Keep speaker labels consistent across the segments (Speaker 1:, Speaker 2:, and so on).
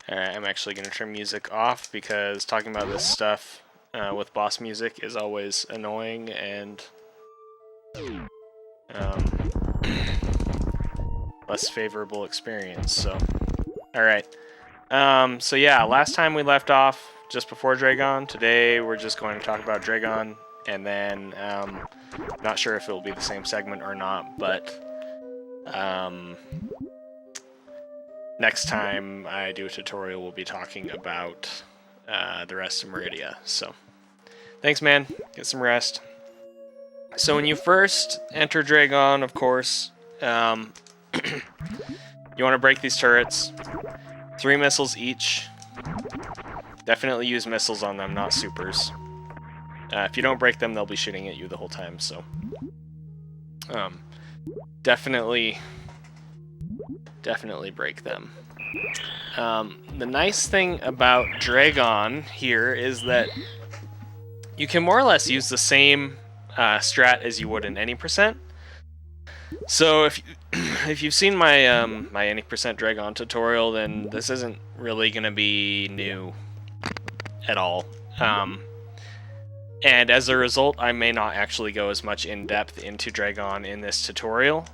Speaker 1: Alright, I'm actually going to turn music off because talking about this stuff with boss music is always annoying and less favorable experience. So, alright. So yeah, last time we left off just before Draygon. Today we're just going to talk about Draygon, and then not sure if it will be the same segment or not, but next time I do a tutorial, we'll be talking about the rest of Maridia. So, thanks, man. Get some rest. So when you first enter Draygon, of course, you want to break these turrets. 3 missiles each. Definitely use missiles on them, not supers. If you don't break them, they'll be shooting at you the whole time, so... definitely break them. The nice thing about Draygon here is that you can more or less use the same strat as you would in any percent. So if you've seen my my any percent Draygon tutorial, then this isn't really going to be new at all. And as a result, I may not actually go as much in depth into Draygon in this tutorial.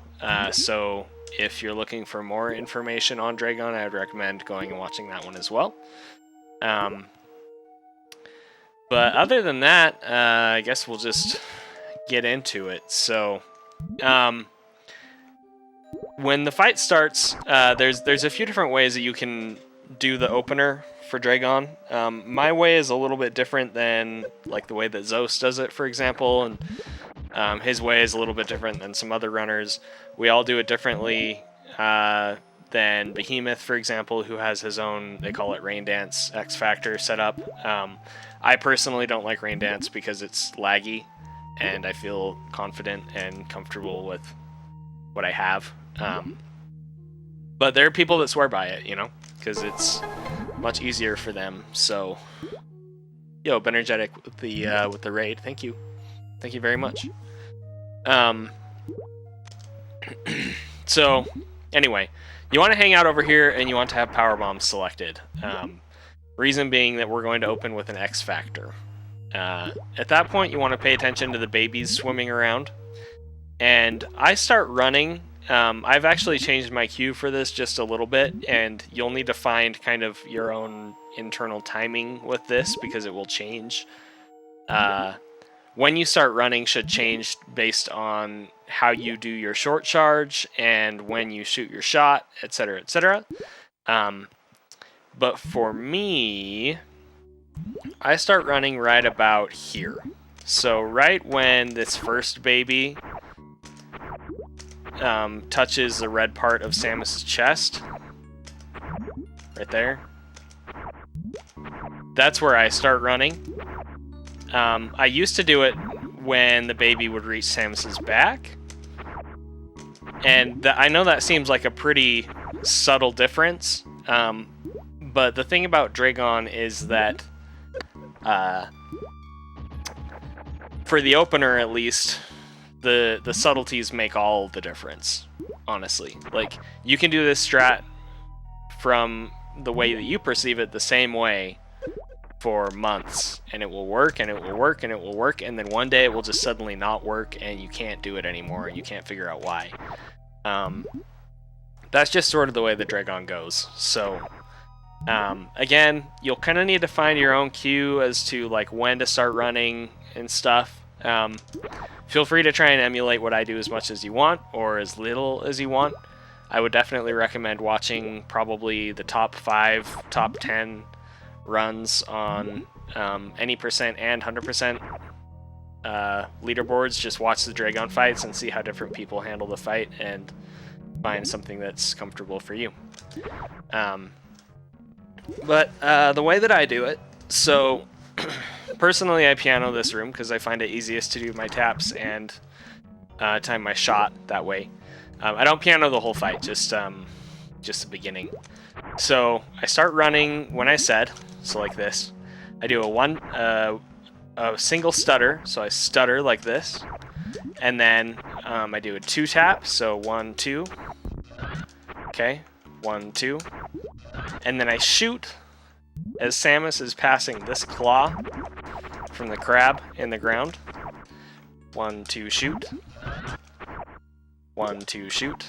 Speaker 1: So if you're looking for more information on Draygon, I would recommend going and watching that one as well. But other than that, I guess we'll just get into it. So, when the fight starts, there's a few different ways that you can do the opener for Draygon. My way is a little bit different than like the way that Zos does it, for example, and his way is a little bit different than some other runners. We all do it differently than Behemoth, for example, who has his own, they call it Rain Dance X Factor setup. I personally don't like Rain Dance because it's laggy, and I feel confident and comfortable with what I have. But there are people that swear by it, you know, because it's much easier for them. So, yo, Benergetic with the raid. Thank you very much. So, anyway, you want to hang out over here, and you want to have power bombs selected. Reason being that we're going to open with an X Factor. At that point, you want to pay attention to the babies swimming around. And I start running. I've actually changed my cue for this just a little bit, and you'll need to find kind of your own internal timing with this because it will change. When you start running should change based on how you do your short charge and when you shoot your shot, etc., etc. But for me, I start running right about here. So right when this first baby touches the red part of Samus's chest, right there, that's where I start running. I used to do it when the baby would reach Samus's back, and I know that seems like a pretty subtle difference, but the thing about Draygon is that for the opener at least, the subtleties make all the difference, honestly. Like, you can do this strat from the way that you perceive it the same way for months, and it will work, and it will work, and it will work, and then one day it will just suddenly not work, and you can't do it anymore, and you can't figure out why. That's just sort of the way the Draygon goes. So, again, you'll kind of need to find your own cue as to like when to start running and stuff. Feel free to try and emulate what I do as much as you want, or as little as you want. I would definitely recommend watching probably the top 5, top 10 runs on any percent and 100% leaderboards. Just watch the Draygon fights and see how different people handle the fight and find something that's comfortable for you. But the way that I do it, so personally I piano this room because I find it easiest to do my taps and time my shot that way. I don't piano the whole fight, just the beginning. So I start running when I said, so like this. I do a single stutter, so I stutter like this, and then I do a 2 tap, so 1, 2. Okay, 1, 2. And then I shoot as Samus is passing this claw from the crab in the ground. 1, 2, shoot. 1, 2, shoot.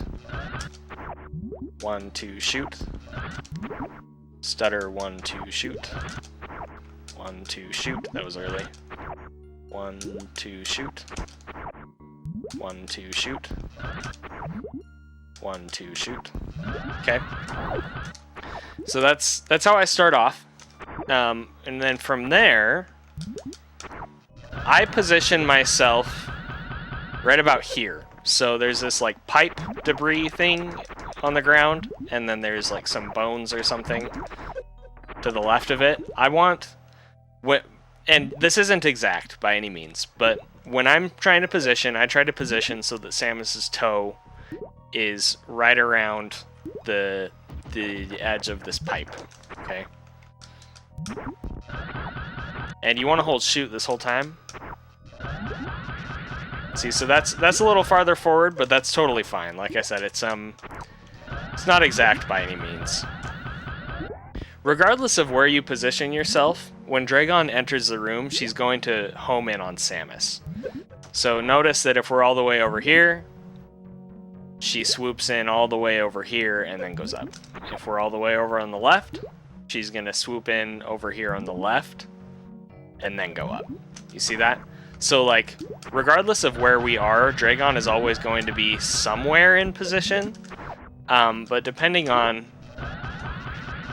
Speaker 1: 1, 2, shoot. Stutter, 1, 2, shoot. 1, 2, shoot. That was early. 1, 2, shoot. 1, 2, shoot. 1, 2, shoot. Okay. So that's how I start off. And then from there, I position myself right about here. So there's this like pipe debris thing on the ground, and then there's like some bones or something to the left of it. I want what, and this isn't exact by any means, but when I'm trying to position, I try to position so that Samus's toe is right around the edge of this pipe. Okay. And you want to hold shoot this whole time. See, so that's a little farther forward, but that's totally fine. Like I said, it's not exact by any means. Regardless of where you position yourself, when Draygon enters the room, she's going to home in on Samus. So notice that if we're all the way over here, she swoops in all the way over here and then goes up. If we're all the way over on the left, she's going to swoop in over here on the left and then go up. You see that? So, like, regardless of where we are, Draygon is always going to be somewhere in position. But depending on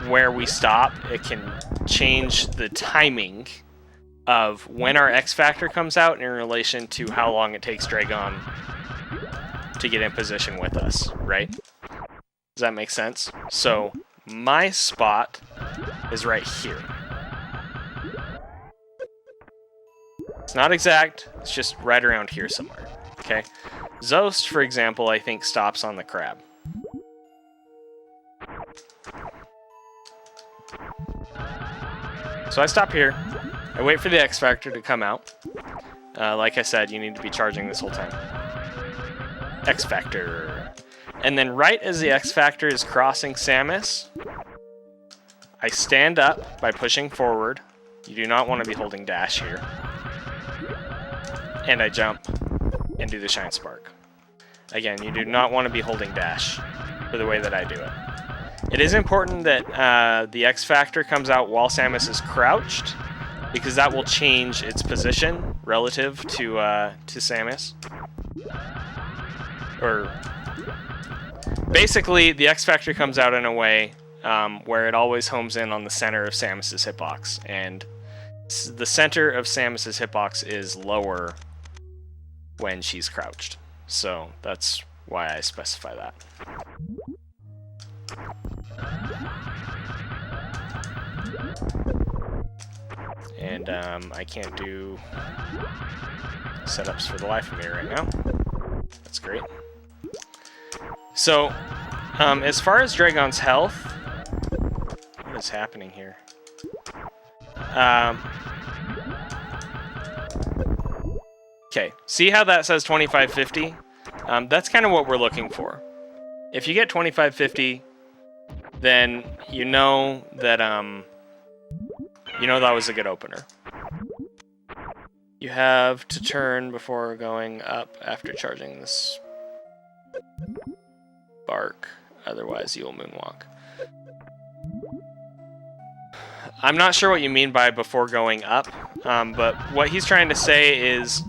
Speaker 1: where we stop, it can change the timing of when our X Factor comes out in relation to how long it takes Draygon to get in position with us, right? Does that make sense? So, my spot is right here. It's not exact, it's just right around here somewhere, okay? Zost, for example, I think stops on the crab. So I stop here, I wait for the X Factor to come out. Like I said, you need to be charging this whole time. X Factor. And then right as the X Factor is crossing Samus, I stand up by pushing forward. You do not want to be holding dash here. And I jump and do the Shine Spark. Again, you do not want to be holding dash for the way that I do it. It is important that the X Factor comes out while Samus is crouched, because that will change its position relative to Samus. Or basically, the X Factor comes out in a way where it always homes in on the center of Samus's hitbox, and the center of Samus's hitbox is lower when she's crouched. So that's why I specify that. And I can't do setups for the life of me right now. That's great. So, as far as Draygon's health, what is happening here? Okay, see how that says 2550? That's kind of what we're looking for. If you get 2550, then you know that that was a good opener. You have to turn before going up after charging this spark, otherwise you'll moonwalk. I'm not sure what you mean by before going up, but what he's trying to say is,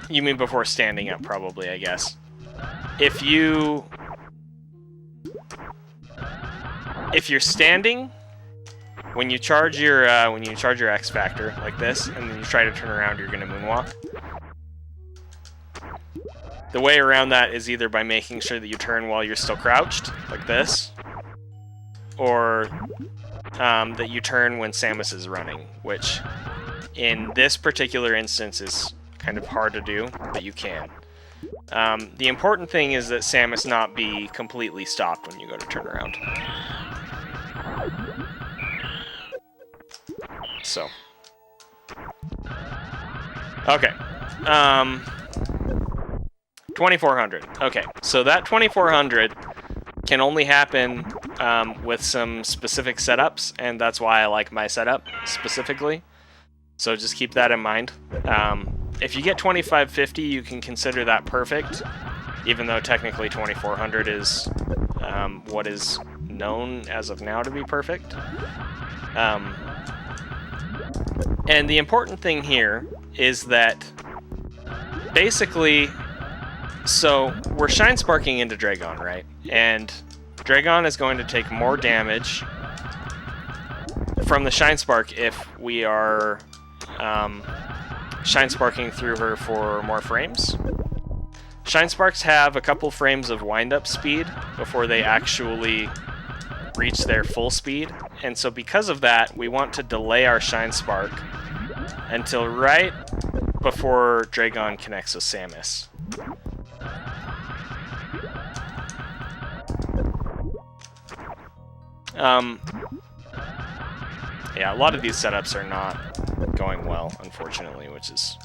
Speaker 1: you mean before standing up, probably, I guess. If you're standing, when you charge your X Factor like this, and then you try to turn around, you're gonna moonwalk. The way around that is either by making sure that you turn while you're still crouched, like this, or that you turn when Samus is running, which in this particular instance is kind of hard to do, but you can. The important thing is that Samus not be completely stopped when you go to turn around. So. Okay. 2400. Okay, so that 2400 can only happen with some specific setups, and that's why I like my setup specifically. So just keep that in mind. If you get 2550, you can consider that perfect, even though technically 2400 is what is known as of now to be perfect. And the important thing here is that basically, so we're Shine Sparking into Draygon, right? And Draygon is going to take more damage from the Shine Spark if we are Shine Sparking through her for more frames. Shine Sparks have a couple frames of wind-up speed before they actually reach their full speed, and so because of that, we want to delay our Shine Spark until right before Draygon connects with Samus. Yeah, a lot of these setups are not going well, unfortunately, which is...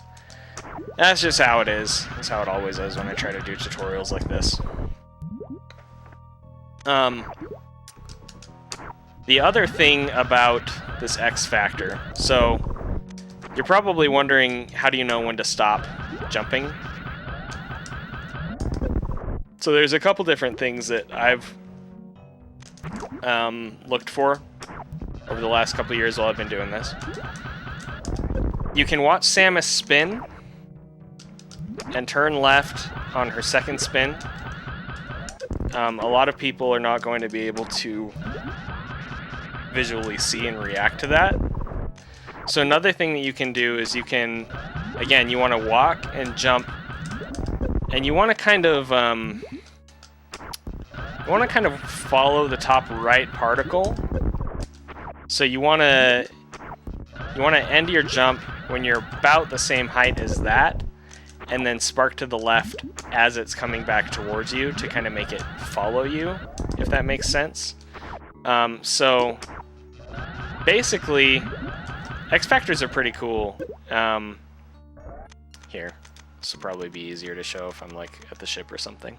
Speaker 1: that's just how it is. That's how it always is when I try to do tutorials like this. The other thing about this X Factor, so you're probably wondering, how do you know when to stop jumping? So there's a couple different things that I've looked for over the last couple years while I've been doing this. You can watch Samus spin and turn left on her second spin. A lot of people are not going to be able to visually see and react to that. So another thing that you can do is you can, again, you want to walk and jump, and you want to kind of follow the top right particle. So you want to end your jump when you're about the same height as that, and then spark to the left as it's coming back towards you to kind of make it follow you, if that makes sense. So basically, X Factors are pretty cool. Here, this will probably be easier to show if I'm like at the ship or something.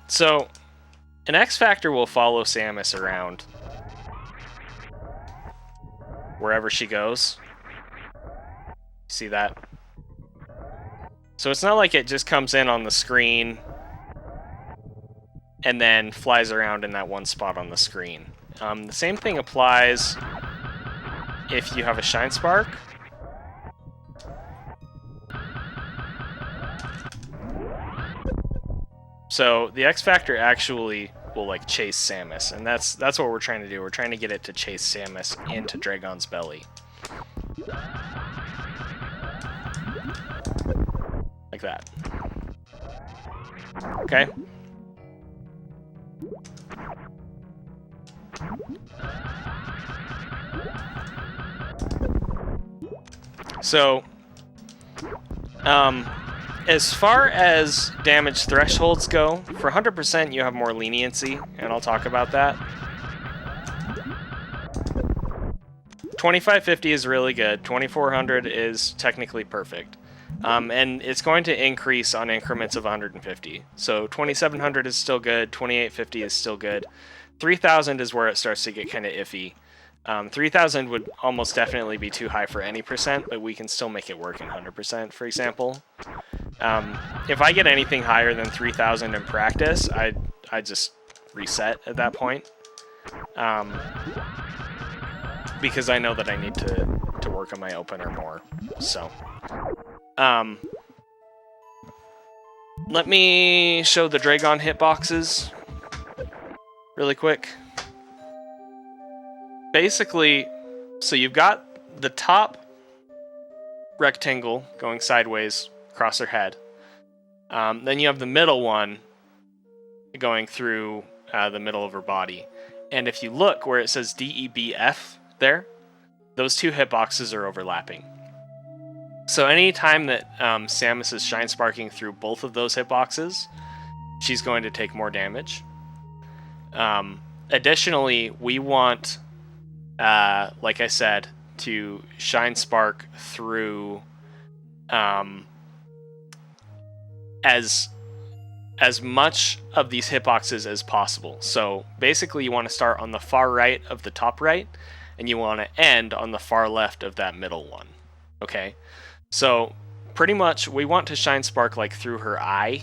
Speaker 1: So an X Factor will follow Samus around wherever she goes. See that? So it's not like it just comes in on the screen and then flies around in that one spot on the screen. The same thing applies if you have a Shine Spark. So the X Factor actually will like chase Samus, and that's what we're trying to do. We're trying to get it to chase Samus into Draygon's belly. Like that. Okay. So, as far as damage thresholds go, for 100% you have more leniency, and I'll talk about that. 2550 is really good. 2400 is technically perfect. And it's going to increase on increments of 150. So 2700 is still good, 2850 is still good. 3000 is where it starts to get kind of iffy. 3000 would almost definitely be too high for any percent, but we can still make it work in 100%, for example. If I get anything higher than 3000 in practice, I just reset at that point. Because I know that I need to work on my opener more. So, let me show the Draygon hitboxes really quick. Basically, so you've got the top rectangle going sideways across her head. Then you have the middle one going through the middle of her body. And if you look where it says DEBF there, those two hitboxes are overlapping. So anytime that Samus is Shine Sparking through both of those hitboxes, she's going to take more damage. Additionally, we want, like I said, to Shine Spark through as as much of these hitboxes as possible. So basically you want to start on the far right of the top right, and you want to end on the far left of that middle one. Okay? So pretty much we want to shine spark like through her eye.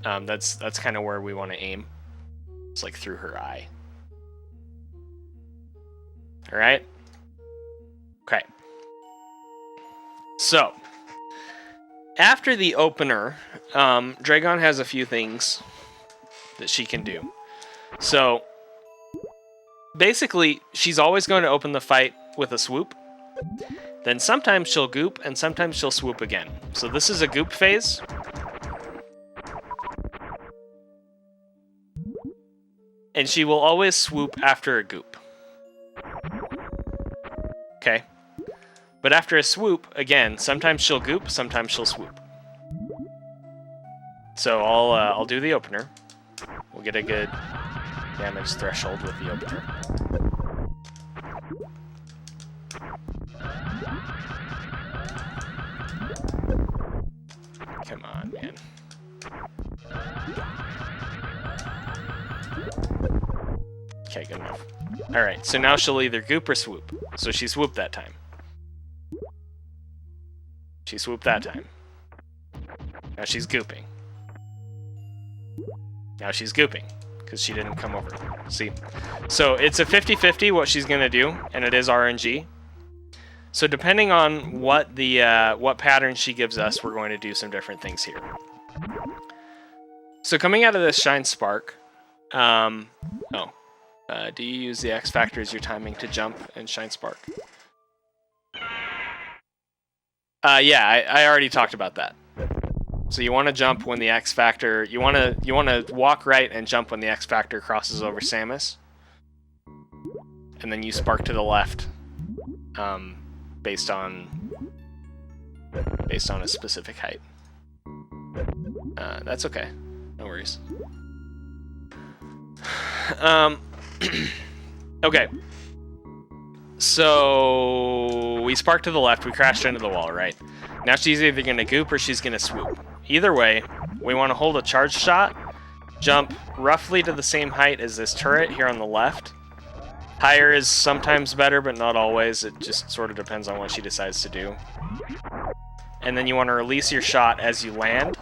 Speaker 1: That's kind of where we want to aim. It's like through her eye. All right? Okay. So after the opener, Draygon has a few things that she can do. So basically, she's always going to open the fight with a swoop. Then sometimes she'll goop, and sometimes she'll swoop again. So this is a goop phase. And she will always swoop after a goop. Okay. But after a swoop, again, sometimes she'll goop, sometimes she'll swoop. So I'll do the opener. We'll get a good damage threshold with the opener. Come on, man. Okay, good enough. Alright, so now she'll either goop or swoop. So she swooped that time. She swooped that time. Now she's gooping. Now she's gooping, because she didn't come over. See? So it's a 50-50 what she's going to do, and it is RNG. So depending on what what pattern she gives us, we're going to do some different things here. So coming out of this Shine Spark, do you use the X Factor as your timing to jump and Shine Spark? Yeah, I already talked about that. So you want to jump when the X Factor, you want to walk right and jump when the X Factor crosses over Samus, and then you spark to the left, based on a specific height. That's okay, no worries. Okay. So we spark to the left, we crashed into the wall, right? Now she's either going to goop or she's going to swoop. Either way, we want to hold a charge shot, jump roughly to the same height as this turret here on the left. Higher is sometimes better, but not always. It just sort of depends on what she decides to do. And then you want to release your shot as you land.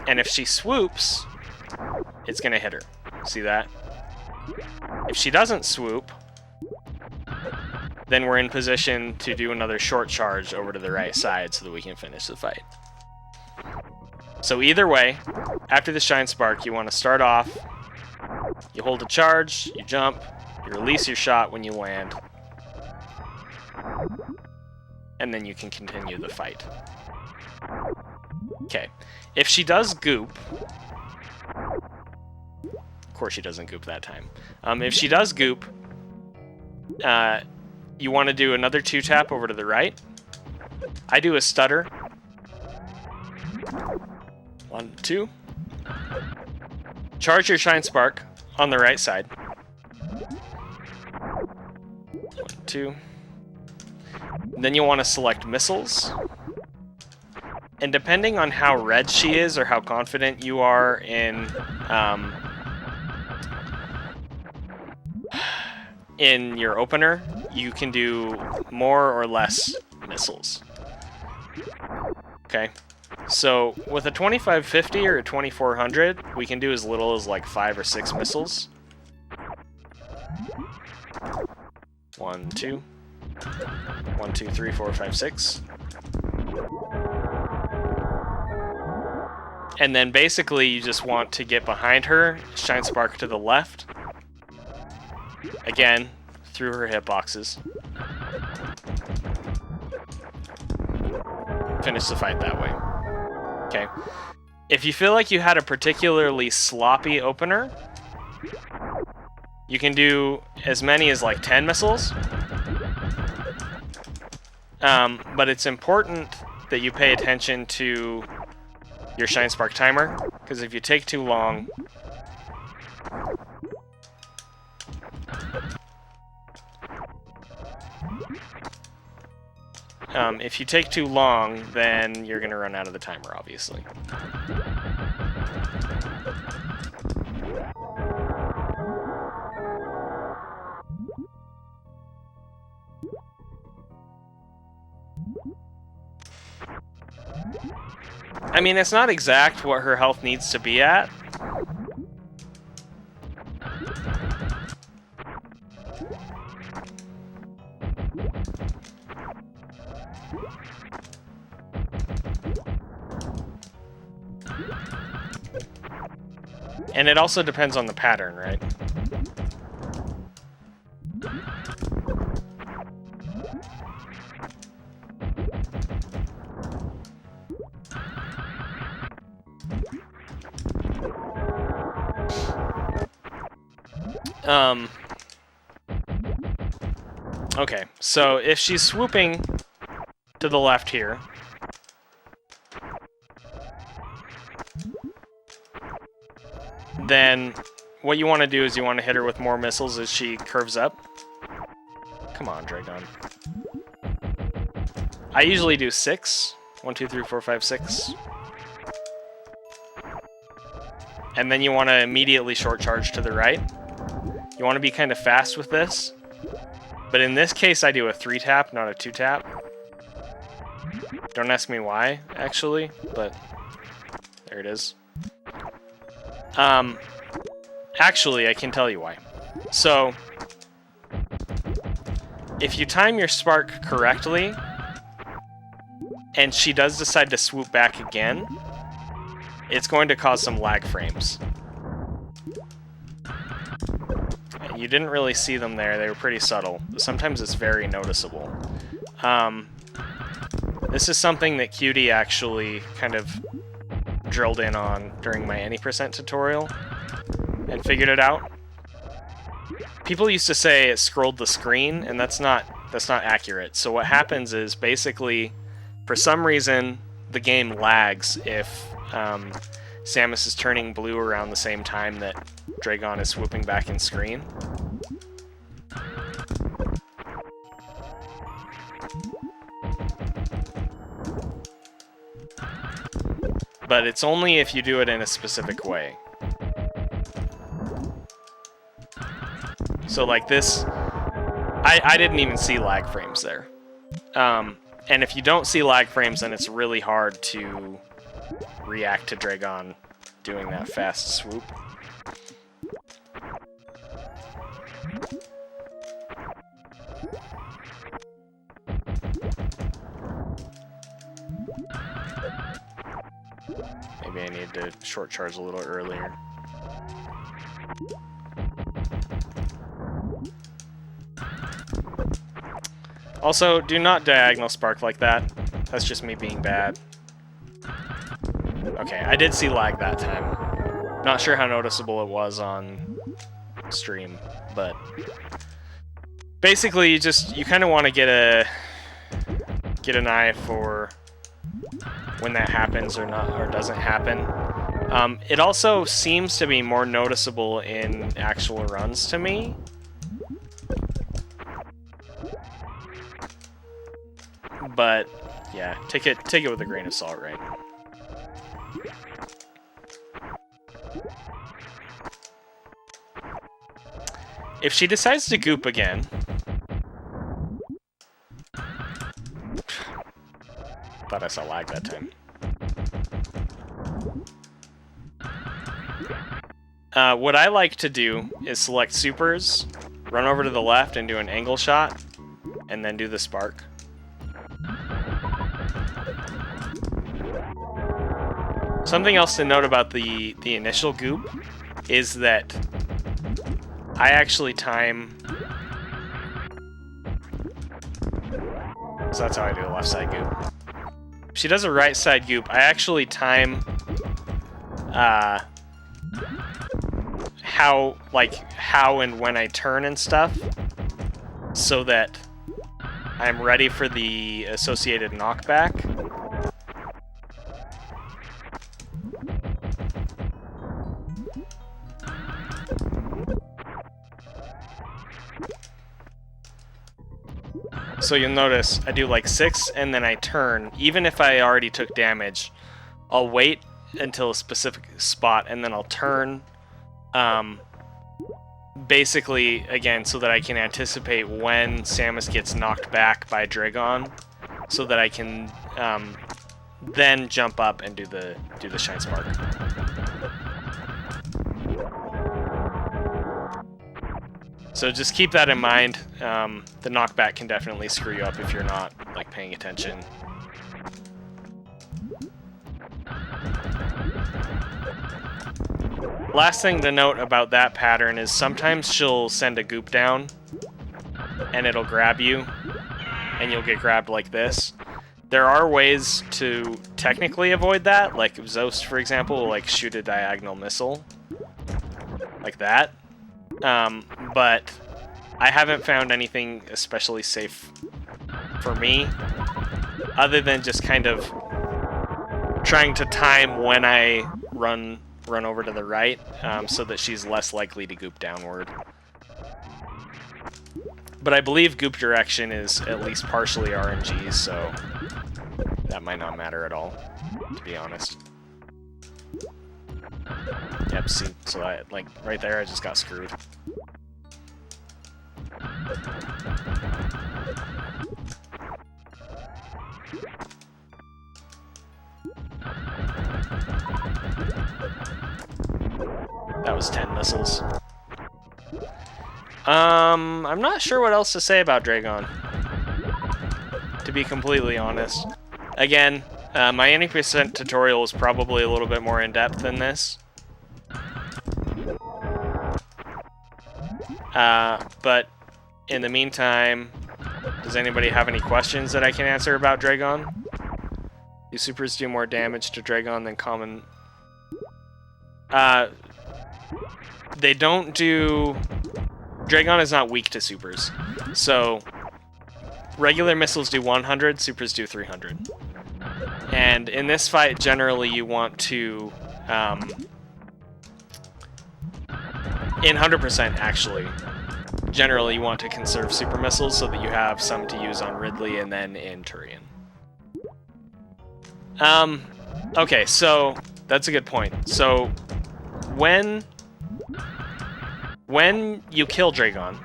Speaker 1: And if she swoops, it's going to hit her. See that? If she doesn't swoop, then we're in position to do another short charge over to the right side so that we can finish the fight. So either way, after the Shine Spark, you want to start off, you hold a charge, you jump, you release your shot when you land, and then you can continue the fight. Okay, if she does goop, of course she doesn't goop that time. If she does goop, you want to do another 2-tap over to the right. I do a stutter. 1, 2. Charge your Shine Spark on the right side. 1, 2. Then you'll want to select missiles. And depending on how red she is or how confident you are in your opener, you can do more or less missiles. Okay, so with a 2550 or a 2400, we can do as little as like 5 or 6 missiles. 1, 2. 1, 2, 3, 4, 5, 6. And then basically you just want to get behind her, Shine Spark to the left. Again, through her hitboxes. Finish the fight that way. Okay. If you feel like you had a particularly sloppy opener, you can do as many as like 10 missiles. But it's important that you pay attention to your Shine Spark timer, because if you take too long, then you're going to run out of the timer, obviously. I mean, it's not exact what her health needs to be at. And it also depends on the pattern, right? Okay, so if she's swooping to the left here, then what you want to do is you want to hit her with more missiles as she curves up. Come on, Draygon. I usually do 6. 1, 2, 3, 4, 5, 6. And then you want to immediately short charge to the right. You want to be kind of fast with this. But in this case, I do a 3-tap, not a 2-tap. Don't ask me why, actually, but there it is. Actually, I can tell you why. So, if you time your spark correctly, and she does decide to swoop back again, it's going to cause some lag frames. And you didn't really see them there, they were pretty subtle. Sometimes it's very noticeable. This is something that Cutie actually kind of drilled in on during my any percent tutorial and figured it out. People used to say it scrolled the screen, and that's not accurate. So what happens is basically, for some reason, the game lags if Samus is turning blue around the same time that Draygon is swooping back in screen. But it's only if you do it in a specific way. So like this, I didn't even see lag frames there. And if you don't see lag frames, then it's really hard to react to Draygon doing that fast swoop. Maybe I need to short charge a little earlier. Also, do not diagonal spark like that. That's just me being bad. Okay, I did see lag that time. Not sure how noticeable it was on stream, but basically you kind of want to get an eye for when that happens or not, or doesn't happen. It also seems to be more noticeable in actual runs to me. But yeah, take it with a grain of salt, right? If she decides to goop again, thought I saw lag that time. What I like to do is select supers, run over to the left and do an angle shot, and then do the spark. Something else to note about the initial goop is that I actually time... So that's how I do a left side goop. If she does a right side goop, I actually time how and when I turn and stuff, so that I'm ready for the associated knockback. So you'll notice I do like 6 and then I turn. Even if I already took damage, I'll wait until a specific spot and then I'll turn. Basically, again, so that I can anticipate when Samus gets knocked back by Draygon, so that I can then jump up and do the Shine Spark. So just keep that in mind. The knockback can definitely screw you up if you're not like paying attention. Last thing to note about that pattern is sometimes she'll send a goop down and it'll grab you and you'll get grabbed like this. There are ways to technically avoid that, like Zost, for example, will like shoot a diagonal missile like that. But I haven't found anything especially safe for me, other than just kind of trying to time when I run over to the right, so that she's less likely to goop downward. But I believe goop direction is at least partially RNG, so that might not matter at all, to be honest. Yep, see, so I, like, right there I just got screwed. That was 10 missiles. I'm not sure what else to say about Draygon, to be completely honest. Again, my 80% tutorial is probably a little bit more in-depth than this. But in the meantime, does anybody have any questions that I can answer about Draygon? Do supers do more damage to Draygon than common? They don't do... Draygon is not weak to supers. So, regular missiles do 100, supers do 300. And in this fight, generally you want to... in 100% actually, generally you want to conserve super missiles so that you have some to use on Ridley and then in Turian. Okay, so that's a good point. So when you kill Draygon,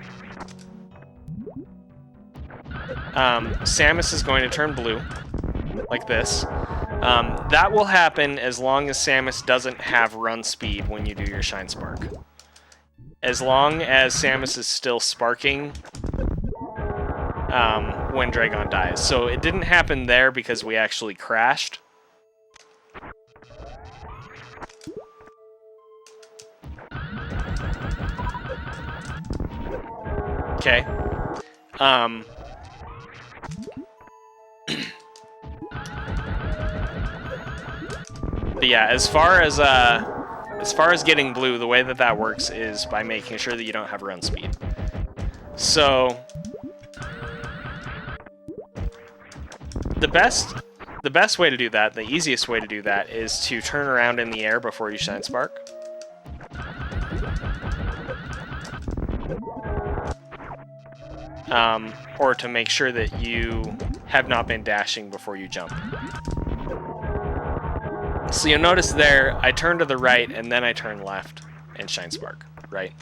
Speaker 1: Samus is going to turn blue, like this. That will happen as long as Samus doesn't have run speed when you do your Shine Spark. As long as Samus is still sparking when Draygon dies. So it didn't happen there because we actually crashed. Okay. But yeah, as far as getting blue, the way that works is by making sure that you don't have run speed. So the best way to do that, the easiest way to do that, is to turn around in the air before you Shine Spark. Or to make sure that you have not been dashing before you jump. So you'll notice there, I turn to the right and then I turn left and Shine Spark, right?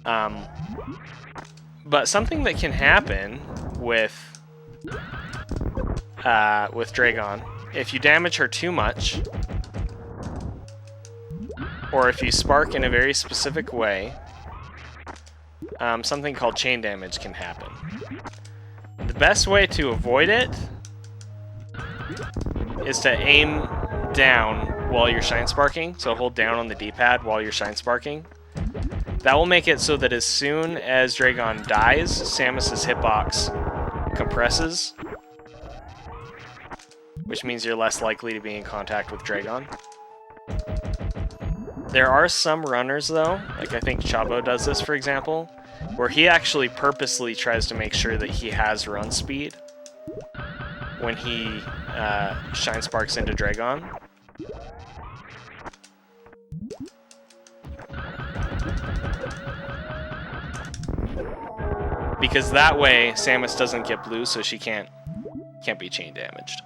Speaker 1: But something that can happen with Draygon, if you damage her too much, or if you spark in a very specific way, something called chain damage can happen. The best way to avoid it is to aim down while you're Shine Sparking, so hold down on the D-pad while you're Shine Sparking. That will make it so that as soon as Draygon dies, Samus's hitbox compresses, which means you're less likely to be in contact with Draygon. There are some runners though, like I think Chabo does this for example, where he actually purposely tries to make sure that he has run speed when he Shine Sparks into Draygon. Because that way Samus doesn't get blue, so she can't be chain damaged.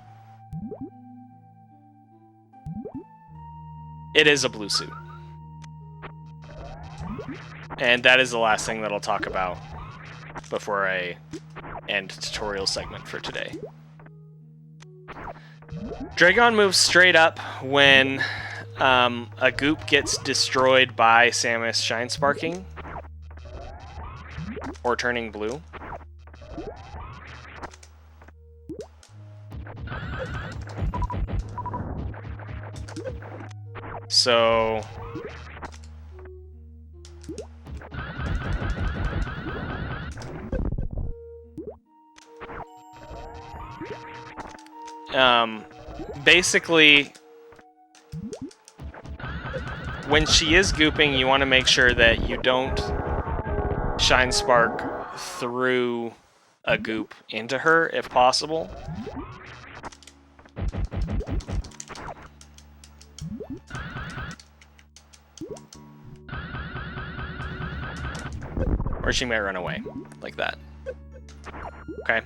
Speaker 1: It is a blue suit. And that is the last thing that I'll talk about before I end tutorial segment for today. Draygon moves straight up when a goop gets destroyed by Samus Shine Sparking or turning blue. So basically, when she is gooping, you want to make sure that you don't Shine Spark through a goop into her, if possible. Or she may run away, like that. Okay.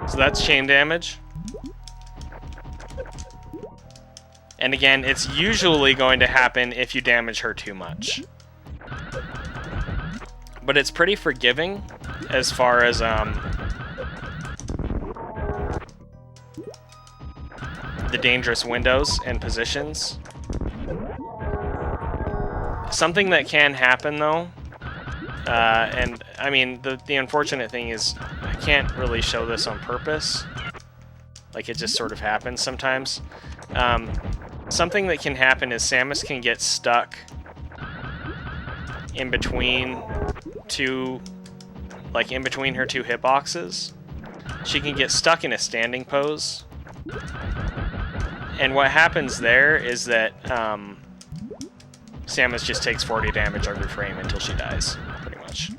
Speaker 1: So that's chain damage. And again, it's usually going to happen if you damage her too much. But it's pretty forgiving as far as the dangerous windows and positions. Something that can happen though, and I mean the unfortunate thing is I can't really show this on purpose. Like, it just sort of happens sometimes. Something that can happen is Samus can get stuck in between two, like in between her two hitboxes. She can get stuck in a standing pose. And what happens there is that Samus just takes 40 damage every frame until she dies, pretty much.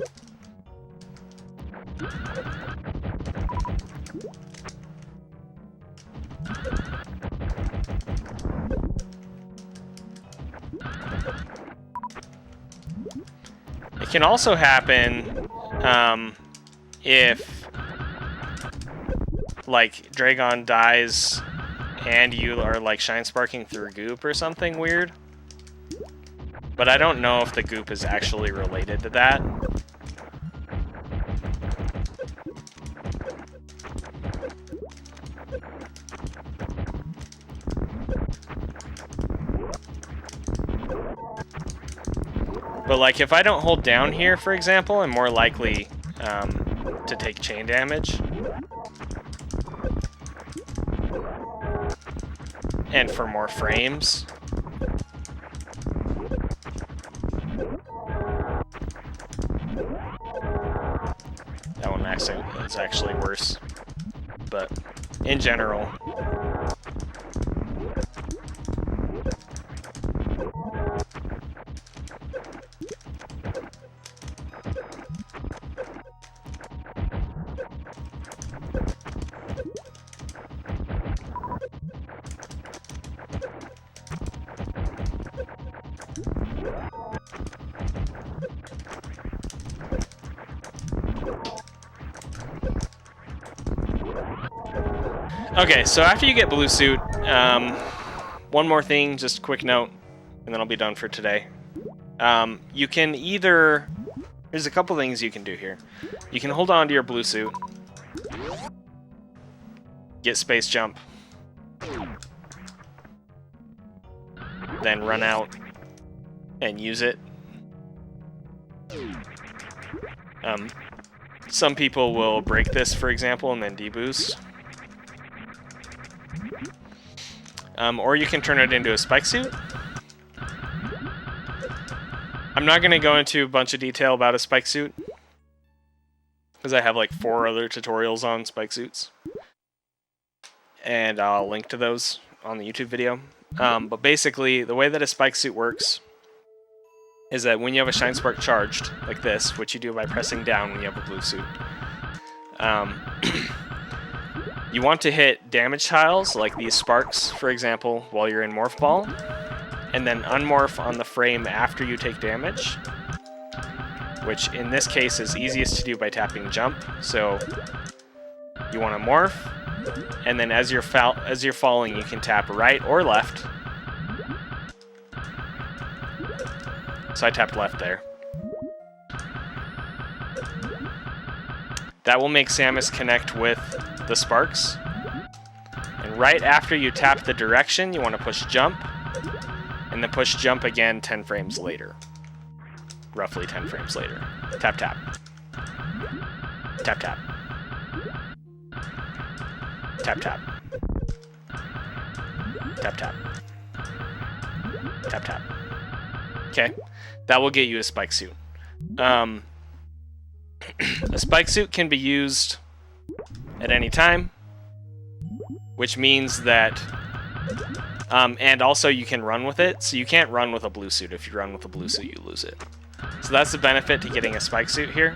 Speaker 1: It can also happen if, like, Draygon dies and you are, like, Shine Sparking through goop or something weird. But I don't know if the goop is actually related to that. But like, if I don't hold down here, for example, I'm more likely to take chain damage. And for more frames. That one is actually worse. But in general. Okay, so after you get Blue Suit, one more thing, just a quick note, and then I'll be done for today. You can either... There's a couple things you can do here. You can hold on to your Blue Suit, get Space Jump, then run out and use it. Some people will break this, for example, and then deboost. Or you can turn it into a spike suit. I'm not going to go into a bunch of detail about a spike suit, because I have like 4 other tutorials on spike suits. And I'll link to those on the YouTube video. But basically, the way that a spike suit works is that when you have a Shine Spark charged, like this, which you do by pressing down when you have a Blue Suit, you want to hit damage tiles, like these sparks, for example, while you're in Morph Ball, and then unmorph on the frame after you take damage, which in this case is easiest to do by tapping jump. So you want to morph, and then as you're falling, you can tap right or left. So I tapped left there. That will make Samus connect with the sparks. And right after you tap the direction, you want to push jump, and then push jump again 10 frames later. Roughly 10 frames later. Tap, tap. Tap, tap. Tap, tap. Tap, tap. Tap, tap. Okay. That will get you a spike suit. A spike suit can be used at any time, which means that... and also you can run with it, so you can't run with a blue suit. If you run with a blue suit, you lose it. So that's the benefit to getting a spike suit here.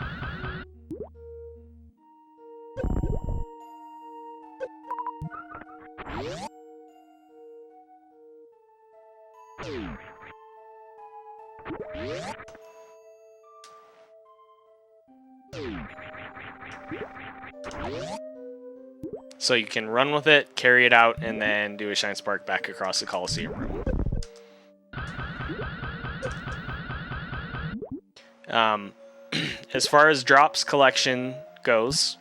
Speaker 1: So you can run with it, carry it out, and then do a Shine Spark back across the Coliseum room. As far as drops collection goes,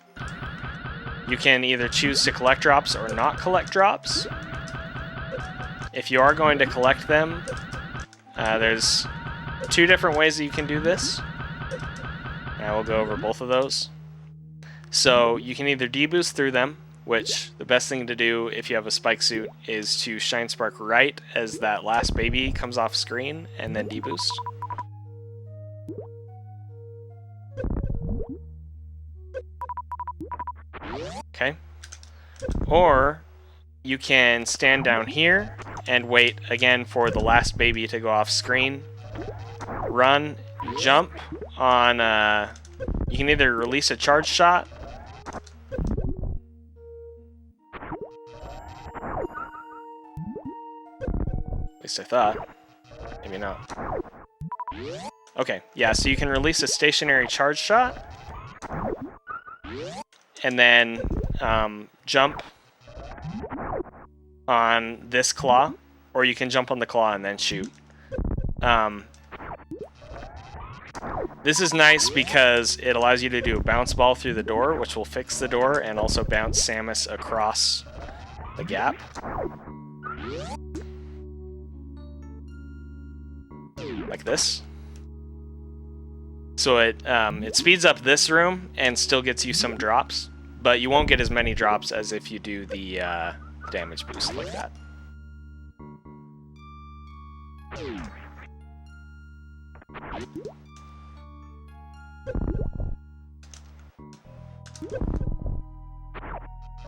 Speaker 1: you can either choose to collect drops or not collect drops. If you are going to collect them, there's 2 different ways that you can do this. I will go over both of those. So you can either deboost through them, which the best thing to do if you have a spike suit is to Shine Spark right as that last baby comes off screen and then deboost. Okay. Or you can stand down here and wait again for the last baby to go off screen. Run, jump on, you can either release a charge shot, at least I thought, maybe not. Okay, yeah, so you can release a stationary charge shot, and then jump on this claw, or you can jump on the claw and then shoot. This is nice because it allows you to do a bounce ball through the door, which will fix the door and also bounce Samus across the gap. Like this. So it speeds up this room and still gets you some drops, but you won't get as many drops as if you do the damage boost like that.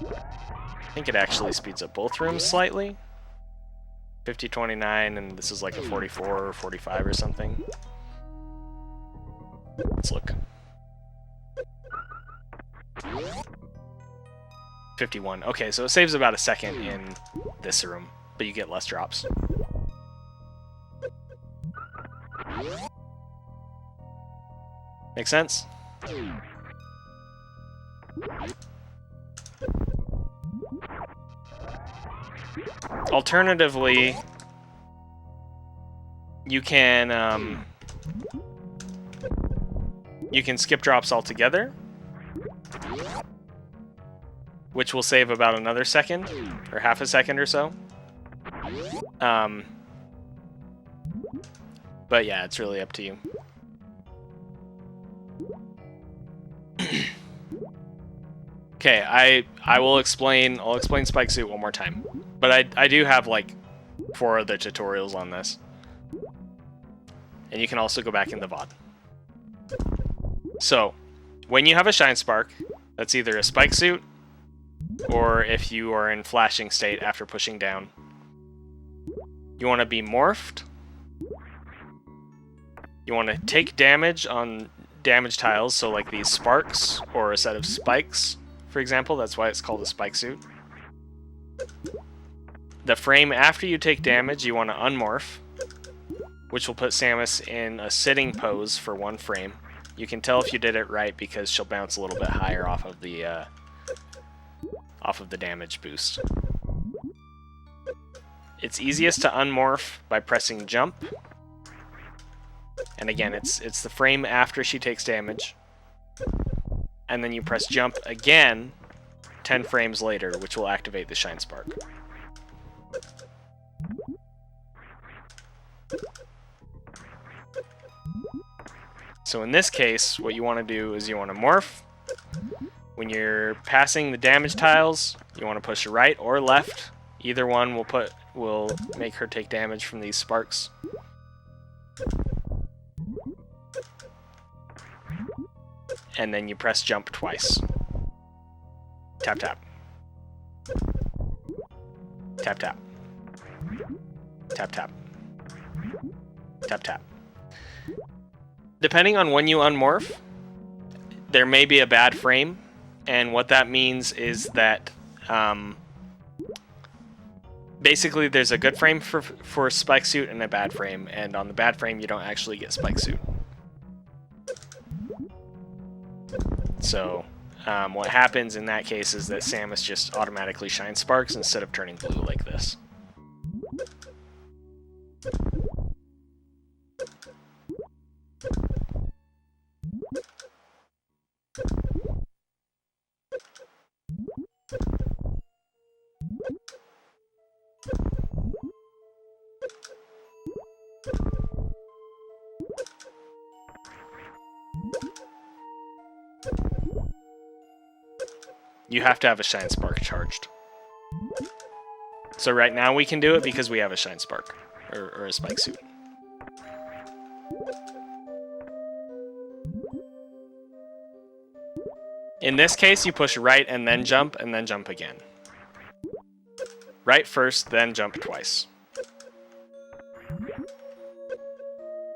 Speaker 1: I think it actually speeds up both rooms slightly. 50-29, and this is like a 44 or 45 or something. Let's look. 51. Okay, so it saves about a second in this room, but you get less drops. Make sense? Alternatively, you can skip drops altogether, which will save about another second, or half a second or so. But yeah, it's really up to you. Okay, I'll explain Spike Suit one more time. But I do have like 4 other tutorials on this. And you can also go back in the VOD. So, when you have a Shine Spark, that's either a Spike Suit, or if you are in flashing state after pushing down. You want to be morphed. You want to take damage on damage tiles, so like these sparks, or a set of spikes, for example. That's why it's called a Spike Suit. The frame after you take damage, you want to unmorph. which will put Samus in a sitting pose for 1 frame. You can tell if you did it right because she'll bounce a little bit higher off of the damage boost. It's easiest to unmorph by pressing jump. And again, it's the frame after she takes damage. And then you press jump again 10 frames later, which will activate the Shine Spark. So in this case, what you want to do is you want to morph. When you're passing the damage tiles, you want to push right or left. Either one will make her take damage from these sparks. And then you press jump twice. Tap, tap. Tap, tap. Tap, tap. Tap, tap. Depending on when you unmorph, there may be a bad frame, and what that means is that basically there's a good frame for Spike Suit and a bad frame, and on the bad frame you don't actually get Spike Suit. So what happens in that case is that Samus just automatically shines sparks instead of turning blue like this. You have to have a Shine Spark charged. So right now we can do it because we have a Shine Spark, or a Spike Suit. In this case, you push right and then jump again. Right first, then jump twice.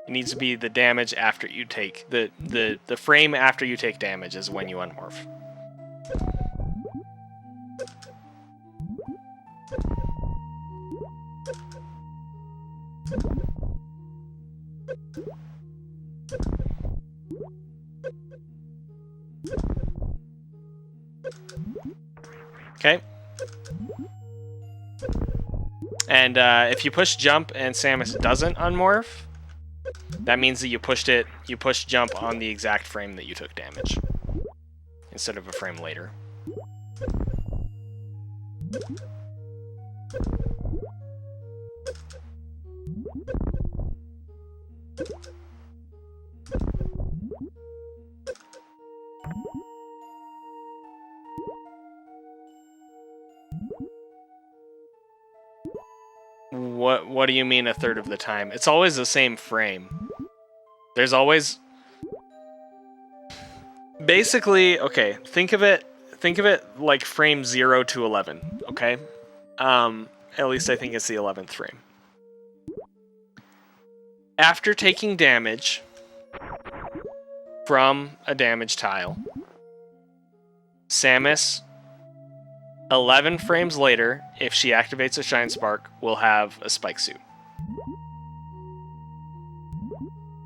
Speaker 1: It needs to be the damage after you take, the frame after you take damage is when you unmorph. Okay. And if you push jump and Samus doesn't unmorph, that means that you pushed jump on the exact frame that you took damage, instead of a frame later. What do you mean a third of the time? It's always the same frame. There's always... Basically, okay, think of it like frame 0 to 11, okay? At least I think it's the 11th frame. After taking damage from a damage tile, Samus, 11 frames later, if she activates a Shine Spark, will have a Spike Suit.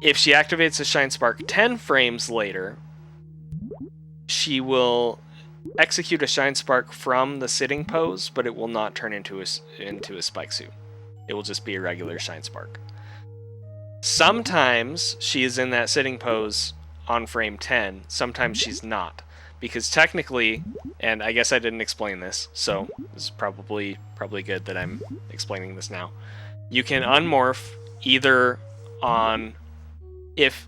Speaker 1: If she activates a Shine Spark 10 frames later, she will execute a Shine Spark from the sitting pose, but it will not turn into a Spike Suit. It will just be a regular Shine Spark. Sometimes she is in that sitting pose on frame 10, sometimes she's not. Because technically, and I guess I didn't explain this, so it's probably good that I'm explaining this now. You can unmorph either on... If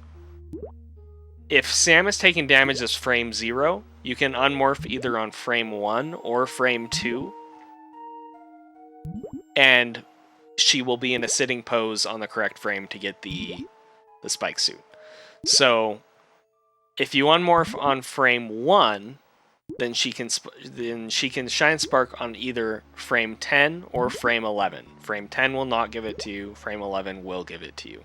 Speaker 1: Samus taking damage is frame 0, you can unmorph either on frame 1 or frame 2. And she will be in a sitting pose on the correct frame to get the Spike Suit. So if you unmorph on frame 1, then she can Shine Spark on either frame 10 or frame 11. Frame 10 will not give it to you. Frame 11 will give it to you.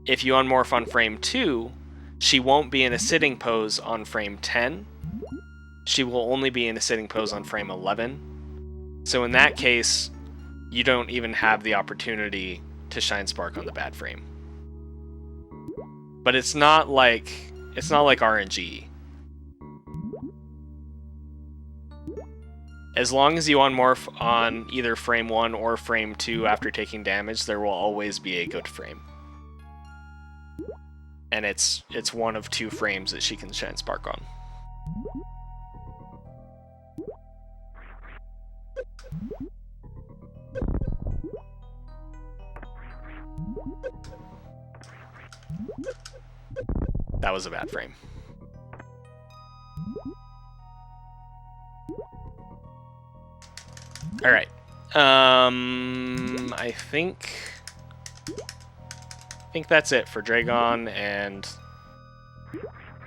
Speaker 1: If you unmorph on frame 2, she won't be in a sitting pose on frame 10. She will only be in a sitting pose on frame 11. So in that case, you don't even have the opportunity to Shine Spark on the bad frame. But it's not like RNG. As long as you unmorph on either frame 1 or frame 2 after taking damage, there will always be a good frame. And it's one of 2 frames that she can Shine Spark on. That was a bad frame. Alright. I think that's it for Draygon and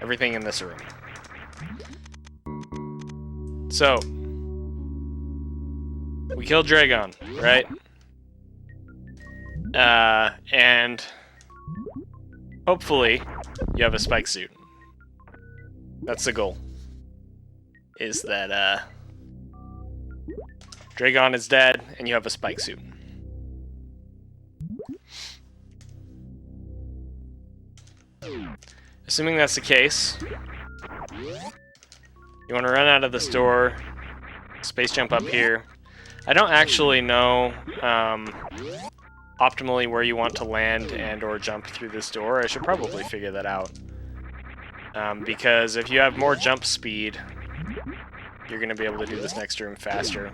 Speaker 1: everything in this room. So, we killed Draygon, right? And hopefully you have a spike suit. That's the goal. Is that Draygon is dead and you have a spike suit. Assuming that's the case, you want to run out of this door, space jump up here. I don't actually know optimally where you want to land and or jump through this door. I should probably figure that out. Because if you have more jump speed, you're going to be able to do this next room faster.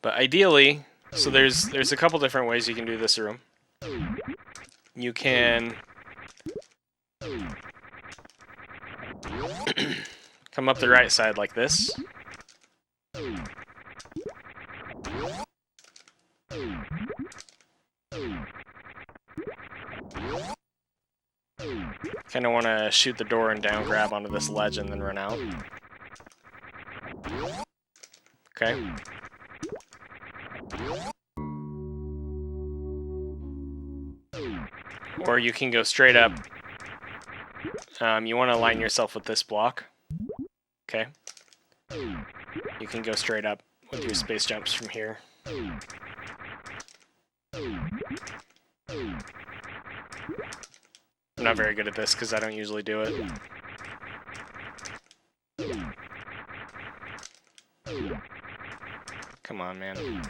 Speaker 1: But ideally, so there's a couple different ways you can do this room. You can come up the right side like this. Kind of want to shoot the door and down grab onto this ledge and then run out. Okay. Or you can go straight up. You want to align yourself with this block. Okay. You can go straight up with your space jumps from here. I'm not very good at this because I don't usually do it. Come on, man.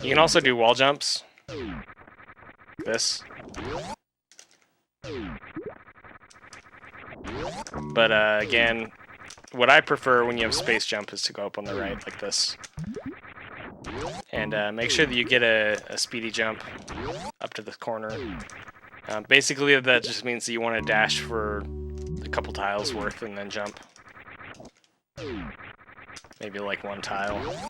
Speaker 1: You can also do wall jumps. This. But again, what I prefer when you have space jump is to go up on the right like this. And make sure that you get a speedy jump up to the corner. Basically, that just means that you want to dash for a couple tiles worth and then jump. Maybe like 1 tile.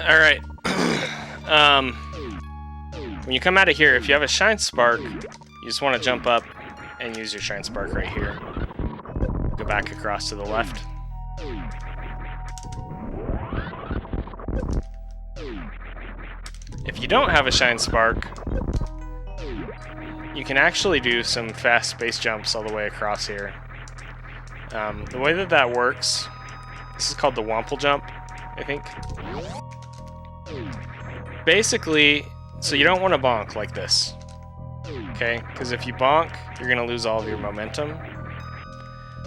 Speaker 1: Alright. When you come out of here, if you have a Shine Spark, you just want to jump up and use your Shine Spark right here. Go back across to the left. If you don't have a Shine Spark, you can actually do some fast space jumps all the way across here. The way that works, this is called the Wample Jump, I think. Basically, so you don't want to bonk like this, okay? Because if you bonk, you're going to lose all of your momentum.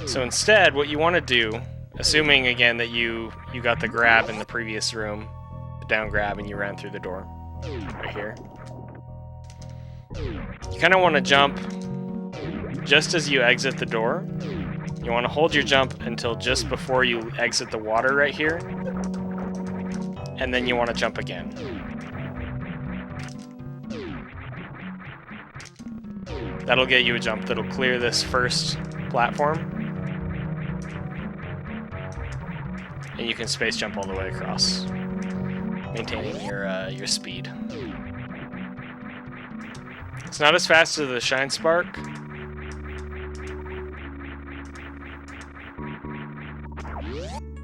Speaker 1: So instead, what you want to do, assuming again that you got the grab in the previous room, the down grab, and you ran through the door. right here. You kind of want to jump just as you exit the door. You want to hold your jump until just before you exit the water right here. And then you want to jump again. That'll get you a jump that'll clear this first platform. And you can space jump all the way across, maintaining your speed. It's not as fast as the Shine Spark.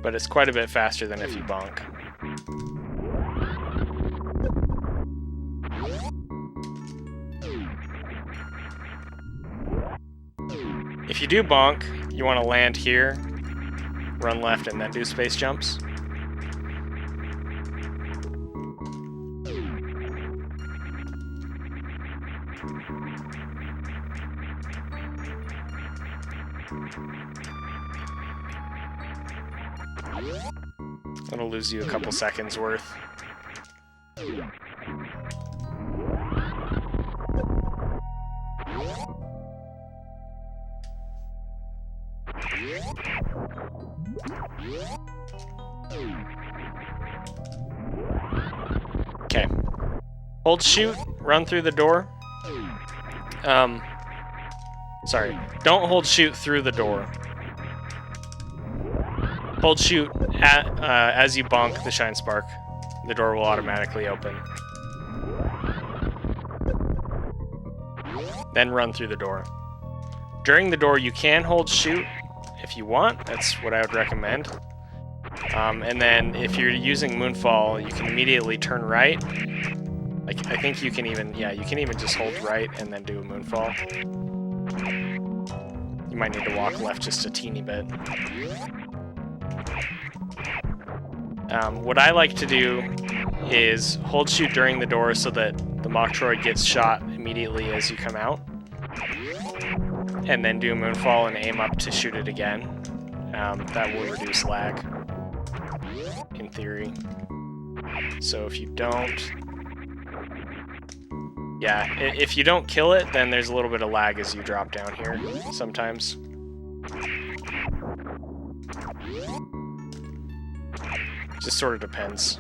Speaker 1: But it's quite a bit faster than if you bonk. If you do bonk, you want to land here, run left, and then do space jumps. It'll lose you a couple seconds worth. Okay. Hold shoot, run through the door. Sorry. Don't hold shoot through the door. Hold shoot as you bonk the Shine Spark. The door will automatically open. Then run through the door. During the door, you can hold shoot if you want. That's what I would recommend. And then if you're using Moonfall, you can immediately turn right. Like, I think you can even, yeah, you can even just hold right and then do a Moonfall. You might need to walk left just a teeny bit. What I like to do is hold shoot during the door so that the Metroid gets shot immediately as you come out. And then do a Moonfall and aim up to shoot it again. That will reduce lag, in theory. So if you don't... Yeah, if you don't kill it, then there's a little bit of lag as you drop down here, sometimes. Just sort of depends.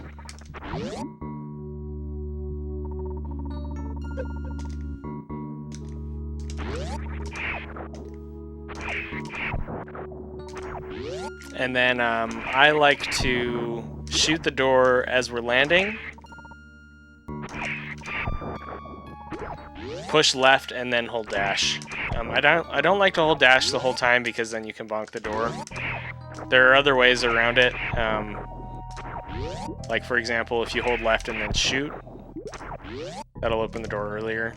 Speaker 1: And then I like to shoot the door as we're landing. Push left and then hold dash. I don't like to hold dash the whole time because then you can bonk the door. There are other ways around it. Like for example, if you hold left and then shoot, that'll open the door earlier.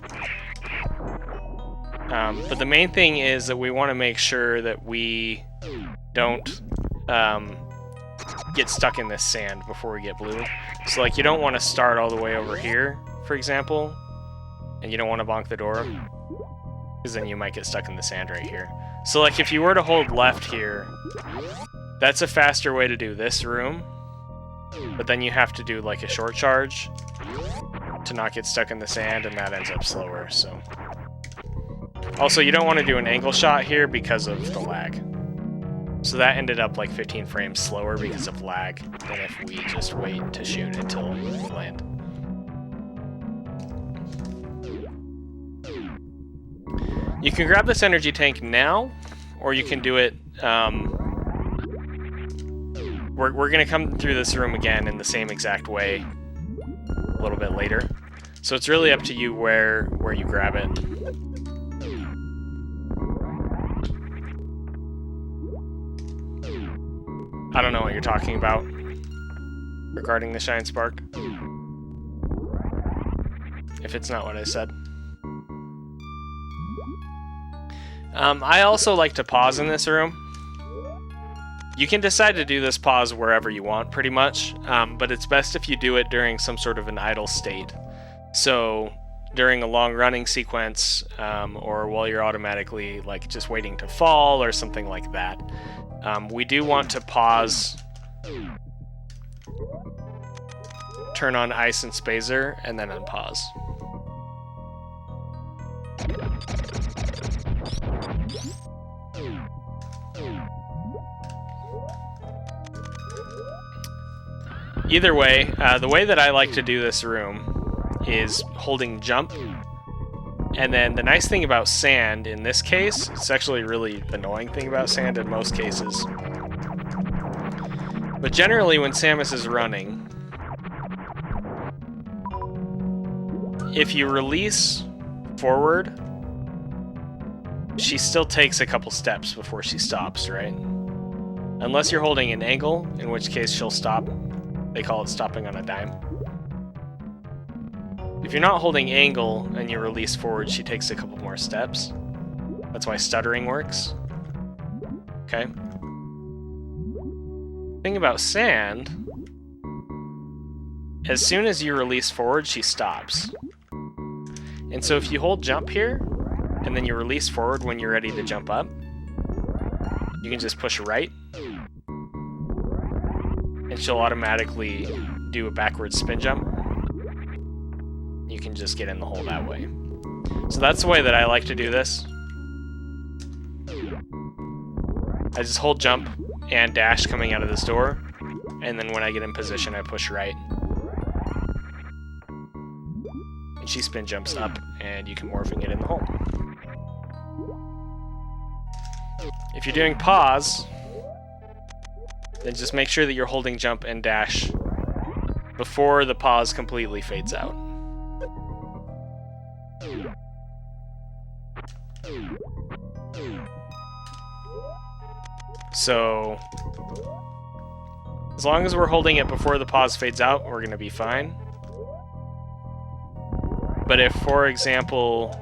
Speaker 1: But the main thing is that we want to make sure that we don't get stuck in this sand before we get blue. So like you don't want to start all the way over here, for example, and you don't want to bonk the door, because then you might get stuck in the sand right here. So like if you were to hold left here, that's a faster way to do this room, but then you have to do like a short charge to not get stuck in the sand, and that ends up slower. So also you don't want to do an angle shot here because of the lag. So that ended up like 15 frames slower because of lag than if we just wait to shoot until we land. You can grab this energy tank now, or you can do it... We're going to come through this room again in the same exact way a little bit later. So it's really up to you where you grab it. I don't know what you're talking about regarding the Shine Spark. If it's not what I said. I also like to pause in this room. You can decide to do this pause wherever you want, pretty much, but it's best if you do it during some sort of an idle state. So during a long running sequence, or while you're automatically like just waiting to fall or something like that. To turn on ice and spazer, and then unpause. Either way, the way that I like to do this room is holding jump. And then the nice thing about sand in this case, it's actually a really annoying thing about sand in most cases. But generally when Samus is running, if you release forward, she still takes a couple steps before she stops, right? Unless you're holding an angle, in which case she'll stop. They call it stopping on a dime. If you're not holding angle and you release forward, she takes a couple more steps. That's why stuttering works. Okay. Thing about sand, as soon as you release forward, she stops. And so if you hold jump here, and then you release forward when you're ready to jump up, you can just push right, and she'll automatically do a backwards spin jump. You can just get in the hole that way. So that's the way that I like to do this. I just hold jump and dash coming out of this door, and then when I get in position, I push right. And she spin jumps up, and you can morph and get in the hole. If you're doing pause, then just make sure that you're holding jump and dash before the pause completely fades out. So, as long as we're holding it before the pause fades out, we're going to be fine. But if, for example,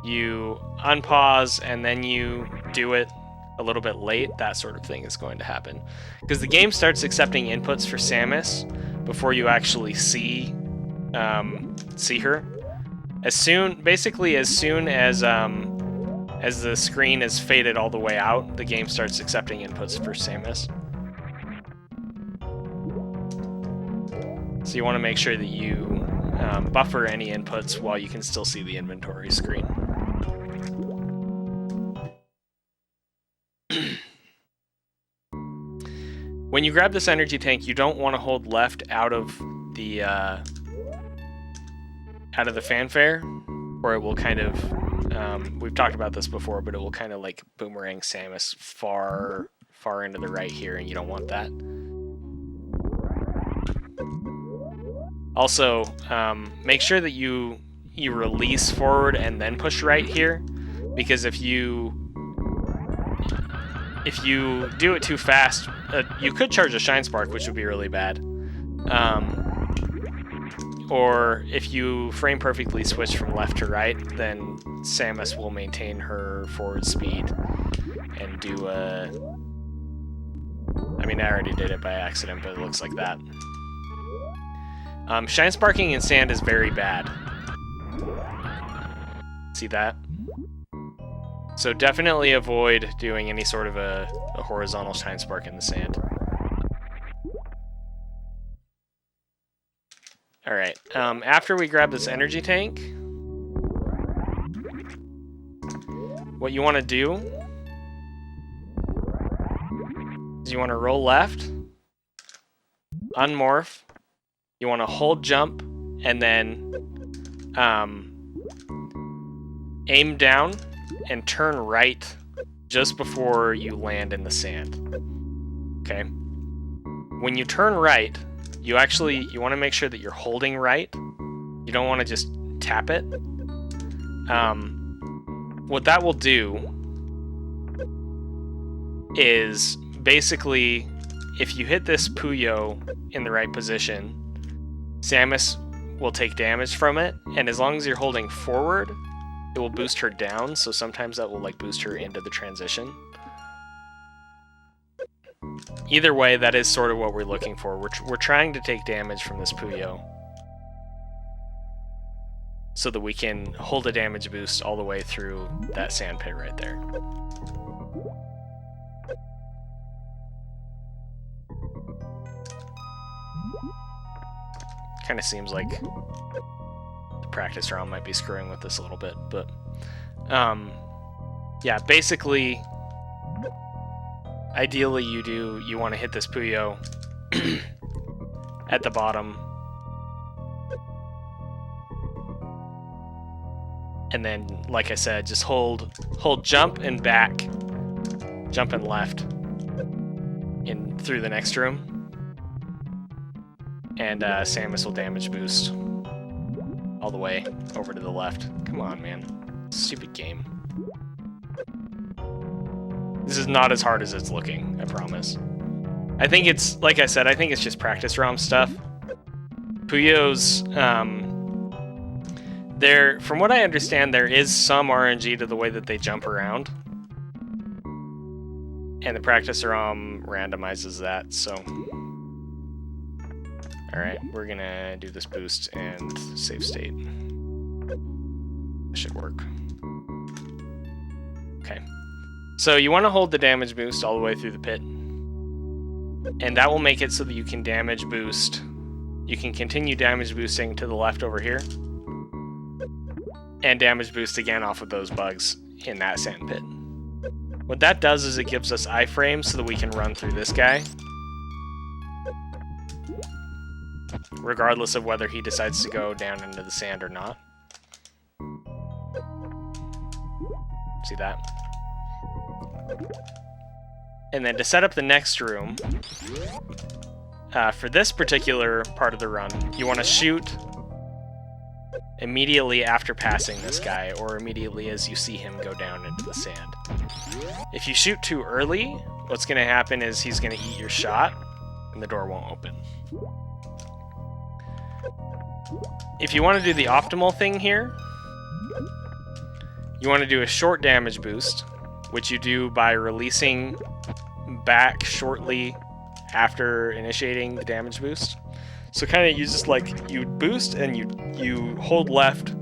Speaker 1: you unpause and then you do it a little bit late, that sort of thing is going to happen. Because the game starts accepting inputs for Samus before you actually see her. As soon as the screen is faded all the way out, the game starts accepting inputs for Samus. So you want to make sure that you buffer any inputs while you can still see the inventory screen. When you grab this energy tank, you don't want to hold left out of the fanfare, or it will kind of, we've talked about this before, but it will kind of like boomerang Samus far into the right here, and you don't want that. Also, make sure that you release forward and then push right here, because if you do it too fast, you could charge a Shine Spark, which would be really bad. Or if you frame perfectly switch from left to right, then Samus will maintain her forward speed and do a... I mean, I already did it by accident, but it looks like that. Shine Sparking in sand is very bad. See that? So definitely avoid doing any sort of a horizontal Shine Spark in the sand. Alright, after we grab this energy tank, what you want to do is you want to roll left, unmorph, you want to hold jump, and then aim down and turn right just before you land in the sand. Okay? When you turn right, you want to make sure that you're holding right. You don't want to just tap it. What that will do is basically, if you hit this Puyo in the right position, Samus will take damage from it, and as long as you're holding forward, it will boost her down, so sometimes that will like boost her into the transition. Either way, that is sort of what we're looking for. We're trying to take damage from this Puyo so that we can hold a damage boost all the way through that sand pit right there. Kind of seems like the practice round might be screwing with this a little bit, but yeah, basically, ideally you want to hit this Puyo at the bottom, and then, like I said, just hold jump and back, jump and left in through the next room, and Samus will damage boost all the way over to the left. Come on, man. Stupid game. This is not as hard as it's looking, I promise. I think it's, like I said, I think it's just practice ROM stuff. Puyo's, from what I understand, there is some RNG to the way that they jump around. And the practice ROM randomizes that, so... Alright, we're gonna do this boost and save state. That should work. Okay. So you want to hold the damage boost all the way through the pit. And that will make it so that you can damage boost. You can continue damage boosting to the left over here. And damage boost again off of those bugs in that sand pit. What that does is it gives us iframes so that we can run through this guy. Regardless of whether he decides to go down into the sand or not. See that? And then to set up the next room, for this particular part of the run, you want to shoot immediately after passing this guy, or immediately as you see him go down into the sand. If you shoot too early, what's going to happen is he's going to eat your shot, and the door won't open. If you want to do the optimal thing here, you want to do a short damage boost, which you do by releasing back shortly after initiating the damage boost. So kind of you just like, you boost and you hold left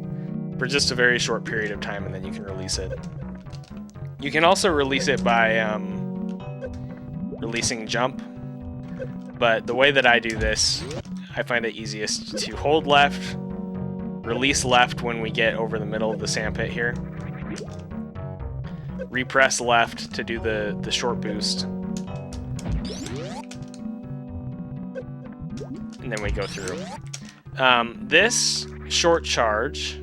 Speaker 1: for just a very short period of time, and then you can release it. You can also release it by releasing jump, but the way that I do this, I find it easiest to hold left, release left when we get over the middle of the sandpit here, repress left to do the short boost, and then we go through. This short charge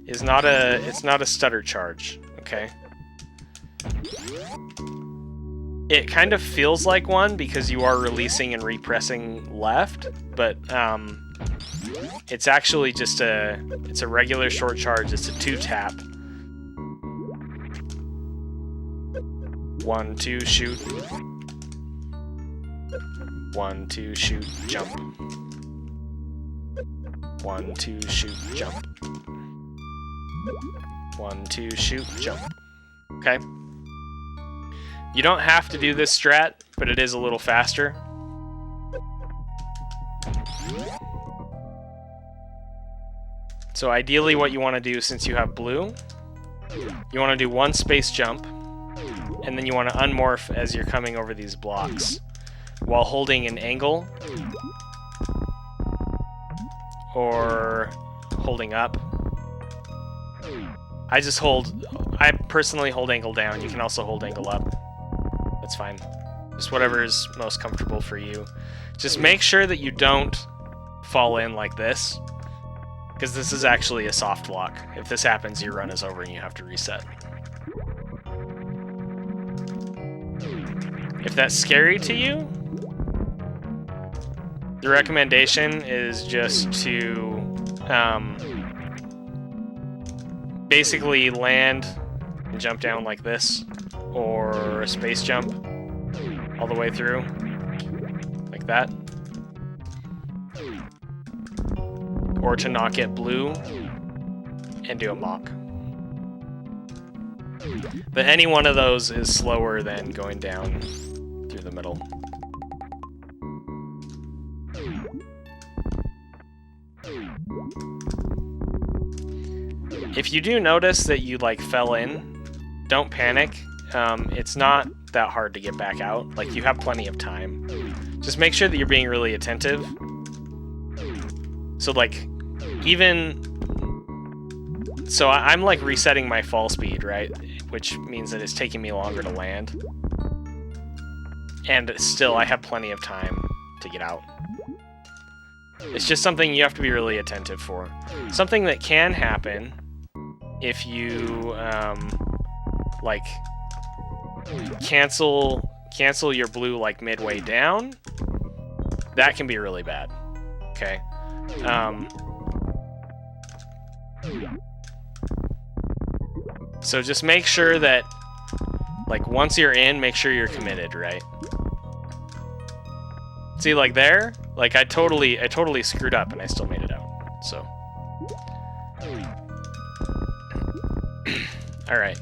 Speaker 1: is not a stutter charge, okay? It kind of feels like one because you are releasing and repressing left, but it's actually just it's a regular short charge. It's a 2-tap. 1, 2, shoot. 1, 2, shoot, jump. 1, 2, shoot, jump. 1, 2, shoot, jump. Okay? You don't have to do this strat, but it is a little faster. So ideally what you want to do, since you have blue, you want to do 1 space jump, and then you want to unmorph as you're coming over these blocks while holding an angle or holding up. I personally hold angle down. You can also hold angle up. That's fine. Just whatever is most comfortable for you. Just make sure that you don't fall in like this, because this is actually a soft lock. If this happens, your run is over and you have to reset. If that's scary to you, the recommendation is just to basically land and jump down like this, or a space jump all the way through, like that. Or to not get blue and do a mock. But any one of those is slower than going down through the middle. If you do notice that you fell in, don't panic. It's not that hard to get back out. You have plenty of time. Just make sure that you're being really attentive So like, even... So I'm like resetting my fall speed, right? Which means that it's taking me longer to land. And still, I have plenty of time to get out. It's just something you have to be really attentive for. Something that can happen if you, like, cancel your blue, like, midway down. That can be really bad. Okay? So just make sure that, like, once you're in, make sure you're committed, right? See, like there, like I totally screwed up and I still made it out. So, all right.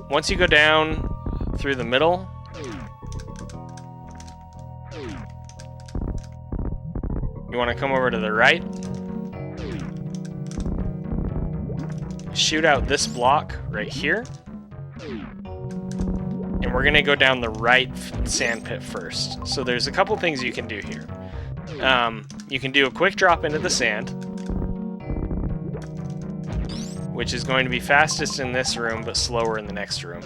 Speaker 1: Once you go down through the middle, you want to come over to the right. Shoot out this block right here. And we're going to go down the right sand pit first. So there's a couple things you can do here. You can do a quick drop into the sand, which is going to be fastest in this room, but slower in the next room.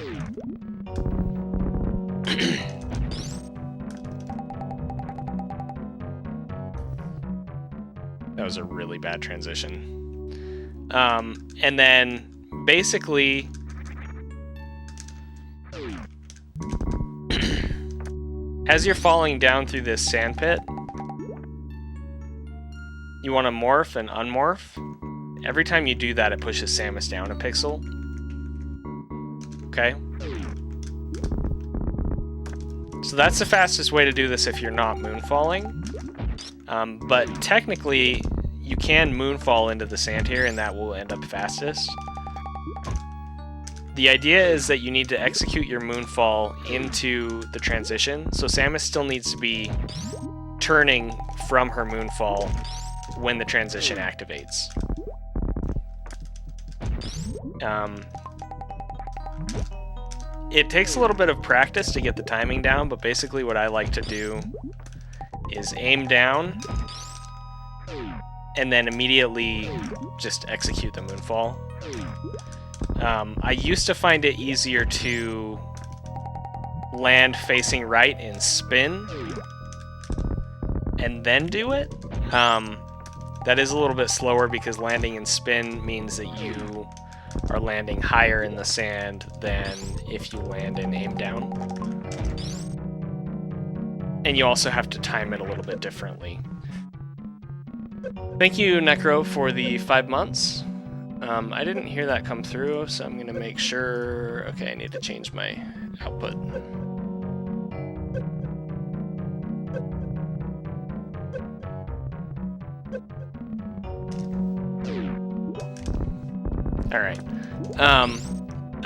Speaker 1: That was a really bad transition. And then basically as you're falling down through this sand pit, you want to morph and unmorph. Every time you do that, it pushes Samus down a pixel. Okay? So that's the fastest way to do this if you're not moonfalling. But technically, you can moonfall into the sand here, and that will end up fastest. The idea is that you need to execute your moonfall into the transition, so Samus still needs to be turning from her moonfall when the transition activates. It takes a little bit of practice to get the timing down, but basically what I like to do is aim down and then immediately just execute the moonfall. I used to find it easier to land facing right and spin and then do it. That is a little bit slower because landing and spin means that you are landing higher in the sand than if you land and aim down. And you also have to time it a little bit differently. Thank you, Necro, for the 5 months. I didn't hear that come through, so I'm going to make sure... Okay, I need to change my output. Alright.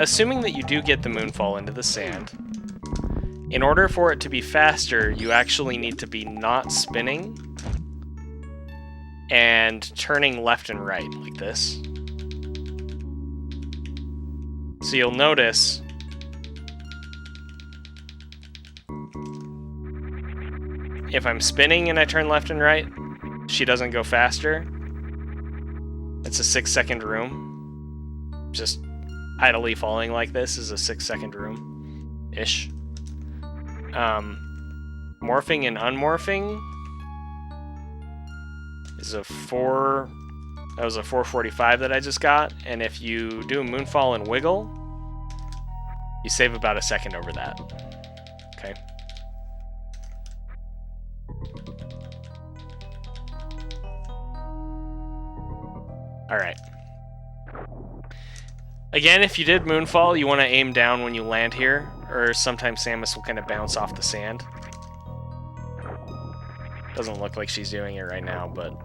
Speaker 1: Assuming that you do get the moonfall into the sand, in order for it to be faster, you actually need to be not spinning and turning left and right, like this. So you'll notice if I'm spinning and I turn left and right, she doesn't go faster. It's a 6-second room. Just idly falling like this is a 6-second room-ish. Morphing and unmorphing is a 4... That was a 445 that I just got, and if you do a moonfall and wiggle, you save about a second over that. Okay. Alright. Again, if you did moonfall, you want to aim down when you land here, or sometimes Samus will kind of bounce off the sand. Doesn't look like she's doing it right now, but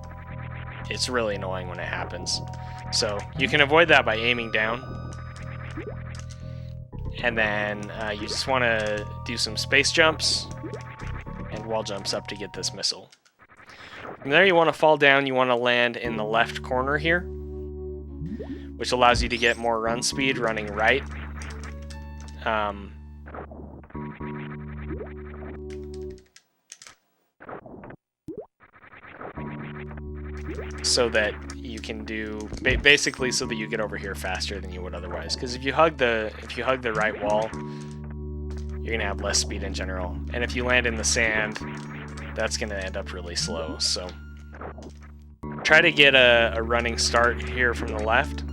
Speaker 1: it's really annoying when it happens. So you can avoid that by aiming down. And then you just want to do some space jumps and wall jumps up to get this missile. From there you want to fall down, you want to land in the left corner here, which allows you to get more run speed running right. so that you can do basically so that you get over here faster than you would otherwise. Because if you hug the right wall, you're gonna have less speed in general. And if you land in the sand, that's gonna end up really slow. So try to get a running start here from the left.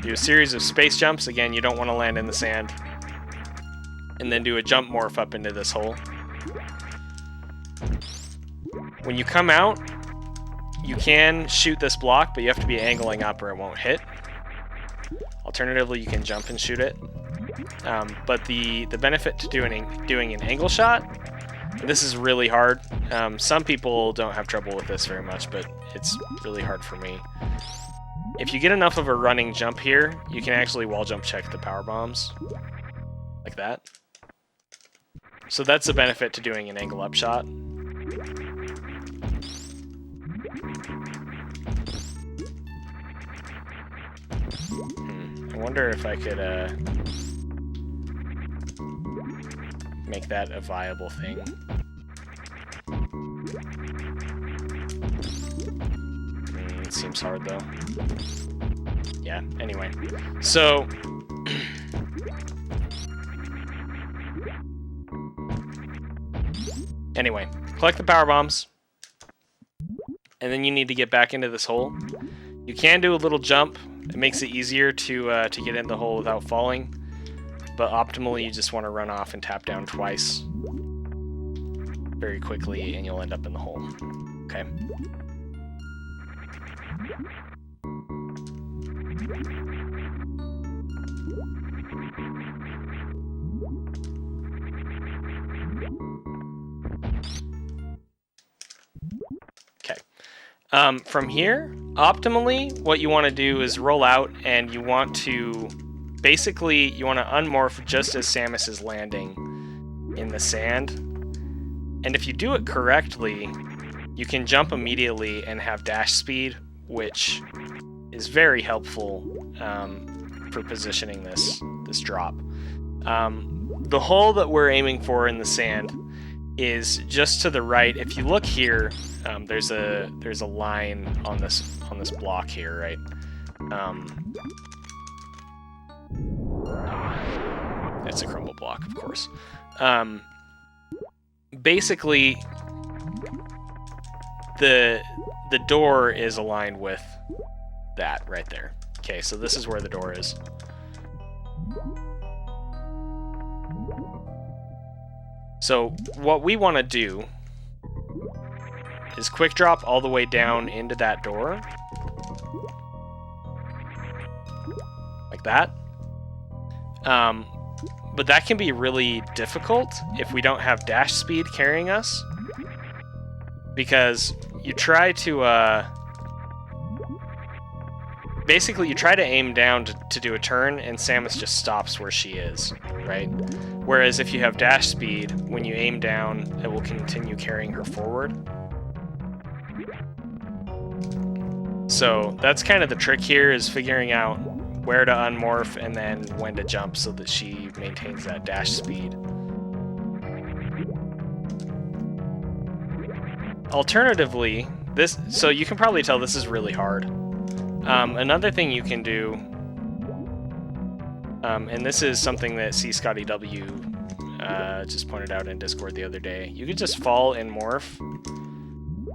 Speaker 1: Do a series of space jumps. Again, you don't want to land in the sand. And then do a jump morph up into this hole. When you come out, you can shoot this block, but you have to be angling up or it won't hit. Alternatively, you can jump and shoot it. But the benefit to doing an angle shot, this is really hard. Some people don't have trouble with this very much, but it's really hard for me. If you get enough of a running jump here, you can actually wall jump check the power bombs. Like that. So that's the benefit to doing an angle up shot. I wonder if I could make that a viable thing. It seems hard though. Yeah, anyway. So anyway, collect the power bombs. And then you need to get back into this hole. You can do a little jump. It makes it easier to get in the hole without falling. But optimally, you just want to run off and tap down twice very quickly, and you'll end up in the hole. Okay. From here, optimally, what you want to do is roll out, and you want to basically unmorph just as Samus is landing in the sand. And if you do it correctly, you can jump immediately and have dash speed, which is very helpful for positioning this drop. The hole that we're aiming for in the sand is just to the right. If you look here, there's a line on this block here, right? It's a crumble block, of course. Basically, the door is aligned with that right there. Okay, so this is where the door is. So what we want to do is quick drop all the way down into that door. Like that. But that can be really difficult if we don't have dash speed carrying us. Because you try to, basically you try to aim down to do a turn, and Samus just stops where she is, right? Whereas if you have dash speed, when you aim down, it will continue carrying her forward. So that's kind of the trick here, is figuring out where to unmorph and then when to jump so that she maintains that dash speed. Alternatively, so you can probably tell this is really hard. Another thing you can do, and this is something that C. Scotty W just pointed out in Discord the other day, you could just fall and morph,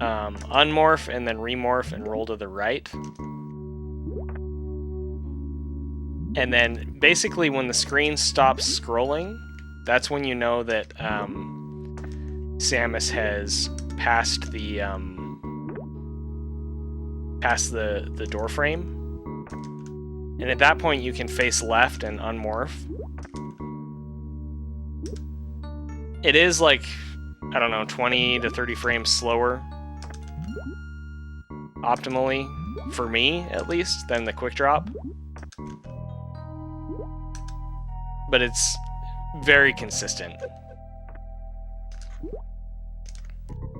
Speaker 1: unmorph and then remorph and roll to the right. And then basically when the screen stops scrolling, that's when you know that Samus has passed the door frame. And at that point you can face left and unmorph. It is like, I don't know, 20 to 30 frames slower, optimally, for me at least, than the quick drop. But it's very consistent.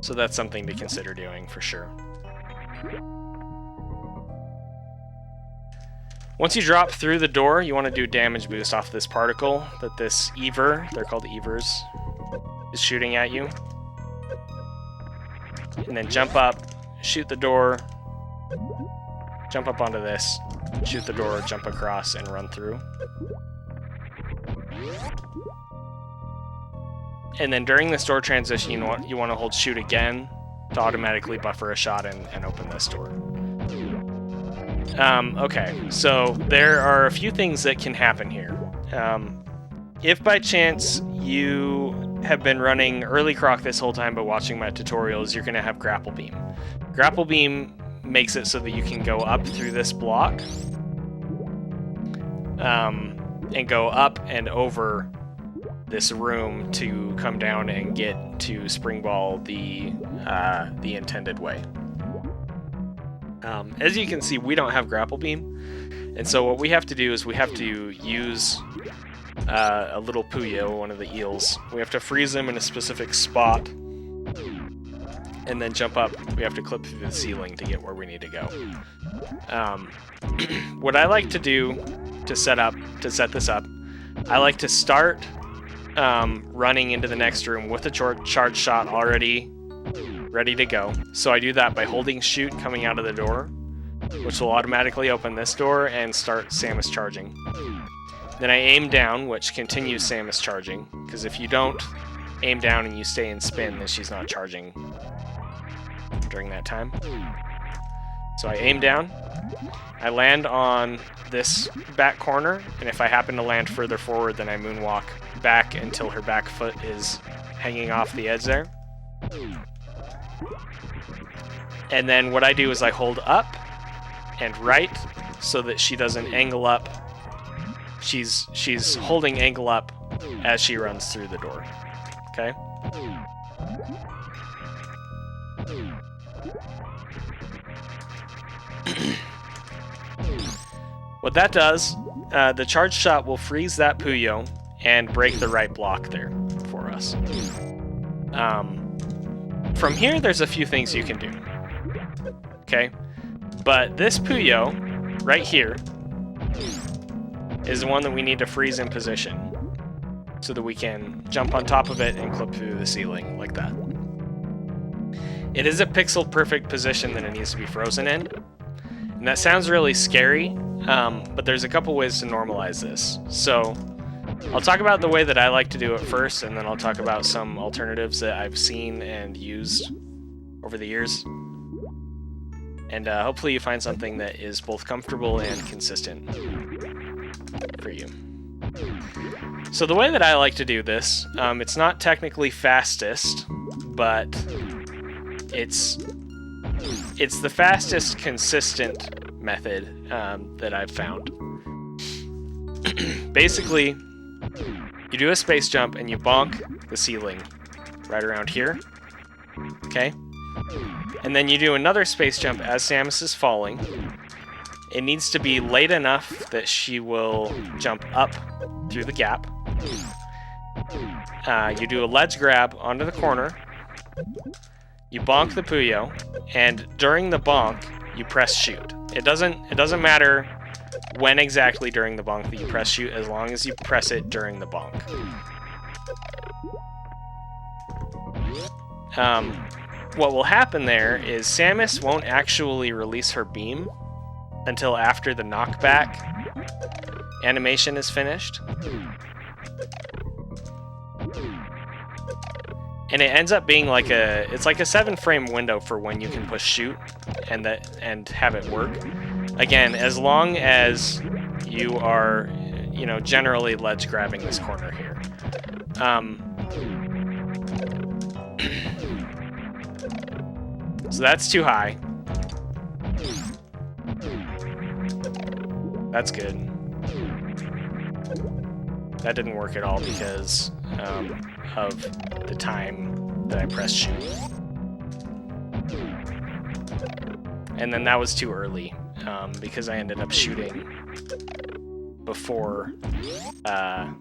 Speaker 1: So that's something to consider doing for sure. Once you drop through the door, you want to do damage boost off this particle that this Ever, they're called Evers, is shooting at you. And then jump up, shoot the door, jump up onto this, shoot the door, jump across, and run through. And then during this door transition, you want to hold shoot again to automatically buffer a shot and open this door. Okay, so there are a few things that can happen here. If by chance you have been running early croc this whole time but watching my tutorials, you're going to have Grapple Beam. Grapple Beam makes it so that you can go up through this block and go up and over this room to come down and get to Spring Ball the intended way. As you can see, we don't have Grapple Beam, and so what we have to do is we have to use a little Puyo, one of the eels. We have to freeze him in a specific spot, and then jump up. We have to clip through the ceiling to get where we need to go. What I like to do to set this up, I like to start running into the next room with a charge shot already ready to go. So I do that by holding shoot coming out of the door, which will automatically open this door and start Samus charging. Then I aim down, which continues Samus charging, because if you don't aim down and you stay in spin, then she's not charging during that time. So I aim down, I land on this back corner, and if I happen to land further forward, then I moonwalk back until her back foot is hanging off the edge there. And then what I do is I hold up and right so that she doesn't angle up. She's holding angle up as she runs through the door. Okay? What that does, the charge shot will freeze that Puyo and break the right block there for us. From here, there's a few things you can do. Okay? But this Puyo, right here, is the one that we need to freeze in position so that we can jump on top of it and clip through the ceiling like that. It is a pixel-perfect position that it needs to be frozen in. And that sounds really scary, but there's a couple ways to normalize this. So I'll talk about the way that I like to do it first, and then I'll talk about some alternatives that I've seen and used over the years. And hopefully you find something that is both comfortable and consistent for you. So the way that I like to do this, it's not technically fastest, but it's the fastest consistent method that I've found. Basically, you do a space jump and you bonk the ceiling right around here. Okay? And then you do another space jump as Samus is falling. It needs to be late enough that she will jump up through the gap. You do a ledge grab onto the corner. You bonk the Puyo, and during the bonk, you press shoot. It doesn't matter when exactly during the bonk that you press shoot, as long as you press it during the bonk. What will happen there is Samus won't actually release her beam until after the knockback animation is finished. And it ends up being like it's like a 7-frame window for when you can push shoot and have it work. Again, as long as you are, generally ledge grabbing this corner here. So that's too high. That's good. That didn't work at all because of the time that I pressed shoot. And then that was too early because I ended up shooting before the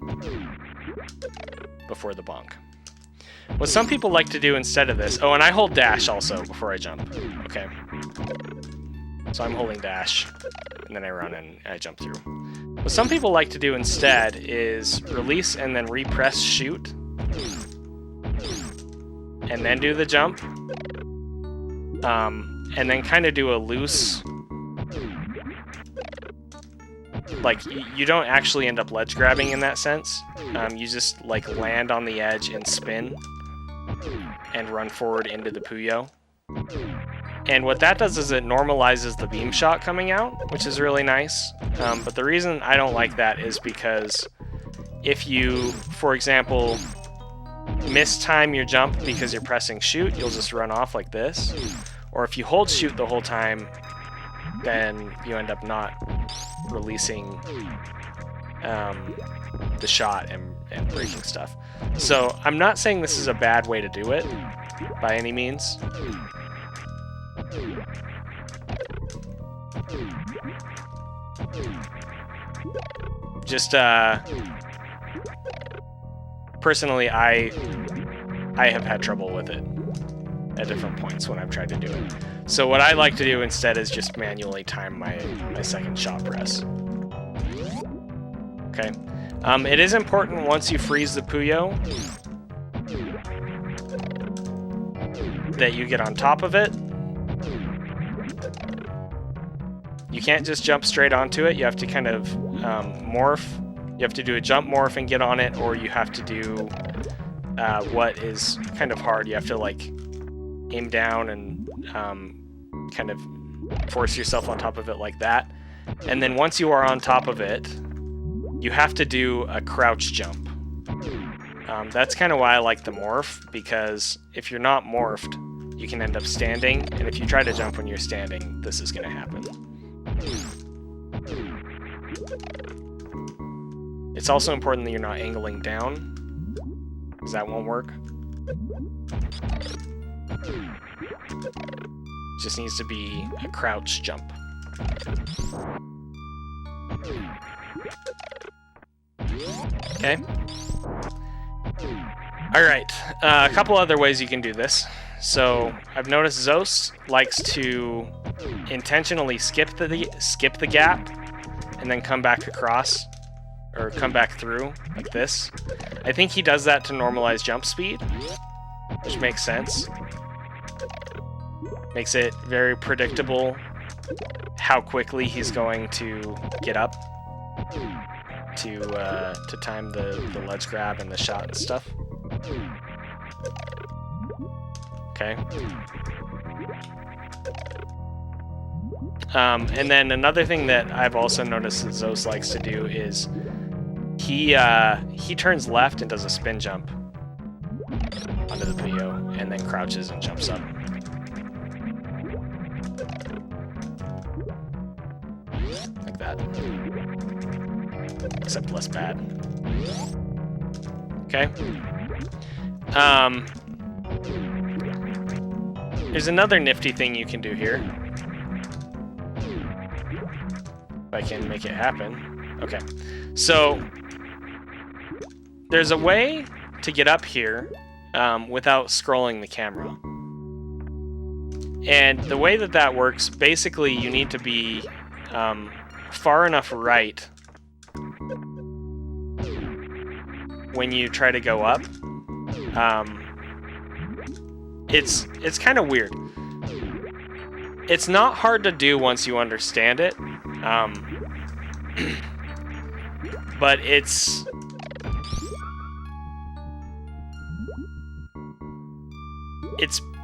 Speaker 1: bonk. What some people like to do instead of this... Oh, and I hold dash also before I jump. Okay. So I'm holding dash and then I run and I jump through. What some people like to do instead is release and then repress shoot, and then do the jump, and then kind of do a loose, like, you don't actually end up ledge grabbing in that sense. You just like land on the edge and spin and run forward into the Puyo. And what that does is it normalizes the beam shot coming out, which is really nice. But the reason I don't like that is because if you, for example, mistime your jump because you're pressing shoot, you'll just run off like this. Or if you hold shoot the whole time, then you end up not releasing the shot and breaking stuff. So I'm not saying this is a bad way to do it by any means. Just personally, I have had trouble with it at different points when I've tried to do it. So what I like to do instead is just manually time my second shot press. Okay. It is important once you freeze the Puyo that you get on top of it. You can't just jump straight onto it. You have to kind of morph. You have to do a jump morph and get on it, or you have to do what is kind of hard. You have to like aim down and kind of force yourself on top of it like that. And then once you are on top of it, you have to do a crouch jump. That's kind of why I like the morph, because if you're not morphed, you can end up standing, and if you try to jump when you're standing, this is going to happen. It's also important that you're not angling down, because that won't work. Just needs to be a crouch jump. Okay. Alright, a couple other ways you can do this. So, I've noticed Zos likes to intentionally skip the gap and then come back across, or come back through, like this. I think he does that to normalize jump speed, which makes sense. Makes it very predictable how quickly he's going to get up to time the ledge grab and the shot and stuff. Okay. And then another thing that I've also noticed that Zos likes to do is he turns left and does a spin jump onto the Puyo, and then crouches and jumps up. Like that. Except less bad. Okay. There's another nifty thing you can do here. If I can make it happen. Okay. So, there's a way to get up here without scrolling the camera. And the way that works, basically you need to be far enough right when you try to go up. It's kind of weird. It's not hard to do once you understand it, but it's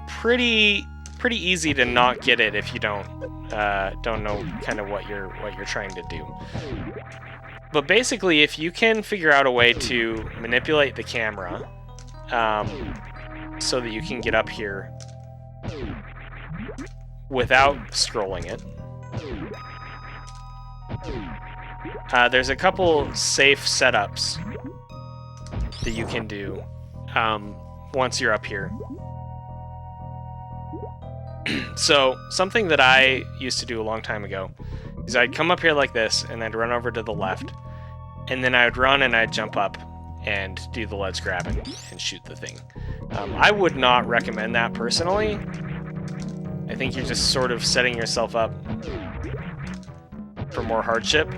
Speaker 1: pretty easy to not get it if you don't know kind of what you're trying to do. But basically, if you can figure out a way to manipulate the camera so that you can get up here without scrolling it, there's a couple safe setups that you can do once you're up here. So, something that I used to do a long time ago is I'd come up here like this, and I'd run over to the left, and then I'd run and I'd jump up and do the ledge grab and shoot the thing. I would not recommend that personally. I think you're just sort of setting yourself up for more hardship.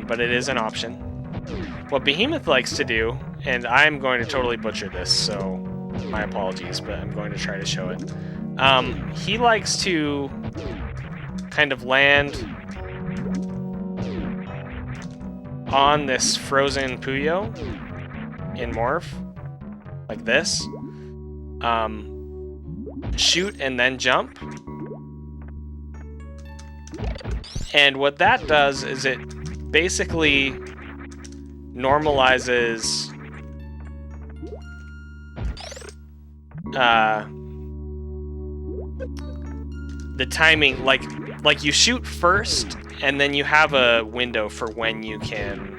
Speaker 1: But it is an option. What Behemoth likes to do, and I'm going to totally butcher this, so my apologies, but I'm going to try to show it. He likes to kind of land on this frozen Puyo in Morph, like this. Shoot and then jump. And what that does is it basically normalizes the timing, like you shoot first and then you have a window for when you can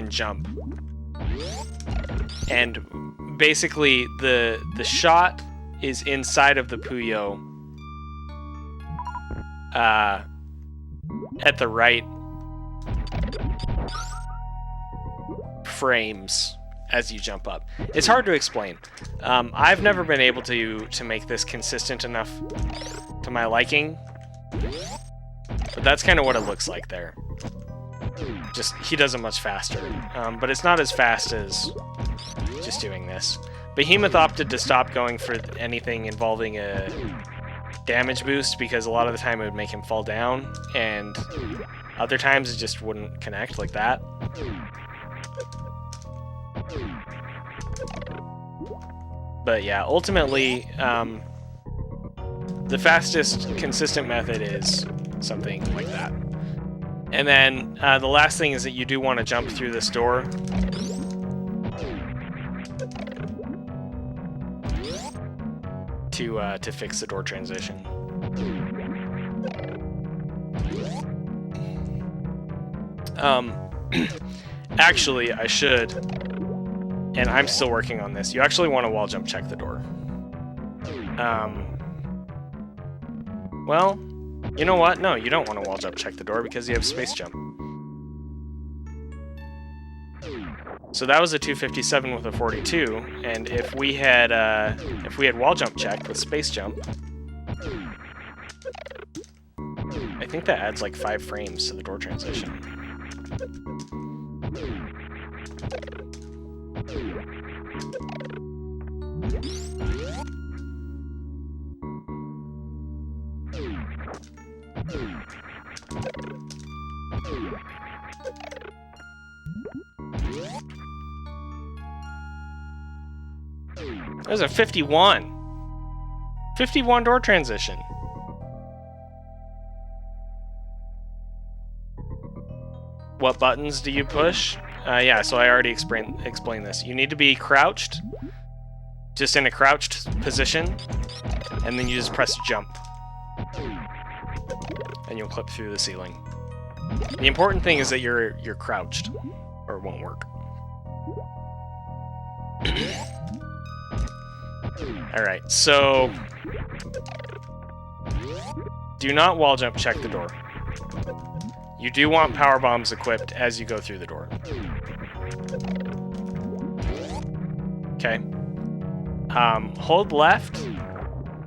Speaker 1: jump. And basically the shot is inside of the Puyo at the right frames as you jump up. It's hard to explain. I've never been able to make this consistent enough to my liking, but that's kind of what it looks like there. Just, he does it much faster, but it's not as fast as just doing this. Behemoth opted to stop going for anything involving a damage boost because a lot of the time it would make him fall down, and other times it just wouldn't connect like that. But yeah, ultimately, the fastest consistent method is something like that. And then the last thing is that you do want to jump through this door. To fix the door transition. Actually, I should, and I'm still working on this. You actually want to wall jump check the door. Well, you know what? No, you don't want to wall jump check the door because you have space jump. So that was a 257 with a 42, and if we had wall jump checked with space jump, I think that adds like 5 frames to the door transition. There's a 51. 51 door transition. What buttons do you push? Yeah, so I already explained this. You need to be crouched, just in a crouched position, and then you just press jump. And you'll clip through the ceiling. The important thing is that you're crouched, or it won't work. Alright, so do not wall jump check the door. You do want power bombs equipped as you go through the door. Okay. Hold left,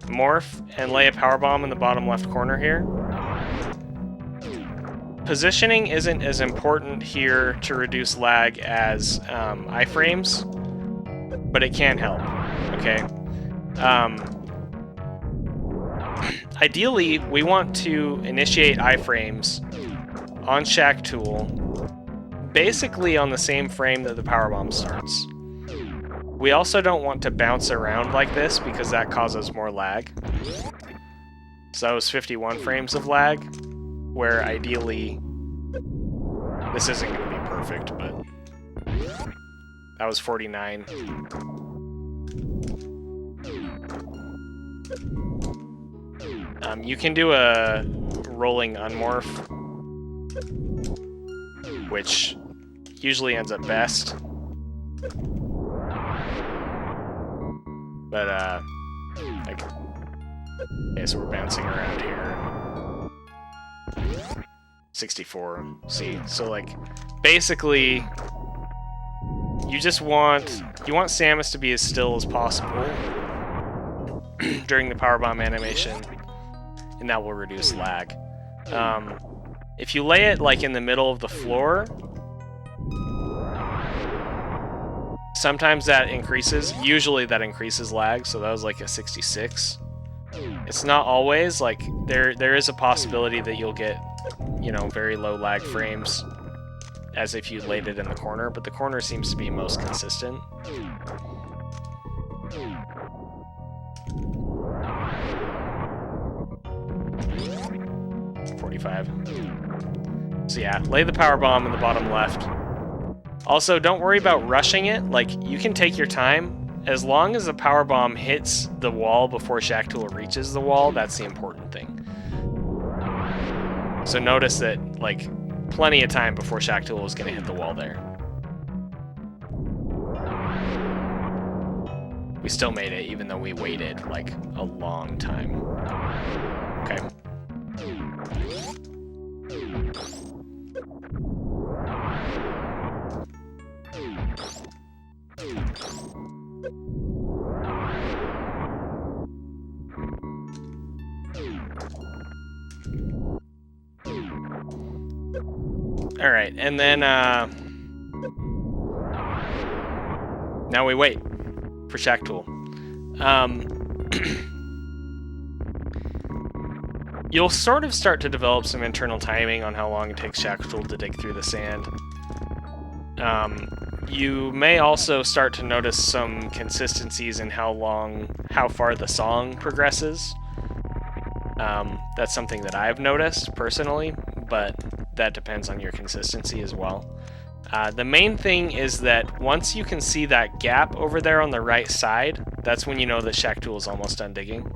Speaker 1: morph, and lay a power bomb in the bottom left corner here. Positioning isn't as important here to reduce lag as iframes, but it can help. Okay. Ideally, we want to initiate iframes on Shack Tool, basically on the same frame that the powerbomb starts. We also don't want to bounce around like this because that causes more lag. So that was 51 frames of lag, where ideally this isn't going to be perfect, but that was 49. You can do a rolling unmorph, which usually ends up best. But, like, okay, so we're bouncing around here. 64, see, so, like, basically, you want Samus to be as still as possible. during the powerbomb animation, and that will reduce lag. If you lay it like in the middle of the floor, sometimes that increases. Usually that increases lag, so that was like a 66. It's not always. Like there is a possibility that you'll get, you know, very low lag frames as if you laid it in the corner, but the corner seems to be most consistent. So yeah, lay the power bomb in the bottom left. Also, don't worry about rushing it. Like, you can take your time. As long as the power bomb hits the wall before Shack Tool reaches the wall, that's the important thing. So notice that, like, plenty of time before Shack Tool is going to hit the wall there. We still made it, even though we waited, like, a long time. Okay. All right, and then now we wait for Shack Tool. You'll sort of start to develop some internal timing on how long it takes Shack Tool to dig through the sand. You may also start to notice some consistencies in how far the song progresses. That's something that I've noticed personally, but that depends on your consistency as well. The main thing is that once you can see that gap over there on the right side, that's when you know that Shack Tool is almost done digging.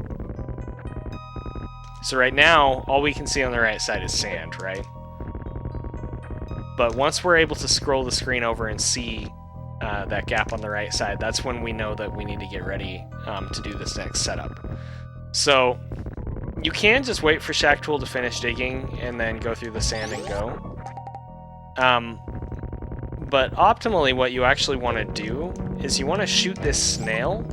Speaker 1: So right now, all we can see on the right side is sand, right? But once we're able to scroll the screen over and see that gap on the right side, that's when we know that we need to get ready to do this next setup. So you can just wait for Shack Tool to finish digging and then go through the sand and go. But optimally, what you actually want to do is you want to shoot this snail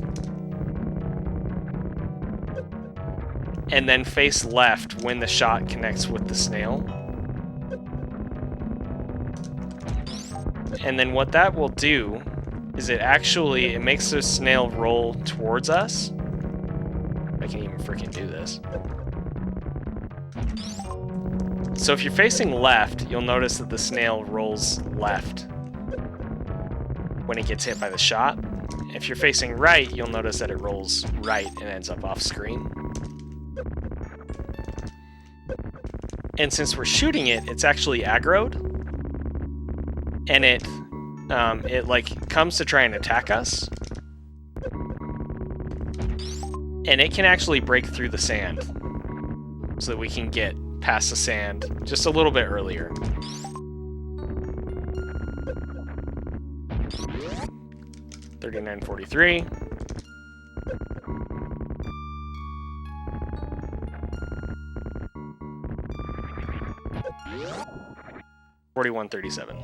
Speaker 1: and then face left when the shot connects with the snail. And then what that will do is it makes the snail roll towards us. I can even freaking do this. So if you're facing left, you'll notice that the snail rolls left when it gets hit by the shot. If you're facing right, you'll notice that it rolls right and ends up off screen. And since we're shooting it, it's actually aggroed, and it like comes to try and attack us, and it can actually break through the sand so that we can get past the sand just a little bit earlier. $39.43. $41.37.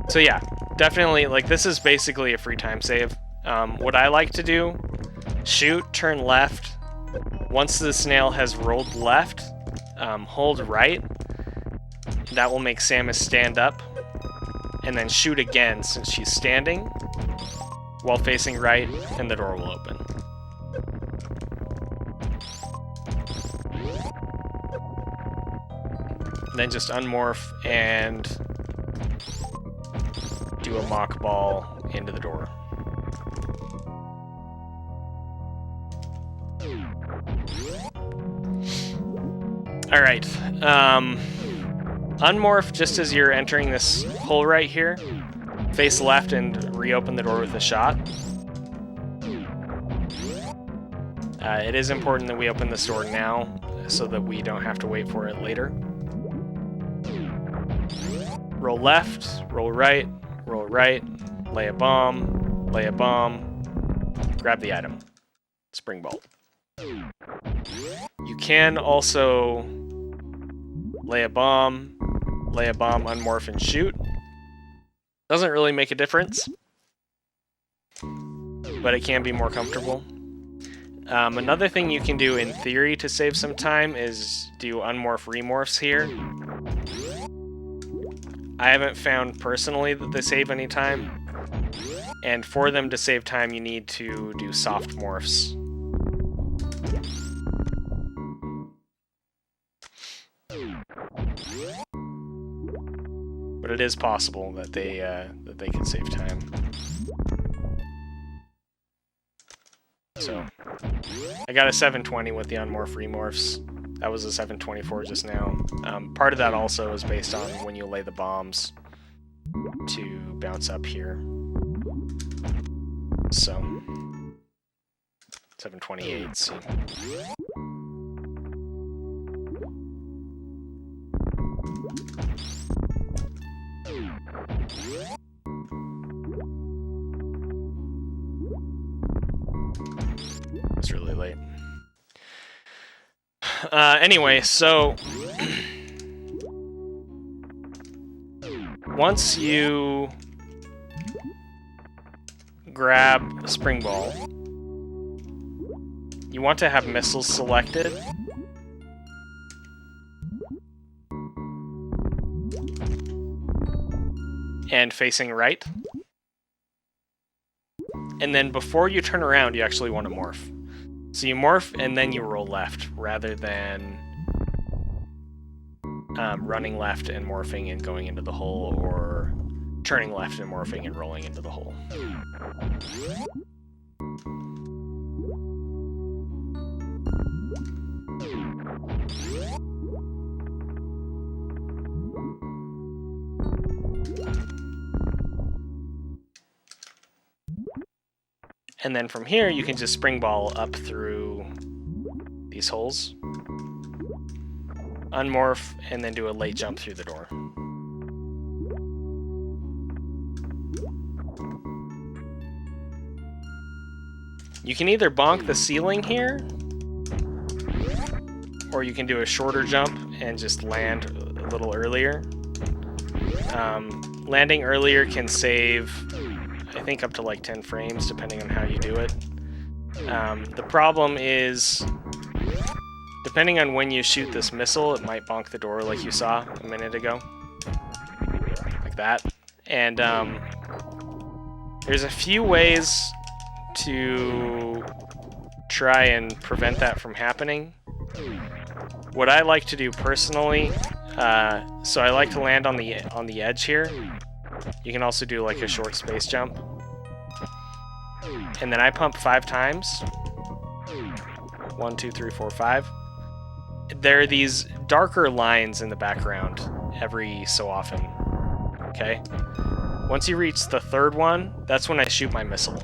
Speaker 1: So yeah, definitely, like, this is basically a free time save. What I like to do, shoot, turn left. Once the snail has rolled left, hold right. That will make Samus stand up. And then shoot again since she's standing while facing right, and the door will open. Then just unmorph and do a mock ball into the door. All right. Unmorph just as you're entering this hole right here. Face left and reopen the door with a shot. It is important that we open this door now so that we don't have to wait for it later. Roll left, roll right, lay a bomb, grab the item. Spring bolt. You can also lay a bomb, unmorph, and shoot. Doesn't really make a difference. but it can be more comfortable. Another thing you can do in theory to save some time is do unmorph remorphs here. I haven't found personally that they save any time, and for them to save time you need to do soft morphs. But it is possible that they can save time. So, I got a 720 with the unmorph remorphs. That was a 724 just now. Part of that also is based on when you lay the bombs to bounce up here. So, 728, see. It's really late. Anyway, so once you grab a spring ball, you want to have missiles selected. And facing right. And then before you turn around, you actually want to morph. So you morph and then you roll left, rather than running left and morphing and going into the hole, or turning left and morphing and rolling into the hole. And then from here, you can just spring ball up through these holes, unmorph, and then do a late jump through the door. You can either bonk the ceiling here, or you can do a shorter jump and just land a little earlier. Landing earlier can save, I think, up to like 10 frames, depending on how you do it. The problem is, depending on when you shoot this missile, it might bonk the door like you saw a minute ago. Like that. And there's a few ways to try and prevent that from happening. What I like to do personally, so I like to land on the edge here. You can also do like a short space jump. And then I pump 5 times. 1, 2, 3, 4, 5. There are these darker lines in the background every so often. Okay? Once you reach the 3rd one, that's when I shoot my missile.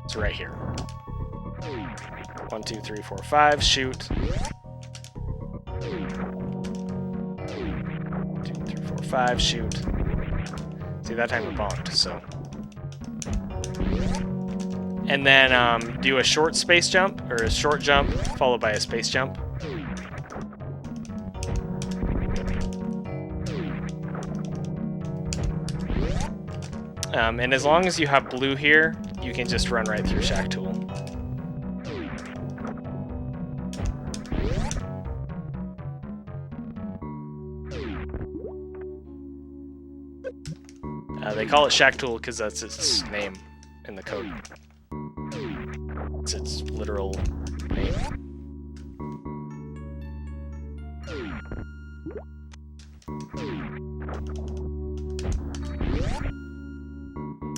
Speaker 1: It's right here. 1, 2, 3, 4, 5, shoot. 2, 3, 4, 5, shoot. See, that time it bonked, so. And then do a short space jump, or a short jump, followed by a space jump. And as long as you have blue here, you can just run right through Shack Tool. They call it Shack Tool because that's its name in the code. It's its literal name.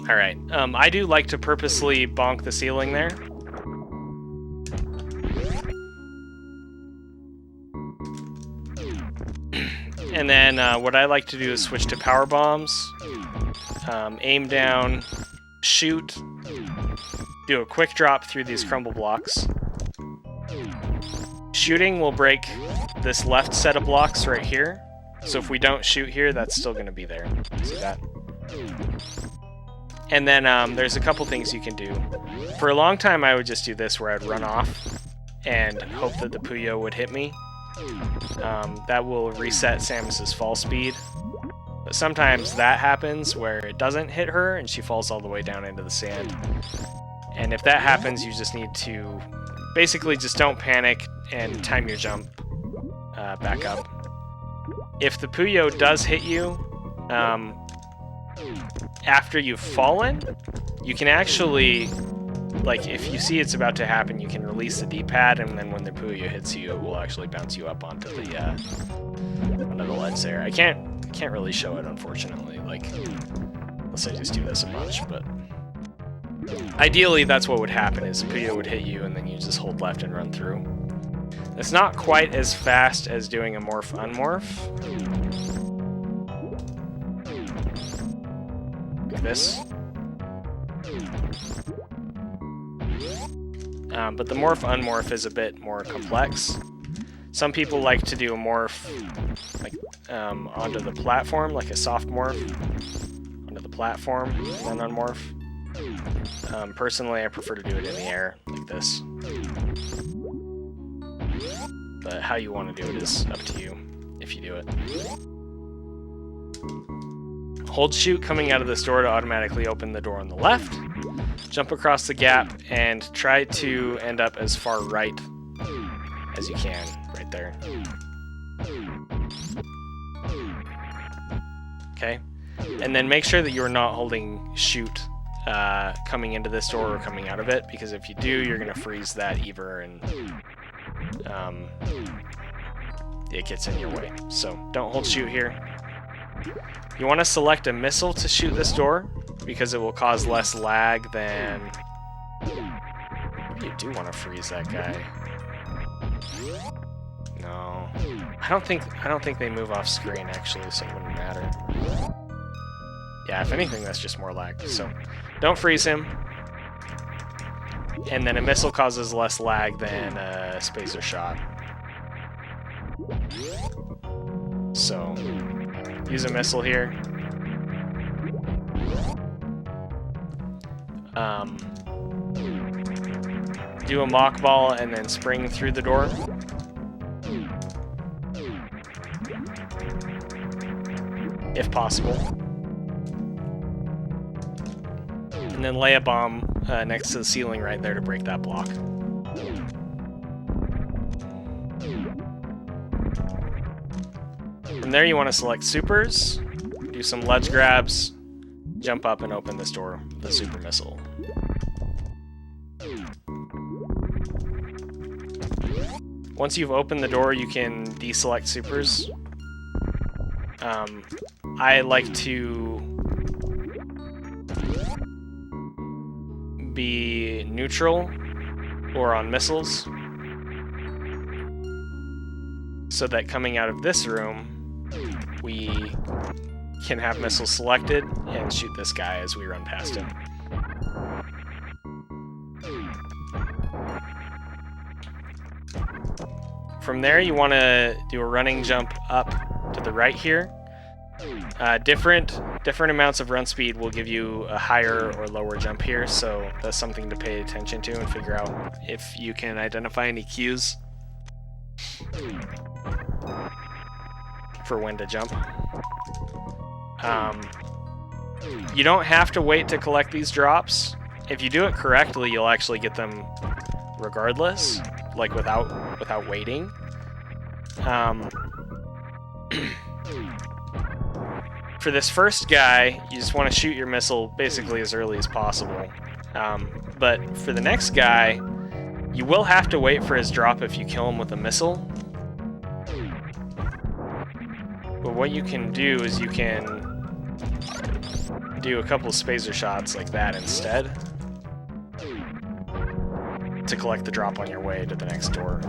Speaker 1: Alright, I do like to purposely bonk the ceiling there. And then what I like to do is switch to power bombs. Aim down, shoot, do a quick drop through these crumble blocks. Shooting will break this left set of blocks right here. So if we don't shoot here, that's still going to be there. See that? And then there's a couple things you can do. For a long time, I would just do this where I'd run off and hope that the Puyo would hit me. That will reset Samus's fall speed. But sometimes that happens where it doesn't hit her and she falls all the way down into the sand. And if that happens, you just need to basically just don't panic and time your jump back up. If the Puyo does hit you after you've fallen, you can actually, like, if you see it's about to happen, you can release the D-pad, and then when the Puyo hits you, it will actually bounce you up onto the ledge there. I can't really show it, unfortunately, like, unless I just do this a bunch, but ideally that's what would happen, is Puyo would hit you and then you just hold left and run through. It's not quite as fast as doing a morph-unmorph. Like this. But the morph-unmorph is a bit more complex. Some people like to do a morph like onto the platform, like a soft morph onto the platform, and then unmorph. Personally, I prefer to do it in the air, like this. But how you want to do it is up to you, if you do it. Hold shoot coming out of this door to automatically open the door on the left. Jump across the gap and try to end up as far right as you can, right there. Okay, and then make sure that you're not holding shoot coming into this door or coming out of it, because if you do, you're going to freeze that Ever and it gets in your way. So don't hold shoot here. You want to select a missile to shoot this door, because it will cause less lag than... Maybe you do want to freeze that guy. No. I don't think they move off screen, actually, so it wouldn't matter. Yeah, if anything, that's just more lag. So don't freeze him. And then a missile causes less lag than a spacer shot. So use a missile here. Do a mock ball and then spring through the door. If possible. And then lay a bomb next to the ceiling right there to break that block. From there you want to select supers, do some ledge grabs, jump up and open this door with a super missile. Once you've opened the door, you can deselect supers. I like to be neutral or on missiles, so that coming out of this room, we can have missiles selected and shoot this guy as we run past him. From there, you want to do a running jump up to the right here. Different amounts of run speed will give you a higher or lower jump here, so that's something to pay attention to and figure out if you can identify any cues for when to jump. You don't have to wait to collect these drops. If you do it correctly, you'll actually get them regardless, like without waiting. For this first guy, you just want to shoot your missile basically as early as possible. But for the next guy, you will have to wait for his drop if you kill him with a missile. But what you can do is you can do a couple of spacer shots like that instead to collect the drop on your way to the next door.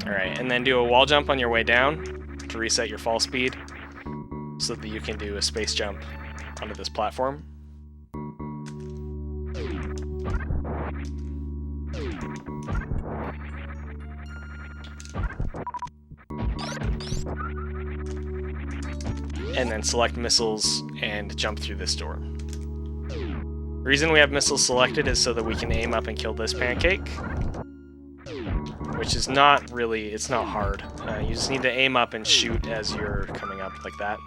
Speaker 1: Alright, and then do a wall jump on your way down to reset your fall speed so that you can do a space jump onto this platform. And then select missiles and jump through this door. The reason we have missiles selected is so that we can aim up and kill this pancake, which is not really, it's not hard. You just need to aim up and shoot as you're coming up like that.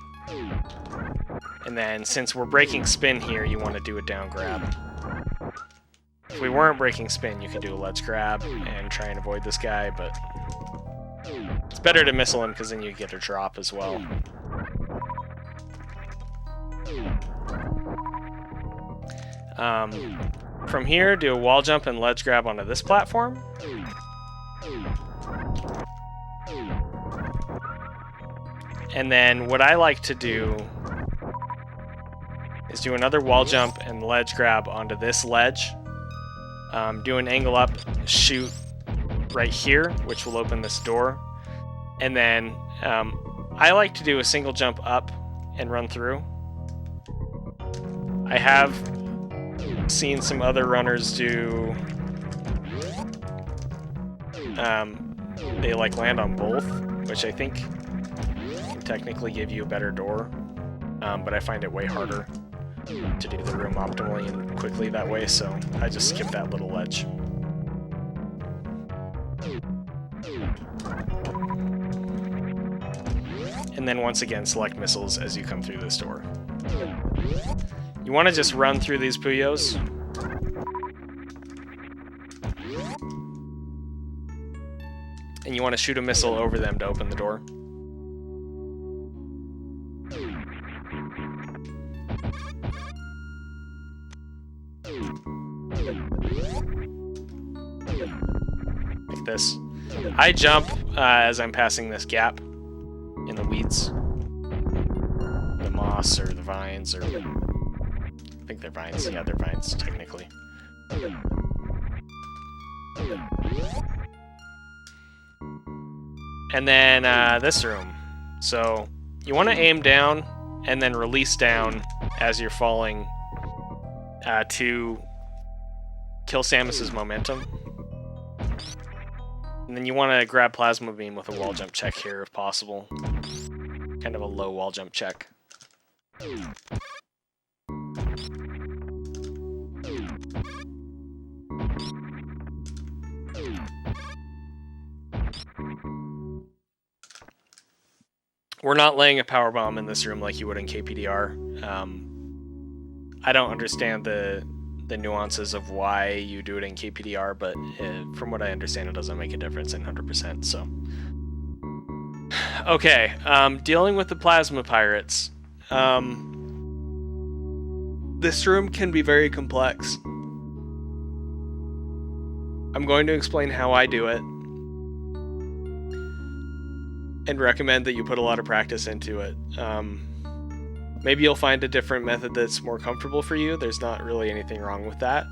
Speaker 1: And then since we're breaking spin here, you want to do a down grab. If we weren't breaking spin, you could do a let's grab and try and avoid this guy, but it's better to missile him because then you get a drop as well. From here, do a wall jump and ledge grab onto this platform. And then what I like to do is do another wall jump and ledge grab onto this ledge. Do an angle up, shoot right here, which will open this door. And then I like to do a single jump up and run through. I have seen some other runners do they like land on both, which I think can technically give you a better door, but I find it way harder to do the room optimally and quickly that way, so I just skip that little ledge. And then once again select missiles as you come through this door. You want to just run through these Puyos. And you want to shoot a missile over them to open the door. Like this. I jump as I'm passing this gap in the weeds. The moss or the vines, or I think they're vines. Yeah, they're vines, technically. And then this room. So you want to aim down and then release down as you're falling to kill Samus's momentum. And then you want to grab Plasma Beam with a wall jump check here if possible. Kind of a low wall jump check. We're not laying a power bomb in this room like you would in KPDR. I don't understand the nuances of why you do it in KPDR, but from what I understand, it doesn't make a difference in 100%. So, okay, dealing with the plasma pirates. This room can be very complex. I'm going to explain how I do it, and recommend that you put a lot of practice into it. Maybe you'll find a different method that's more comfortable for you. There's not really anything wrong with that.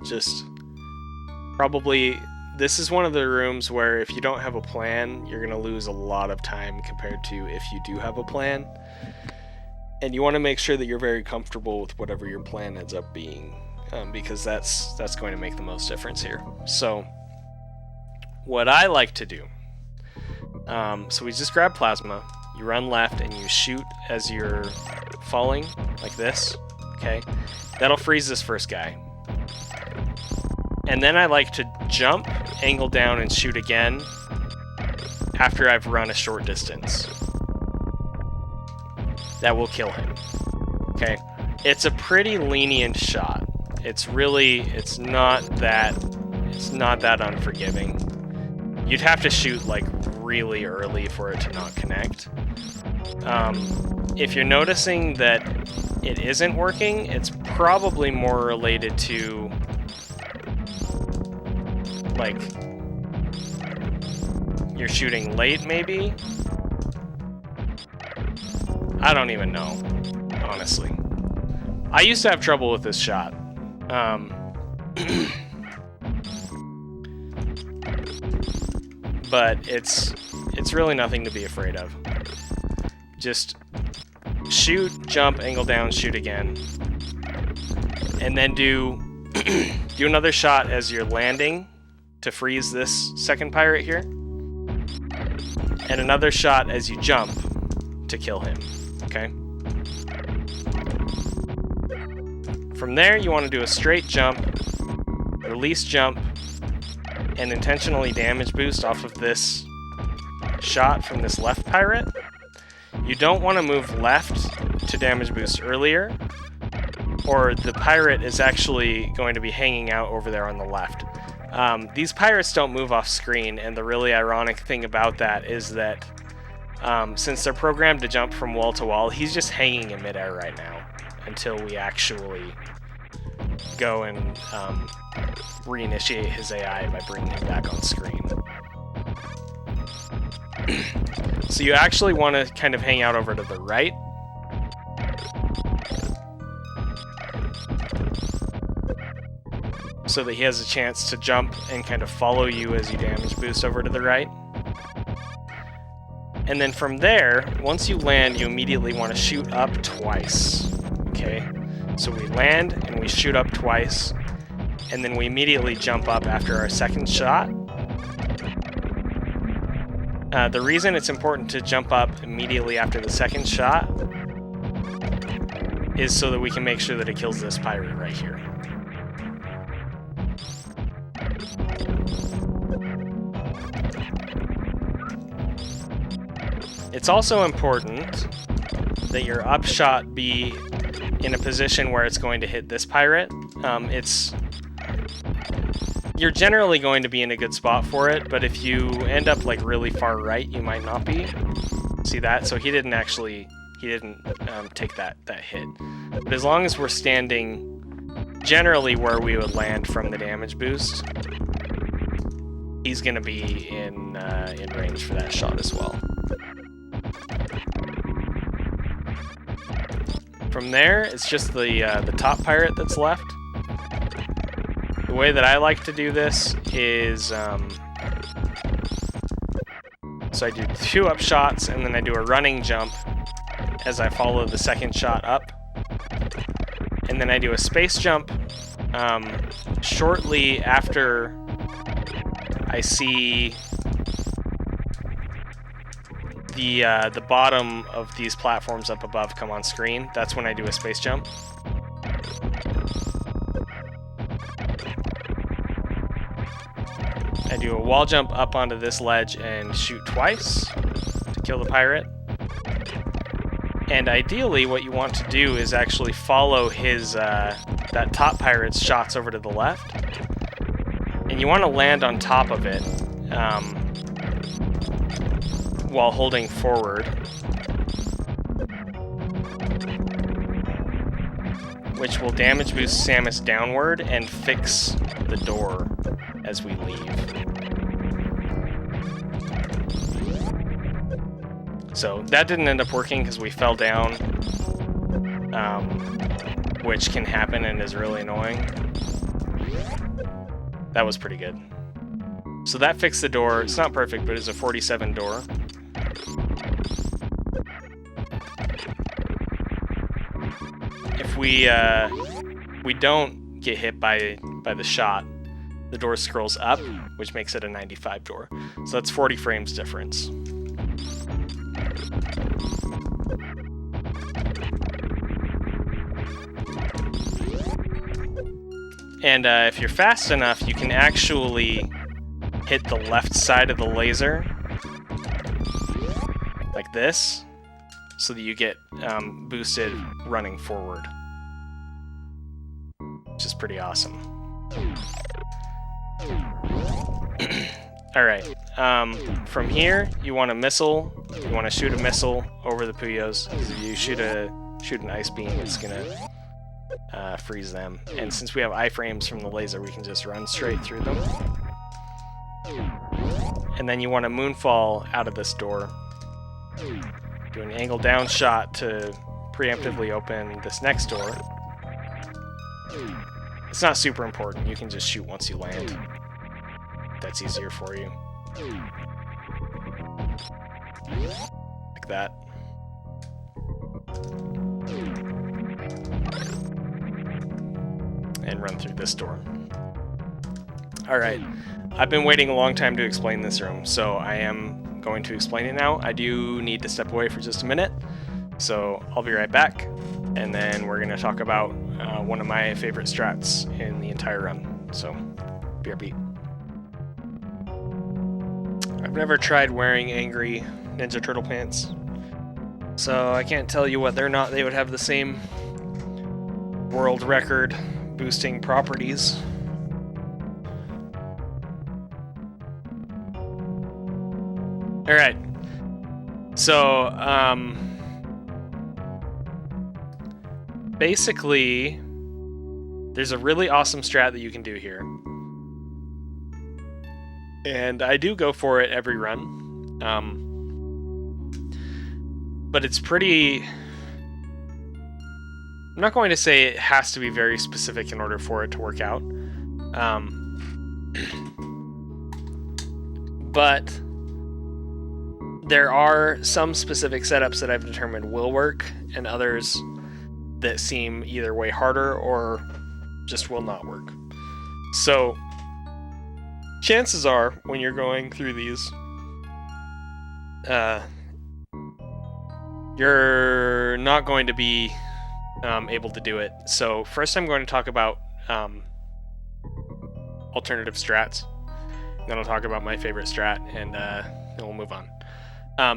Speaker 1: Just probably, this is one of the rooms where if you don't have a plan, you're gonna lose a lot of time compared to if you do have a plan. And you wanna make sure that you're very comfortable with whatever your plan ends up being, because that's going to make the most difference here. So what I like to do, so we just grab plasma, you run left and you shoot as you're falling, like this, okay? That'll freeze this first guy. And then I like to jump, angle down, and shoot again after I've run a short distance. That will kill him, okay? It's a pretty lenient shot. It's not that unforgiving. You'd have to shoot like really early for it to not connect. If you're noticing that it isn't working, it's probably more related to like you're shooting late, maybe? I don't even know, honestly. I used to have trouble with this shot. But it's really nothing to be afraid of. Just shoot, jump, angle down, shoot again. And then do another shot as you're landing to freeze this second pirate here. And another shot as you jump to kill him, okay? From there, you want to do a straight jump, release jump, and intentionally damage boost off of this shot from this left pirate. You don't want to move left to damage boost earlier, or the pirate is actually going to be hanging out over there on the left. These pirates don't move off screen, and the really ironic thing about that is that since they're programmed to jump from wall to wall, he's just hanging in midair right now until we actually go and reinitiate his AI by bringing him back on screen. So you actually want to kind of hang out over to the right. So that he has a chance to jump and kind of follow you as you damage boost over to the right. And then from there, once you land, you immediately want to shoot up twice. Okay? So we land and we shoot up twice, and then we immediately jump up after our second shot. The reason it's important to jump up immediately after the second shot is so that we can make sure that it kills this pirate right here. It's also important that your upshot be in a position where it's going to hit this pirate. You're generally going to be in a good spot for it, but if you end up like really far right, you might not be. See that? So he didn't take that hit. But as long as we're standing generally where we would land from the damage boost, he's going to be in range for that shot as well. From there, it's just the top pirate that's left. The way that I like to do this is, so I do 2 up shots, and then I do a running jump as I follow the second shot up. And then I do a space jump shortly after I see the bottom of these platforms up above come on screen. That's when I do a space jump. I do a wall jump up onto this ledge and shoot twice to kill the pirate. And ideally, what you want to do is actually follow his that top pirate's shots over to the left, and you want to land on top of it while holding forward, which will damage boost Samus downward and fix the door as we leave. So that didn't end up working because we fell down, which can happen and is really annoying. That was pretty good. So that fixed the door. It's not perfect, but it's a 47 door. If we don't get hit by the shot, the door scrolls up, which makes it a 95 door. So that's 40 frames difference. And if you're fast enough, you can actually hit the left side of the laser, like this, so that you get boosted running forward, which is pretty awesome. Alright, from here, you want a missile. You want to shoot a missile over the Puyos, because if you shoot an ice beam, it's going to freeze them. And since we have iframes from the laser, we can just run straight through them. And then you want to moonfall out of this door. Do an angle down shot to preemptively open this next door. It's not super important. You can just shoot once you land. That's easier for you. Like that. And run through this door. Alright, I've been waiting a long time to explain this room, so I am going to explain it now. I do need to step away for just a minute, so I'll be right back, and then we're going to talk about one of my favorite strats in the entire run. So, BRB. I've never tried wearing angry Ninja Turtle pants, so I can't tell you whether or not they would have the same world record boosting properties. Alright, so basically there's a really awesome strat that you can do here, and I do go for it every run, but it's pretty... I'm not going to say it has to be very specific in order for it to work out, but there are some specific setups that I've determined will work, and others that seem either way harder or just will not work. So, chances are, when you're going through these, you're not going to be able to do it. So, first I'm going to talk about alternative strats. Then I'll talk about my favorite strat, and then we'll move on.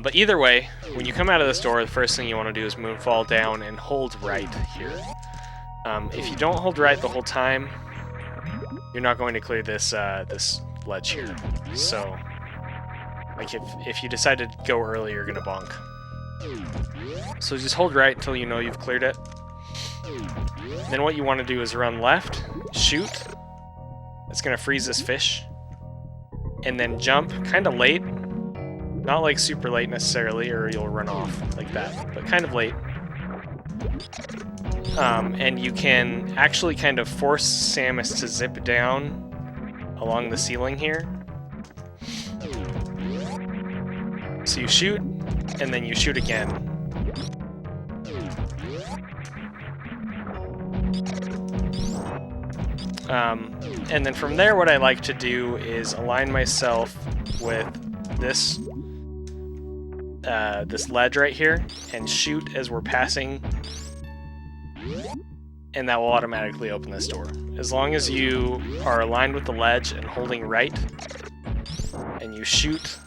Speaker 1: But either way, when you come out of this door, the first thing you want to do is moonfall down and hold right here. If you don't hold right the whole time, you're not going to clear this this ledge here. So, like if you decide to go early, you're going to bonk. So just hold right until you know you've cleared it. Then what you want to do is run left, shoot. It's going to freeze this fish. And then jump kind of late. Not like super late necessarily, or you'll run off like that, but kind of late. And you can actually kind of force Samus to zip down along the ceiling here. So you shoot, and then you shoot again. And then from there, what I like to do is align myself with this this ledge right here and shoot as we're passing, and that will automatically open this door. As long as you are aligned with the ledge and holding right, and you shoot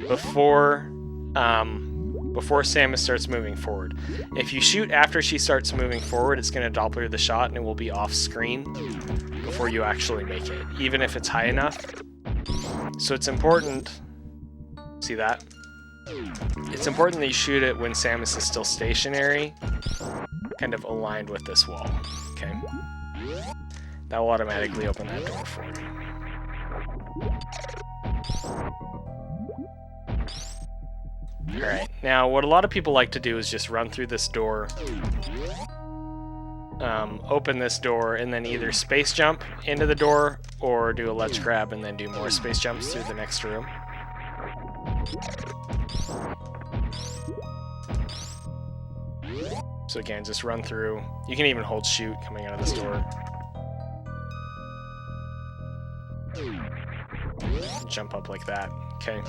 Speaker 1: before Samus starts moving forward. If you shoot after she starts moving forward, it's going to Doppler the shot and it will be off screen before you actually make it, even if it's high enough. So it's important, see that? It's important that you shoot it when Samus is still stationary, kind of aligned with this wall, okay? That will automatically open that door for you. Alright, now what a lot of people like to do is just run through this door, open this door, and then either space jump into the door, or do a ledge grab and then do more space jumps through the next room. So again, just run through. You can even hold shoot coming out of this door. Jump up like that. Okay.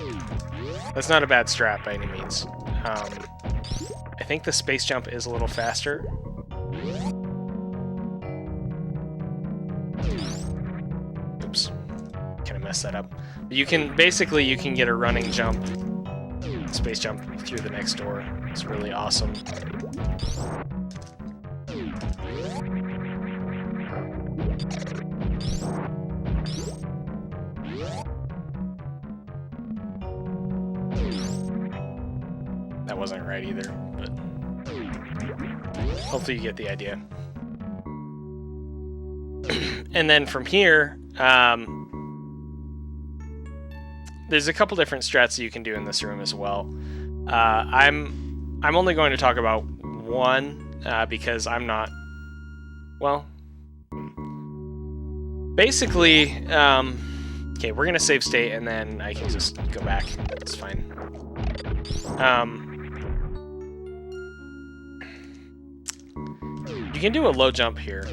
Speaker 1: That's not a bad strat by any means. I think the space jump is a little faster. Oops. Kind of messed that up. But you can, basically, you can get a running jump, space jump through the next door. It's really awesome. That wasn't right either, but hopefully you get the idea. And then from here, there's a couple different strats that you can do in this room as well. I'm only going to talk about one because I'm not, well, basically, okay, we're gonna save state and then I can just go back. It's fine. You can do a low jump here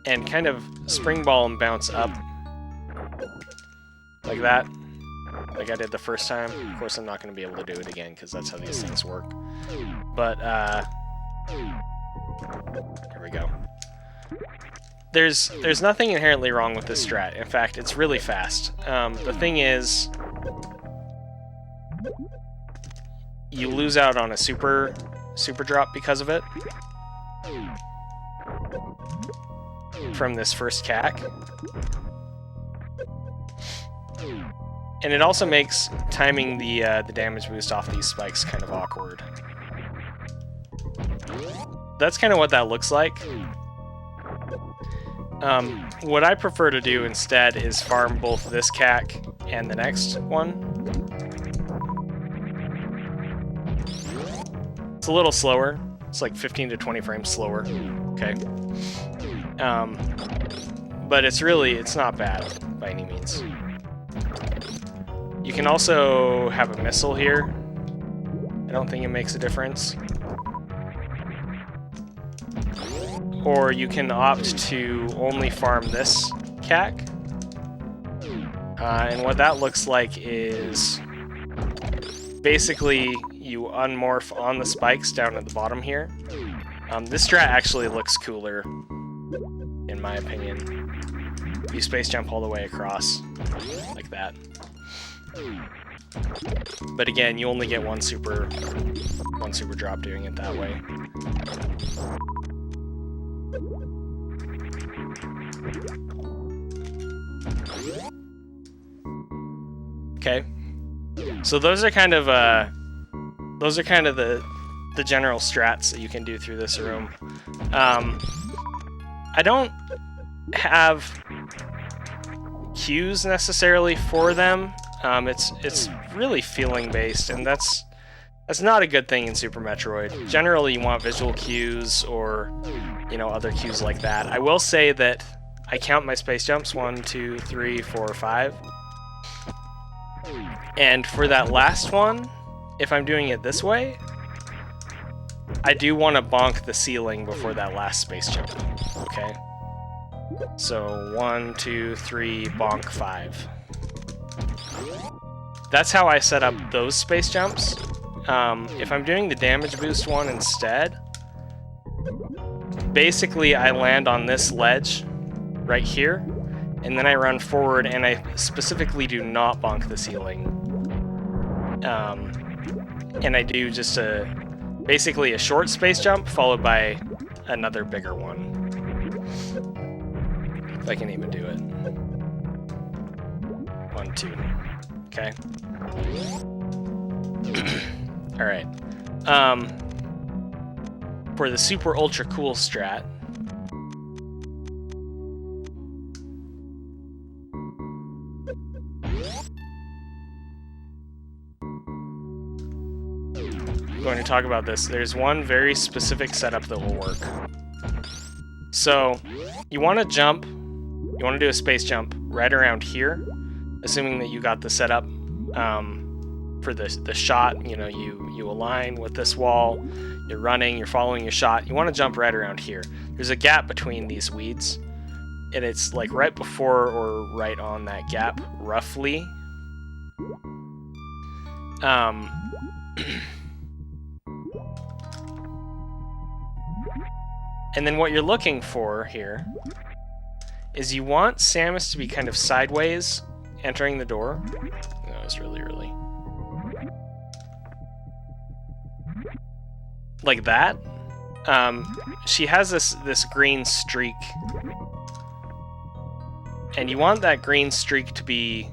Speaker 1: and kind of spring ball and bounce up like that, like I did the first time. Of course, I'm not going to be able to do it again because that's how these things work. But There we go. There's nothing inherently wrong with this strat. In fact, it's really fast. The thing is, you lose out on a super drop because of it. From this first cack. And it also makes timing the damage boost off these spikes kind of awkward. That's kind of what that looks like. What I prefer to do instead is farm both this cack and the next one. It's a little slower. It's like 15 to 20 frames slower. Okay. But it's not bad by any means. You can also have a missile here. I don't think it makes a difference. Or you can opt to only farm this cack. And what that looks like is basically you unmorph on the spikes down at the bottom here. This strat actually looks cooler, in my opinion. You space jump all the way across, like that. But again, you only get one super drop doing it that way. Okay, so those are kind of the general strats that you can do through this room. I don't have cues necessarily for them. It's really feeling based, and that's not a good thing in Super Metroid. Generally, you want visual cues or other cues like that. I will say that I count my space jumps 1, 2, 3, 4, 5. And for that last one, if I'm doing it this way, I do want to bonk the ceiling before that last space jump. Okay? So 1, 2, 3, bonk 5. That's how I set up those space jumps. If I'm doing the damage boost one instead, basically I land on this ledge right here, and then I run forward, and I specifically do not bonk the ceiling. And I do just basically a short space jump followed by another bigger one. If I can even do it. 1, 2. Okay. Alright. For the super ultra cool strat, I'm going to talk about this. There's one very specific setup that will work. So, you want to jump, you want to do a space jump right around here, assuming that you got the setup for the shot. You align with this wall, you're running, you're following your shot. You want to jump right around here. There's a gap between these weeds, and it's like right before or right on that gap, roughly. And then what you're looking for here is you want Samus to be kind of sideways entering the door. That was really early. Like that. She has this green streak. And you want that green streak to be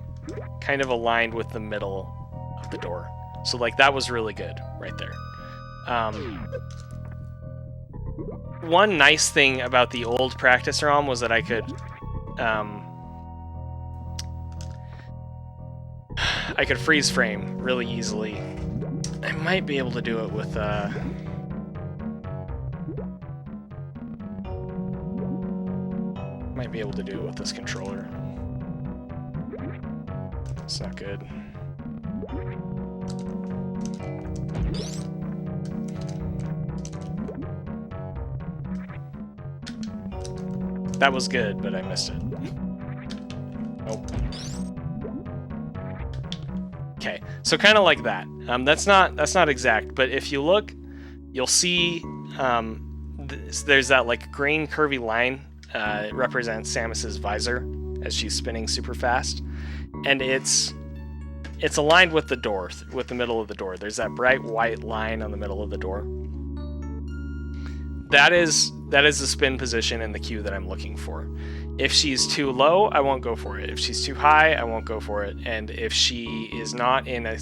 Speaker 1: kind of aligned with the middle of the door. So like that was really good right there. One nice thing about the old practice ROM was that I could freeze frame really easily. I might be able to do it with this controller. It's not good. That was good, but I missed it. Nope. Okay, so kind of like that. That's not exact, but if you look, you'll see there's that like green curvy line. It represents Samus's visor as she's spinning super fast, and it's aligned with the door, with the middle of the door. There's that bright white line on the middle of the door. That is the spin position in the queue that I'm looking for. If she's too low, I won't go for it. If she's too high, I won't go for it. And if she is not in a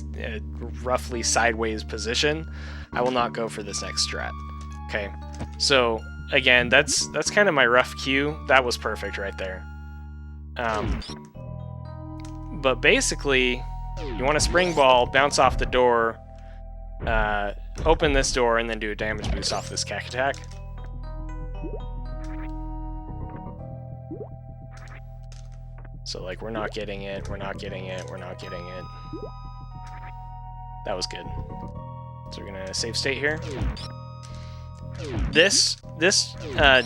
Speaker 1: roughly sideways position, I will not go for this next strat. Okay, so again, that's kind of my rough queue. That was perfect right there. But basically, you want to spring ball, bounce off the door, open this door, and then do a damage boost off this cack attack. So like, we're not getting it, we're not getting it, we're not getting it. That was good. So we're gonna save state here. This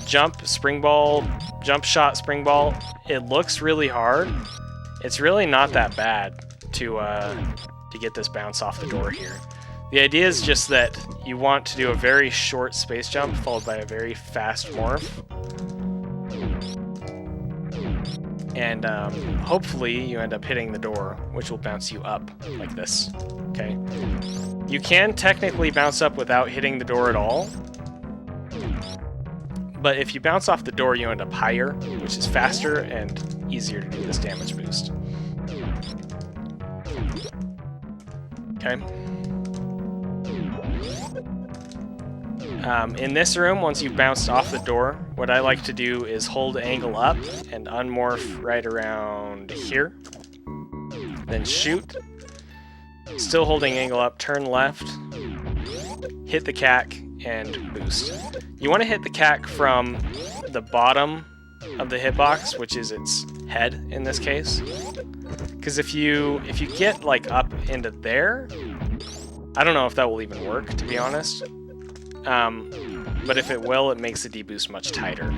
Speaker 1: jump spring ball, jump shot spring ball, it looks really hard. It's really not that bad to get this bounce off the door here. The idea is just that you want to do a very short space jump followed by a very fast morph. And hopefully you end up hitting the door, which will bounce you up like this, okay? You can technically bounce up without hitting the door at all, but if you bounce off the door, you end up higher, which is faster and easier to do this damage boost. Okay. In this room, once you've bounced off the door, what I like to do is hold angle up and unmorph right around here. Then shoot. Still holding angle up, turn left, hit the cack, and boost. You want to hit the cack from the bottom of the hitbox, which is its head in this case. Because if you get like up into there, I don't know if that will even work, to be honest. But if it will, it makes the deboost much tighter.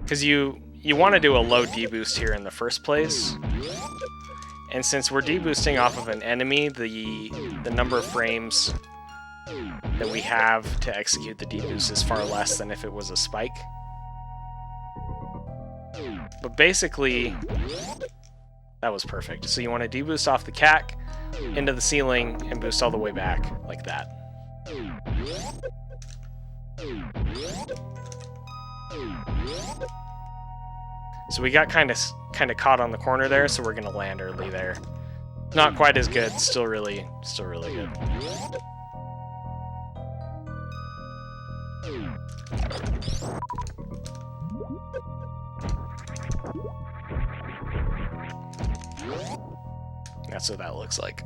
Speaker 1: Because you want to do a low deboost here in the first place. And since we're deboosting off of an enemy, the number of frames that we have to execute the deboost is far less than if it was a spike. But basically, that was perfect. So you want to deboost off the cack, into the ceiling, and boost all the way back, like that. So we got kind of caught on the corner there, so we're gonna land early there. Not quite as good, still really good. That's what that looks like.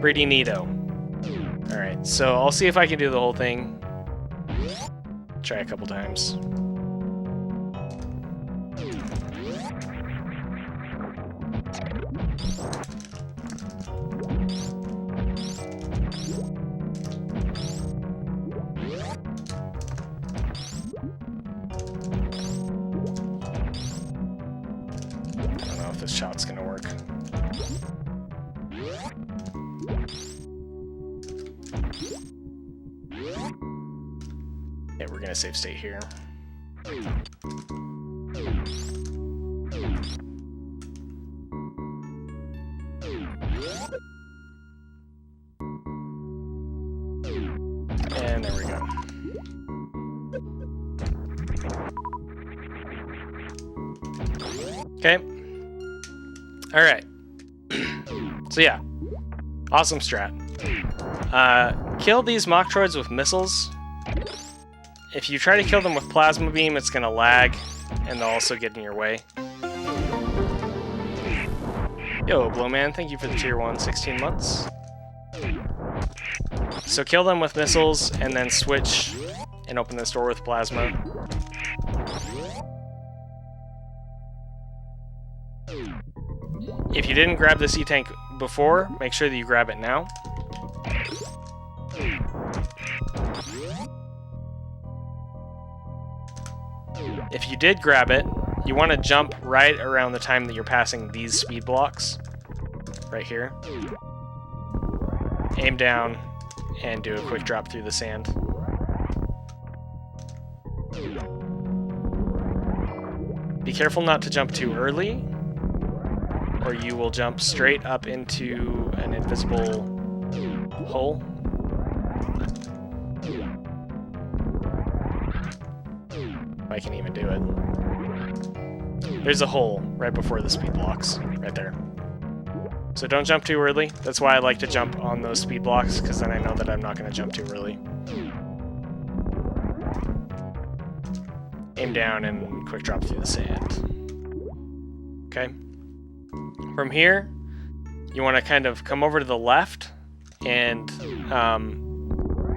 Speaker 1: Pretty neato. Alright, so I'll see if I can do the whole thing. Try a couple times. I don't know if this shot's gonna work. Yeah, we're gonna save state here. And there we go. Okay. Alright. So yeah. Awesome strat. Kill these Metroids with missiles. If you try to kill them with Plasma Beam, it's going to lag, and they'll also get in your way. Yo, Blowman, thank you for the tier 1 16 months. So kill them with missiles, and then switch and open this door with Plasma. If you didn't grab this E-Tank before, make sure that you grab it now. If you did grab it, you want to jump right around the time that you're passing these speed blocks. Right here. Aim down and do a quick drop through the sand. Be careful not to jump too early, or you will jump straight up into an invisible hole. If I can even do it. There's a hole right before the speed blocks, right there. So don't jump too early. That's why I like to jump on those speed blocks, because then I know that I'm not going to jump too early. Aim down and quick drop through the sand. Okay. From here, you want to kind of come over to the left, and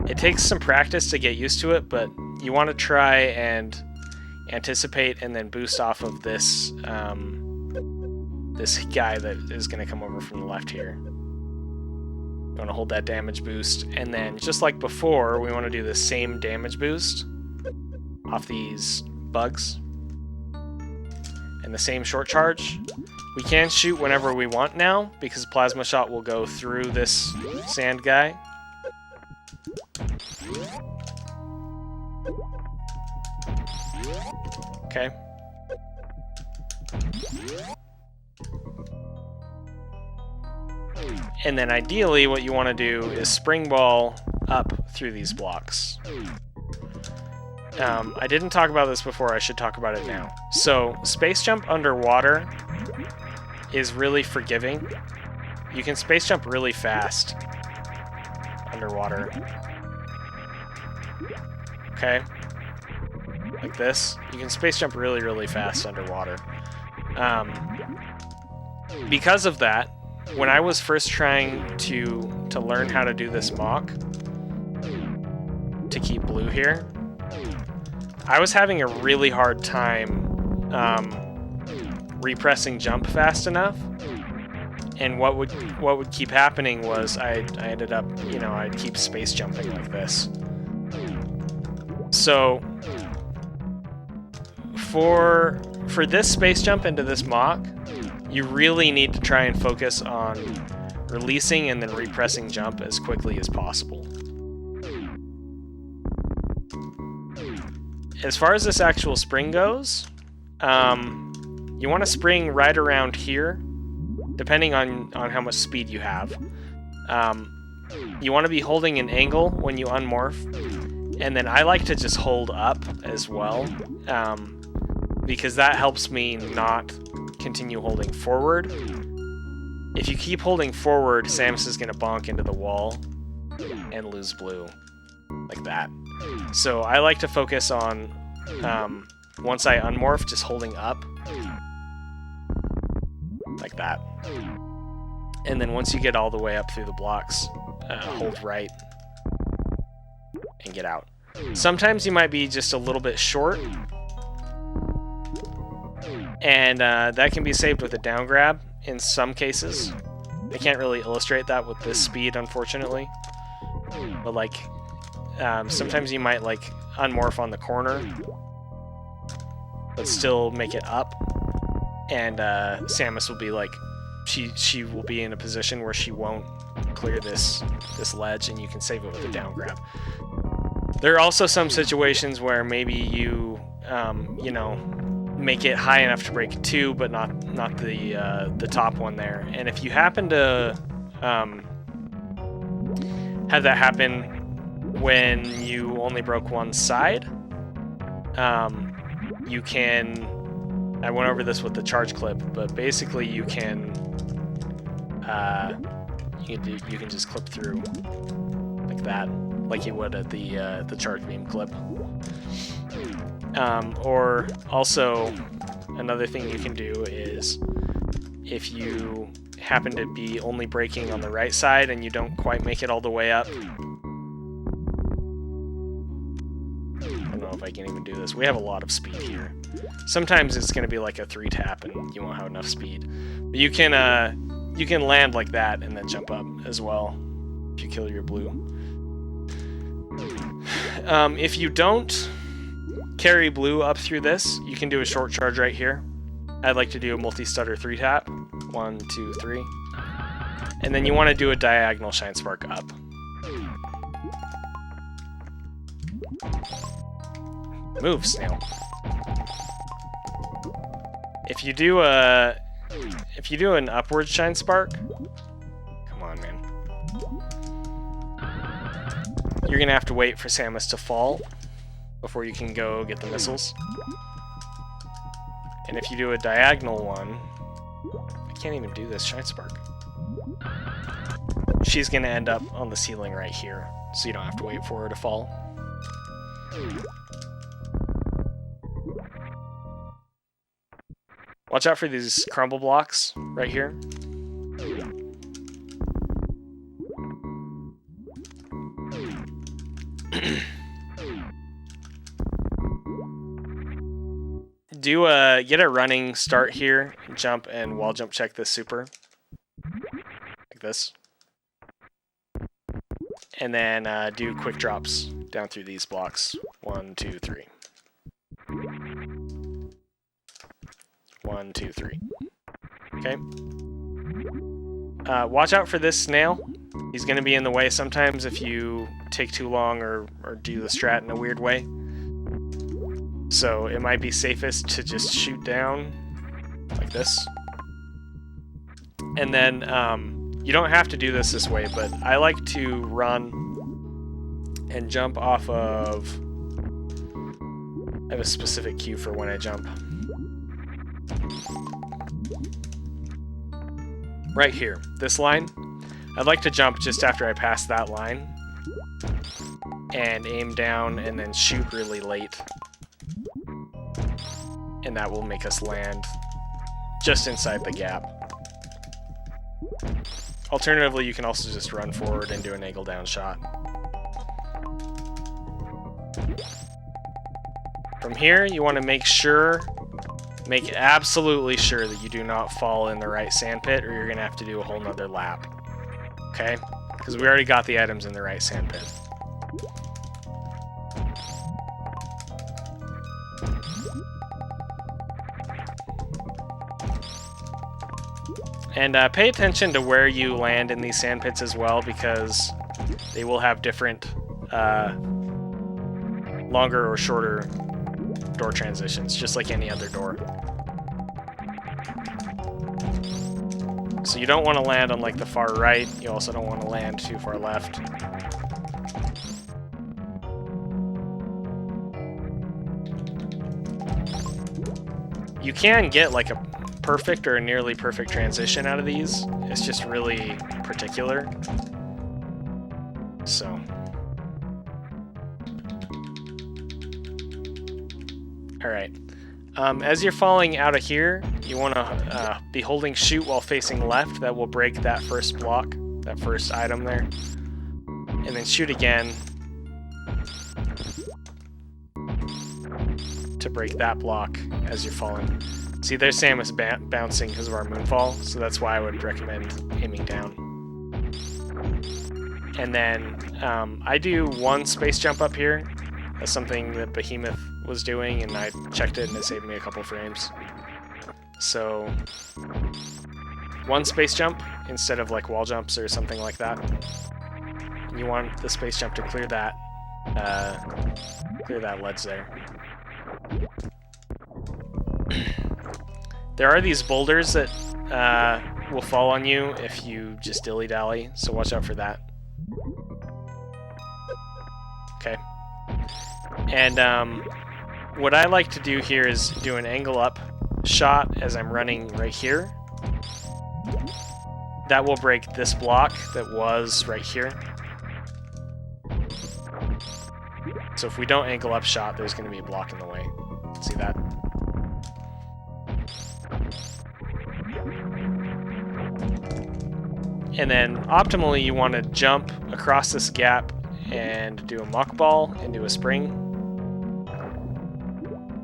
Speaker 1: it takes some practice to get used to it, but you want to try and anticipate and then boost off of this this guy that is going to come over from the left here. You want to hold that damage boost, and then just like before, we want to do the same damage boost off these bugs and the same short charge. We can shoot whenever we want now because plasma shot will go through this sand guy. Okay. And then ideally what you want to do is spring ball up through these blocks. I didn't talk about this before, I should talk about it now. So, space jump underwater is really forgiving. You can space jump really fast underwater. Okay? Like this. You can space jump really, really fast underwater. Because of that, when I was first trying to learn how to do this mock, to keep blue here, I was having a really hard time repressing jump fast enough, and what would keep happening was I ended up, you know, I'd keep space jumping like this. So for this space jump into this mock, you really need to try and focus on releasing and then repressing jump as quickly as possible. As far as this actual spring goes, you want to spring right around here, depending on how much speed you have. You want to be holding an angle when you unmorph, and then I like to just hold up as well, because that helps me not continue holding forward. If you keep holding forward, Samus is going to bonk into the wall and lose blue, like that. So I like to focus on, once I unmorph, just holding up, like that. And then once you get all the way up through the blocks, hold right and get out. Sometimes you might be just a little bit short, and that can be saved with a down grab in some cases. I can't really illustrate that with this speed, unfortunately. But like, sometimes you might like unmorph on the corner, but still make it up, and Samus will be like, she will be in a position where she won't clear this ledge, and you can save it with a down grab. There are also some situations where maybe you you know, make it high enough to break 2, but not the top one there. And if you happen to have that happen when you only broke one side, you can, I went over this with the charge clip, but basically you can you can just clip through like that, like you would at the charge beam clip. Or also, another thing you can do is, if you happen to be only braking on the right side and you don't quite make it all the way up, I don't know if I can even do this. We have a lot of speed here. Sometimes it's going to be like a 3-tap and you won't have enough speed. But you can land like that and then jump up as well if you kill your blue. If you don't carry blue up through this, you can do a short charge right here. I'd like to do a multi-stutter 3-tap. 1, 2, 3. And then you want to do a diagonal Shine Spark up. Move, snail. If you do an upward shine spark, come on, man. You're gonna have to wait for Samus to fall before you can go get the missiles. And if you do a diagonal one, I can't even do this shine spark. She's gonna end up on the ceiling right here, so you don't have to wait for her to fall. Watch out for these crumble blocks right here. Get a running start here, jump and wall jump check this super. Like this. And then do quick drops down through these blocks. 1, 2, 3. 1, 2, 3. Okay. Watch out for this snail. He's going to be in the way sometimes if you take too long or do the strat in a weird way. So it might be safest to just shoot down like this. And then you don't have to do this way, but I like to run and jump off of... I have a specific cue for when I jump. Right here, this line. I'd like to jump just after I pass that line and aim down and then shoot really late. And that will make us land just inside the gap. Alternatively, you can also just run forward and do an angle down shot. From here, you want to make absolutely sure that you do not fall in the right sand pit, or you're going to have to do a whole nother lap. Okay? Because we already got the items in the right sand pit. And pay attention to where you land in these sand pits as well, because they will have different longer or shorter door transitions, just like any other door. So you don't want to land on like the far right, you also don't want to land too far left. You can get like a perfect or a nearly perfect transition out of these. It's just really particular. So. Alright. As you're falling out of here, you want to be holding shoot while facing left. That will break that first block, that first item there. And then shoot again to break that block as you're falling. See, there's Samus bouncing because of our moonfall, so that's why I would recommend aiming down. And then I do one space jump up here. That's something that Behemoth was doing, and I checked it and it saved me a couple frames. So one space jump instead of like wall jumps or something like that. And you want the space jump to clear that ledge there. There are these boulders that will fall on you if you just dilly-dally, so watch out for that. Okay. And what I like to do here is do an angle up shot as I'm running right here. That will break this block that was right here. So if we don't angle up shot, there's going to be a block in the way. See that? And then optimally you want to jump across this gap and do a muck ball into a spring.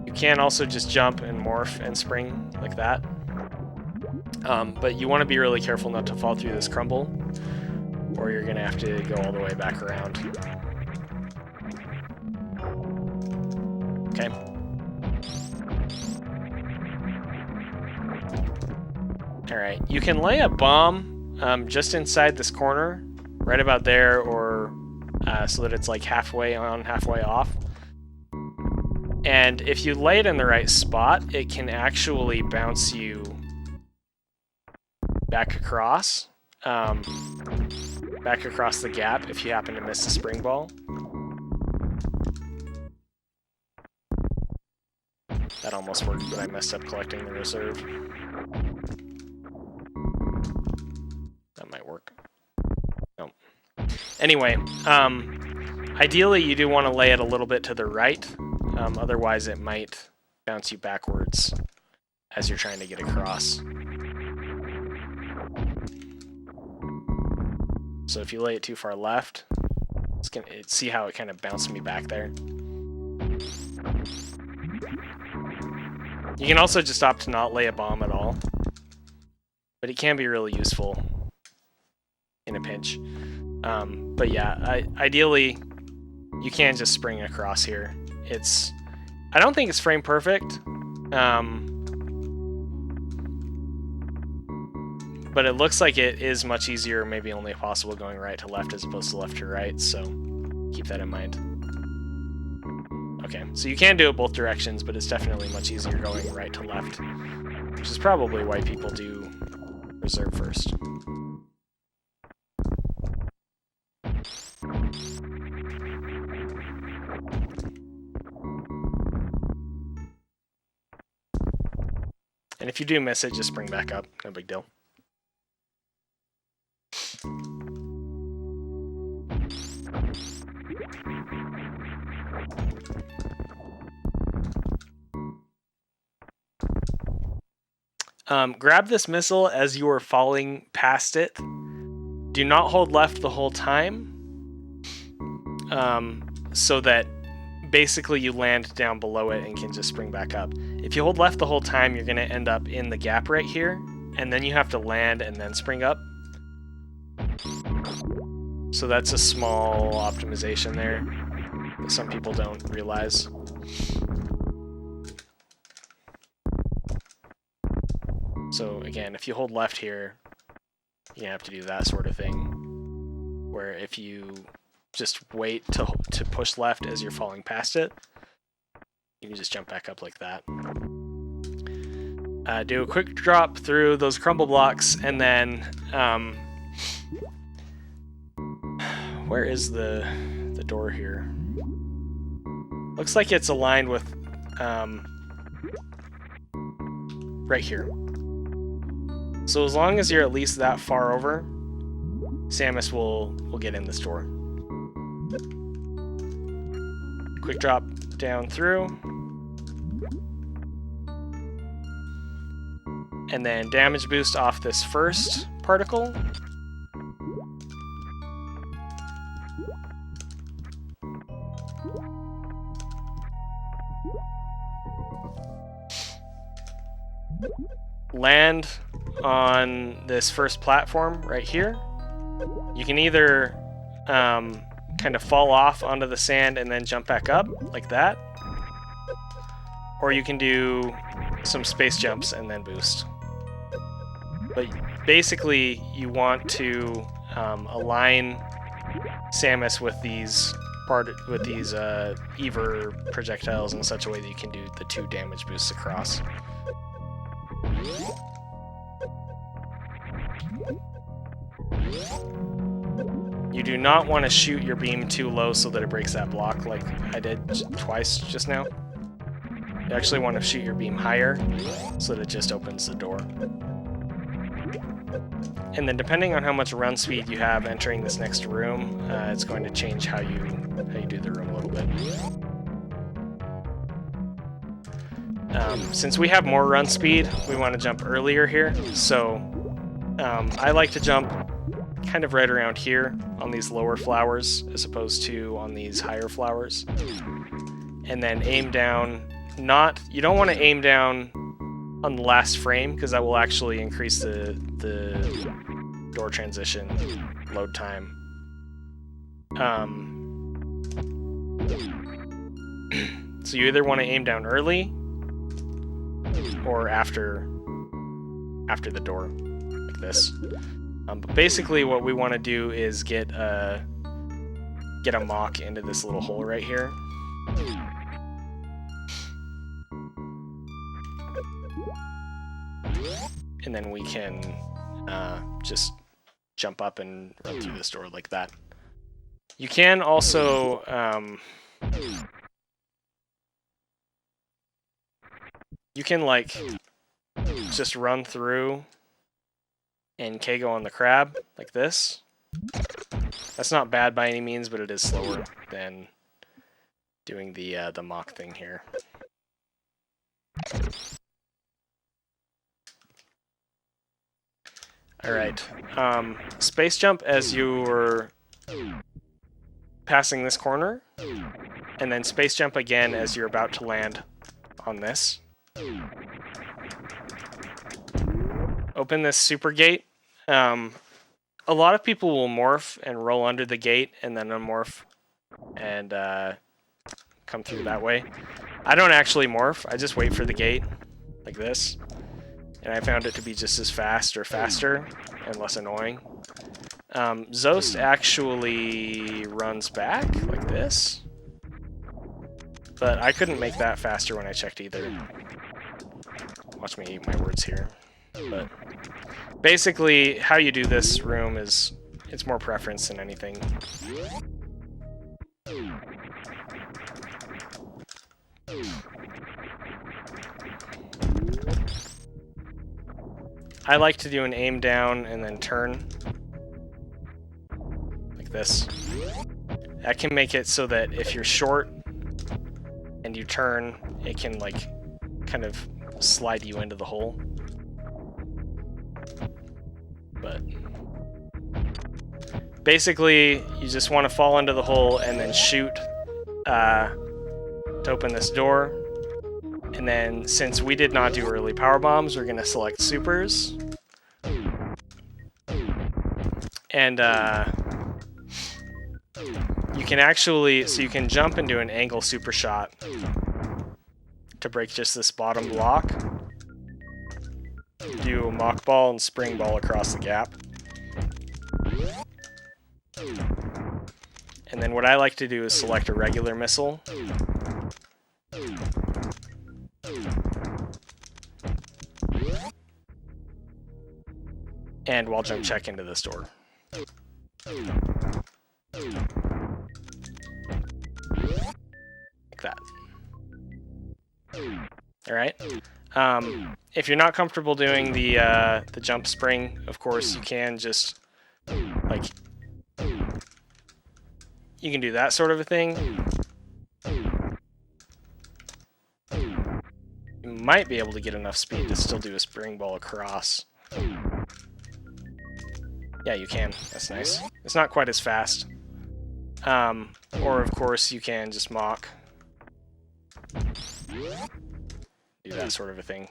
Speaker 1: You can also just jump and morph and spring like that. But you want to be really careful not to fall through this crumble, or you're going to have to go all the way back around. Okay. Alright, you can lay a bomb just inside this corner, right about there, or so that it's like halfway on, halfway off. And if you lay it in the right spot, it can actually bounce you back across the gap if you happen to miss the spring ball. That almost worked, but I messed up collecting the reserve. That might work. No. Anyway, ideally you do want to lay it a little bit to the right, otherwise it might bounce you backwards as you're trying to get across. So if you lay it too far left, see how it kind of bounced me back there? You can also just opt to not lay a bomb at all, but it can be really useful in a pinch. But yeah, ideally, you can just spring across here. I don't think it's frame perfect, but it looks like it is much easier, maybe only possible going right to left as opposed to left to right, so keep that in mind. Okay, so you can do it both directions, but it's definitely much easier going right to left, which is probably why people do reserve first. And if you do miss it, just spring back up, no big deal. Grab this missile as you are falling past it. Do not hold left the whole time, so that basically you land down below it and can just spring back up. If you hold left the whole time, you're going to end up in the gap right here, and then you have to land and then spring up. So that's a small optimization there that some people don't realize. So again, if you hold left here, you have to do that sort of thing, where if you just wait to push left as you're falling past it, you can just jump back up like that. Do a quick drop through those crumble blocks, and then where is the door here? Looks like it's aligned with right here. So as long as you're at least that far over, Samus will get in this door. Quick drop down through. And then damage boost off this first particle. Land on this first platform right here. You can either kind of fall off onto the sand and then jump back up like that, or you can do some space jumps and then boost. But basically you want to align Samus with these Ever projectiles in such a way that you can do the 2 damage boosts across. You do not want to shoot your beam too low so that it breaks that block like I did twice just now. You actually want to shoot your beam higher so that it just opens the door. And then depending on how much run speed you have entering this next room, it's going to change how you do the room a little bit. Since we have more run speed, we want to jump earlier here. So I like to jump kind of right around here on these lower flowers as opposed to on these higher flowers. And then aim down. You don't want to aim down on the last frame because that will actually increase the door transition load time. So you either want to aim down early or after the door, like this. But basically what we want to do is get a mock into this little hole right here. and then we can just jump up and run through this door like that. You can also you can like just run through and K-go on the crab like this. That's not bad by any means, but it is slower than doing the mock thing here. All right, space jump as you're passing this corner, and then space jump again as you're about to land on this. Open this super gate. A lot of people will morph and roll under the gate and then unmorph and come through that way. I don't actually morph, I just wait for the gate like this. And I found it to be just as fast or faster and less annoying. Zost actually runs back like this. But I couldn't make that faster when I checked either. Watch me eat my words here. But basically, how you do this room is, it's more preference than anything. I like to do an aim down and then turn. Like this. That can make it so that if you're short and you turn, it can like kind of slide you into the hole. But basically, you just want to fall into the hole and then shoot to open this door. And then, since we did not do early power bombs, we're going to select supers. And you can actually, so you can jump and do an angle super shot to break just this bottom block. Do a mock ball and spring ball across the gap. And then what I like to do is select a regular missile. And wall jump check into this door. Like that. Alright. If you're not comfortable doing the jump spring, of course, you can just, like, you can do that sort of a thing. You might be able to get enough speed to still do a spring ball across. Yeah, you can. That's nice. It's not quite as fast. Or, of course, you can just mock. Do that sort of a thing.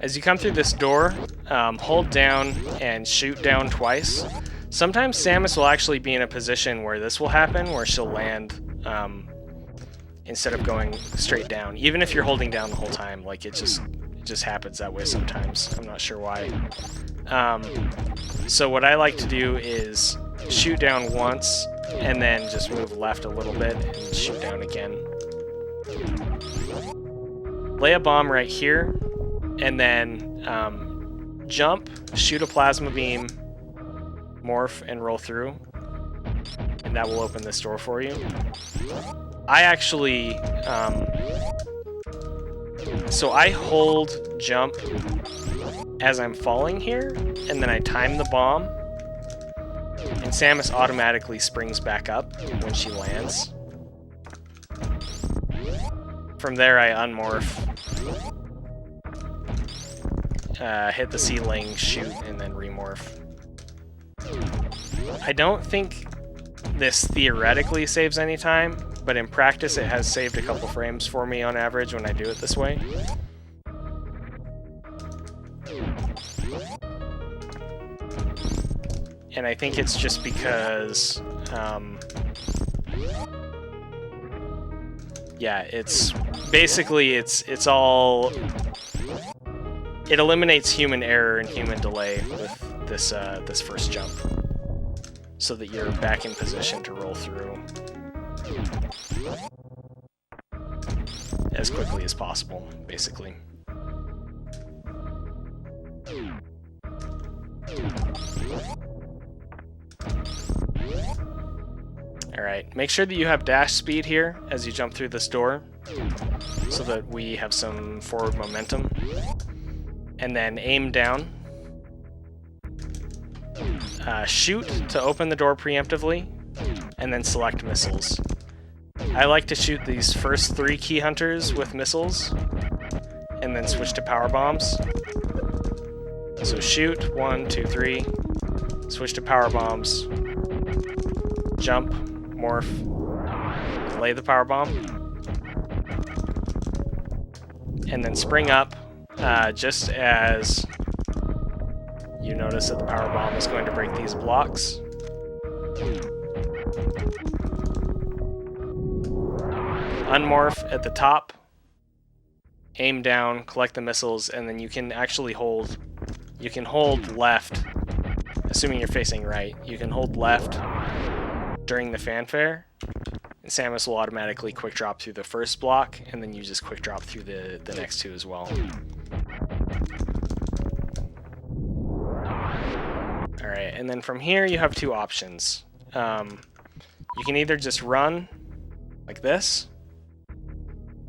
Speaker 1: As you come through this door, hold down and shoot down twice. Sometimes Samus will actually be in a position where this will happen, where she'll land instead of going straight down. Even if you're holding down the whole time, like it just happens that way sometimes. I'm not sure why. So what I like to do is shoot down once and then just move left a little bit and shoot down again. Lay a bomb right here and then jump, shoot a plasma beam, morph, and roll through. And that will open this door for you. I actually, so I hold jump as I'm falling here, and then I time the bomb, and Samus automatically springs back up when she lands. From there I unmorph, hit the ceiling, shoot, and then remorph. I don't think this theoretically saves any time, but in practice it has saved a couple frames for me on average when I do it this way. And I think it's just because, yeah, it's basically, it's all, it eliminates human error and human delay with this first jump, so that you're back in position to roll through. as quickly as possible, basically. Alright, make sure that you have dash speed here as you jump through this door, so that we have some forward momentum. And then aim down. Shoot to open the door preemptively, and then select missiles. I like to shoot these first 3 key hunters with missiles, and then switch to power bombs. So shoot, 1, 2, 3, switch to power bombs, jump, morph, lay the power bomb, and then spring up just as you notice that the power bomb is going to break these blocks. Unmorph at the top, aim down, collect the missiles, and then you can actually hold left, assuming you're facing right, you can hold left during the fanfare, and Samus will automatically quick drop through the first block, and then you just quick drop through the next 2 as well. Alright, and then from here you have 2 options. You can either just run like this,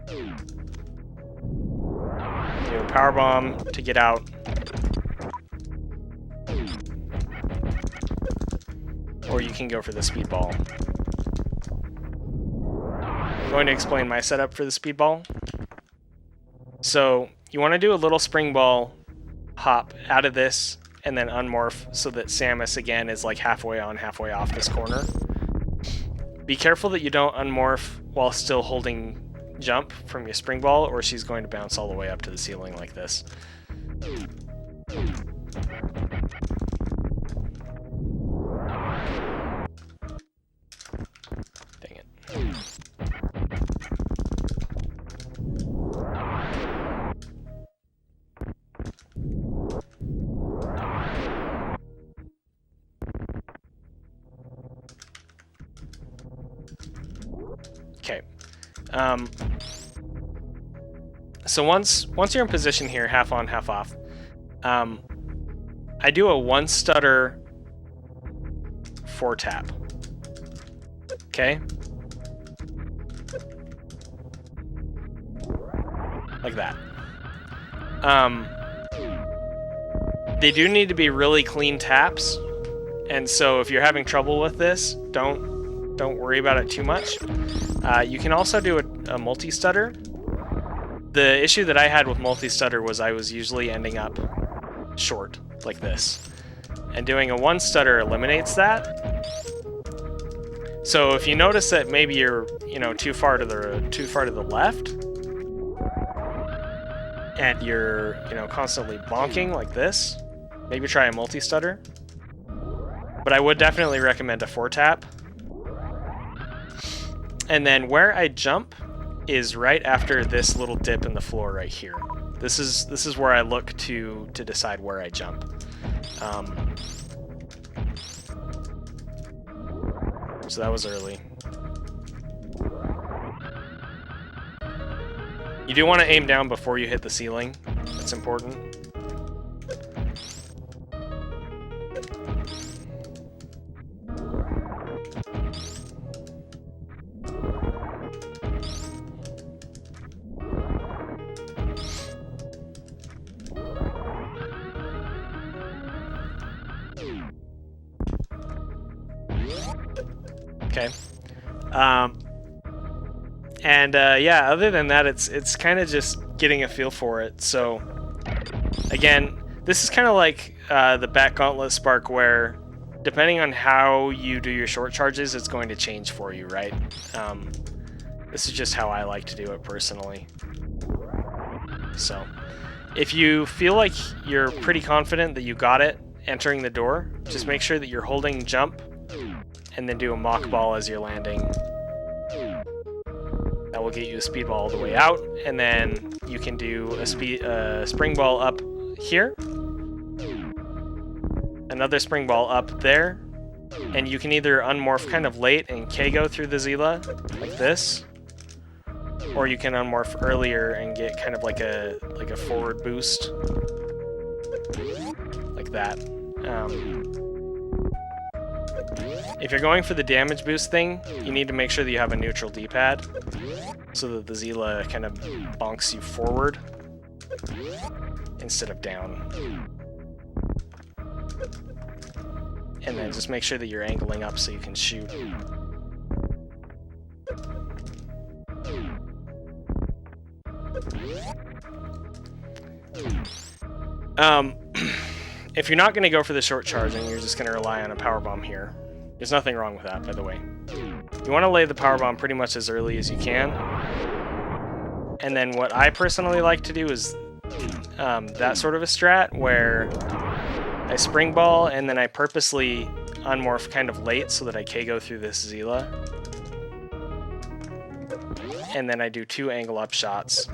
Speaker 1: do a power bomb to get out, or you can go for the speedball. I'm going to explain my setup for the speedball. So you want to do a little spring ball hop out of this and then unmorph so that Samus again is like halfway on, halfway off this corner. Be careful that you don't unmorph while still holding jump from your spring ball, or she's going to bounce all the way up to the ceiling like this. Dang it. Okay. So once you're in position here, half on, half off, I do a 1 stutter 4 tap. Okay? Like that. They do need to be really clean taps, and so if you're having trouble with this, don't worry about it too much. You can also do a multi-stutter. The issue that I had with multi-stutter was I was usually ending up short, like this. And doing a 1 stutter eliminates that. So if you notice that maybe you're, too far to the left, and you're, constantly bonking like this, maybe try a multi-stutter. But I would definitely recommend a 4 tap. And then where I jump is right after this little dip in the floor right here. This is where I look to decide where I jump. So that was early. You do want to aim down before you hit the ceiling. That's important. Okay. Yeah, other than that, it's kind of just getting a feel for it. So, again, this is kind of like the Bat Gauntlet Spark, where depending on how you do your short charges, it's going to change for you, right? This is just how I like to do it personally. So, if you feel like you're pretty confident that you got it entering the door, just make sure that you're holding jump and then do a mock ball as you're landing. That will get you a speed ball all the way out, and then you can do a spring ball up here, another spring ball up there, And you can either unmorph kind of late and KO through the Zila, like this, or you can unmorph earlier and get kind of like a forward boost, like that. If you're going for the damage boost thing, you need to make sure that you have a neutral D-pad, so that the Zila kind of bonks you forward instead of down. And then just make sure that you're angling up so you can shoot. If you're not going to go for the short charge and you're just going to rely on a power bomb here, there's nothing wrong with that, by the way. You want to lay the power bomb pretty much as early as you can. And then what I personally like to do is that sort of a strat where I spring ball and then I purposely unmorph kind of late so that I KO through this Zila. And then I do 2 angle up shots.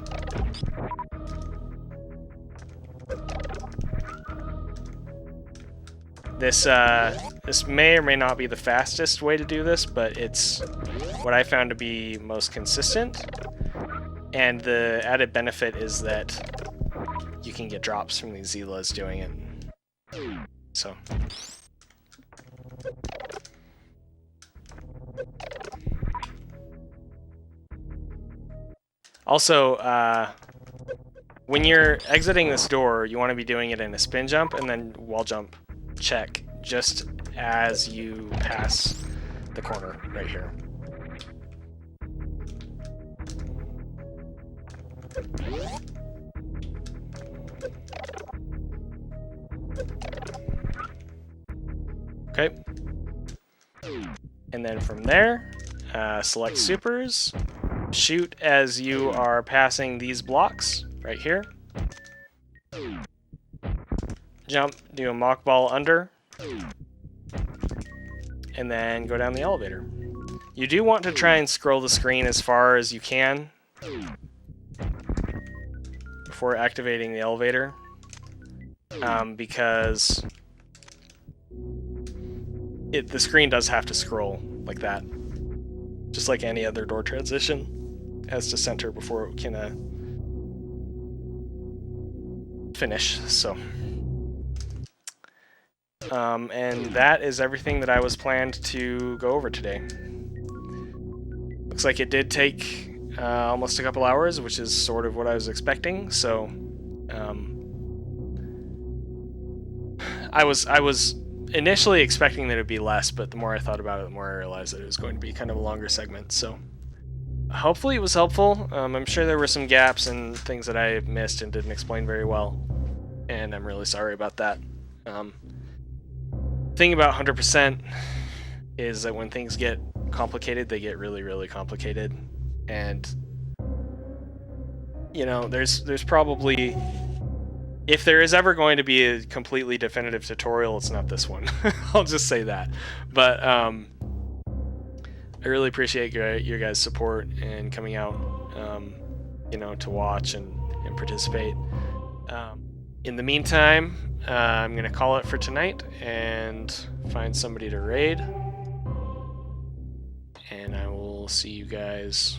Speaker 1: This may or may not be the fastest way to do this, but it's what I found to be most consistent. And the added benefit is that you can get drops from these Zilas doing it. So. Also, when you're exiting this door, you want to be doing it in a spin jump and then wall jump check just as you pass the corner right here. Okay. And then from there, select supers, shoot as you are passing these blocks right here. Jump, do a mock ball under, and then go down the elevator. You do want to try and scroll the screen as far as you can before activating the elevator, because the screen does have to scroll like that, just like any other door transition. It has to center before it can finish. So. And that is everything that I was planned to go over today. Looks like it did take almost a couple hours, which is sort of what I was expecting. So I was initially expecting that it would be less, but the more I thought about it, the more I realized that it was going to be kind of a longer segment. So hopefully it was helpful. I'm sure there were some gaps and things that I missed and didn't explain very well, and I'm really sorry about that. Thing about 100% is that when things get complicated, they get really, really complicated. And you know, there's probably, if there is ever going to be a completely definitive tutorial, it's not this one. I'll just say that. But I really appreciate your guys' support and coming out, you know, to watch and participate. In the meantime, I'm going to call it for tonight and find somebody to raid. And I will see you guys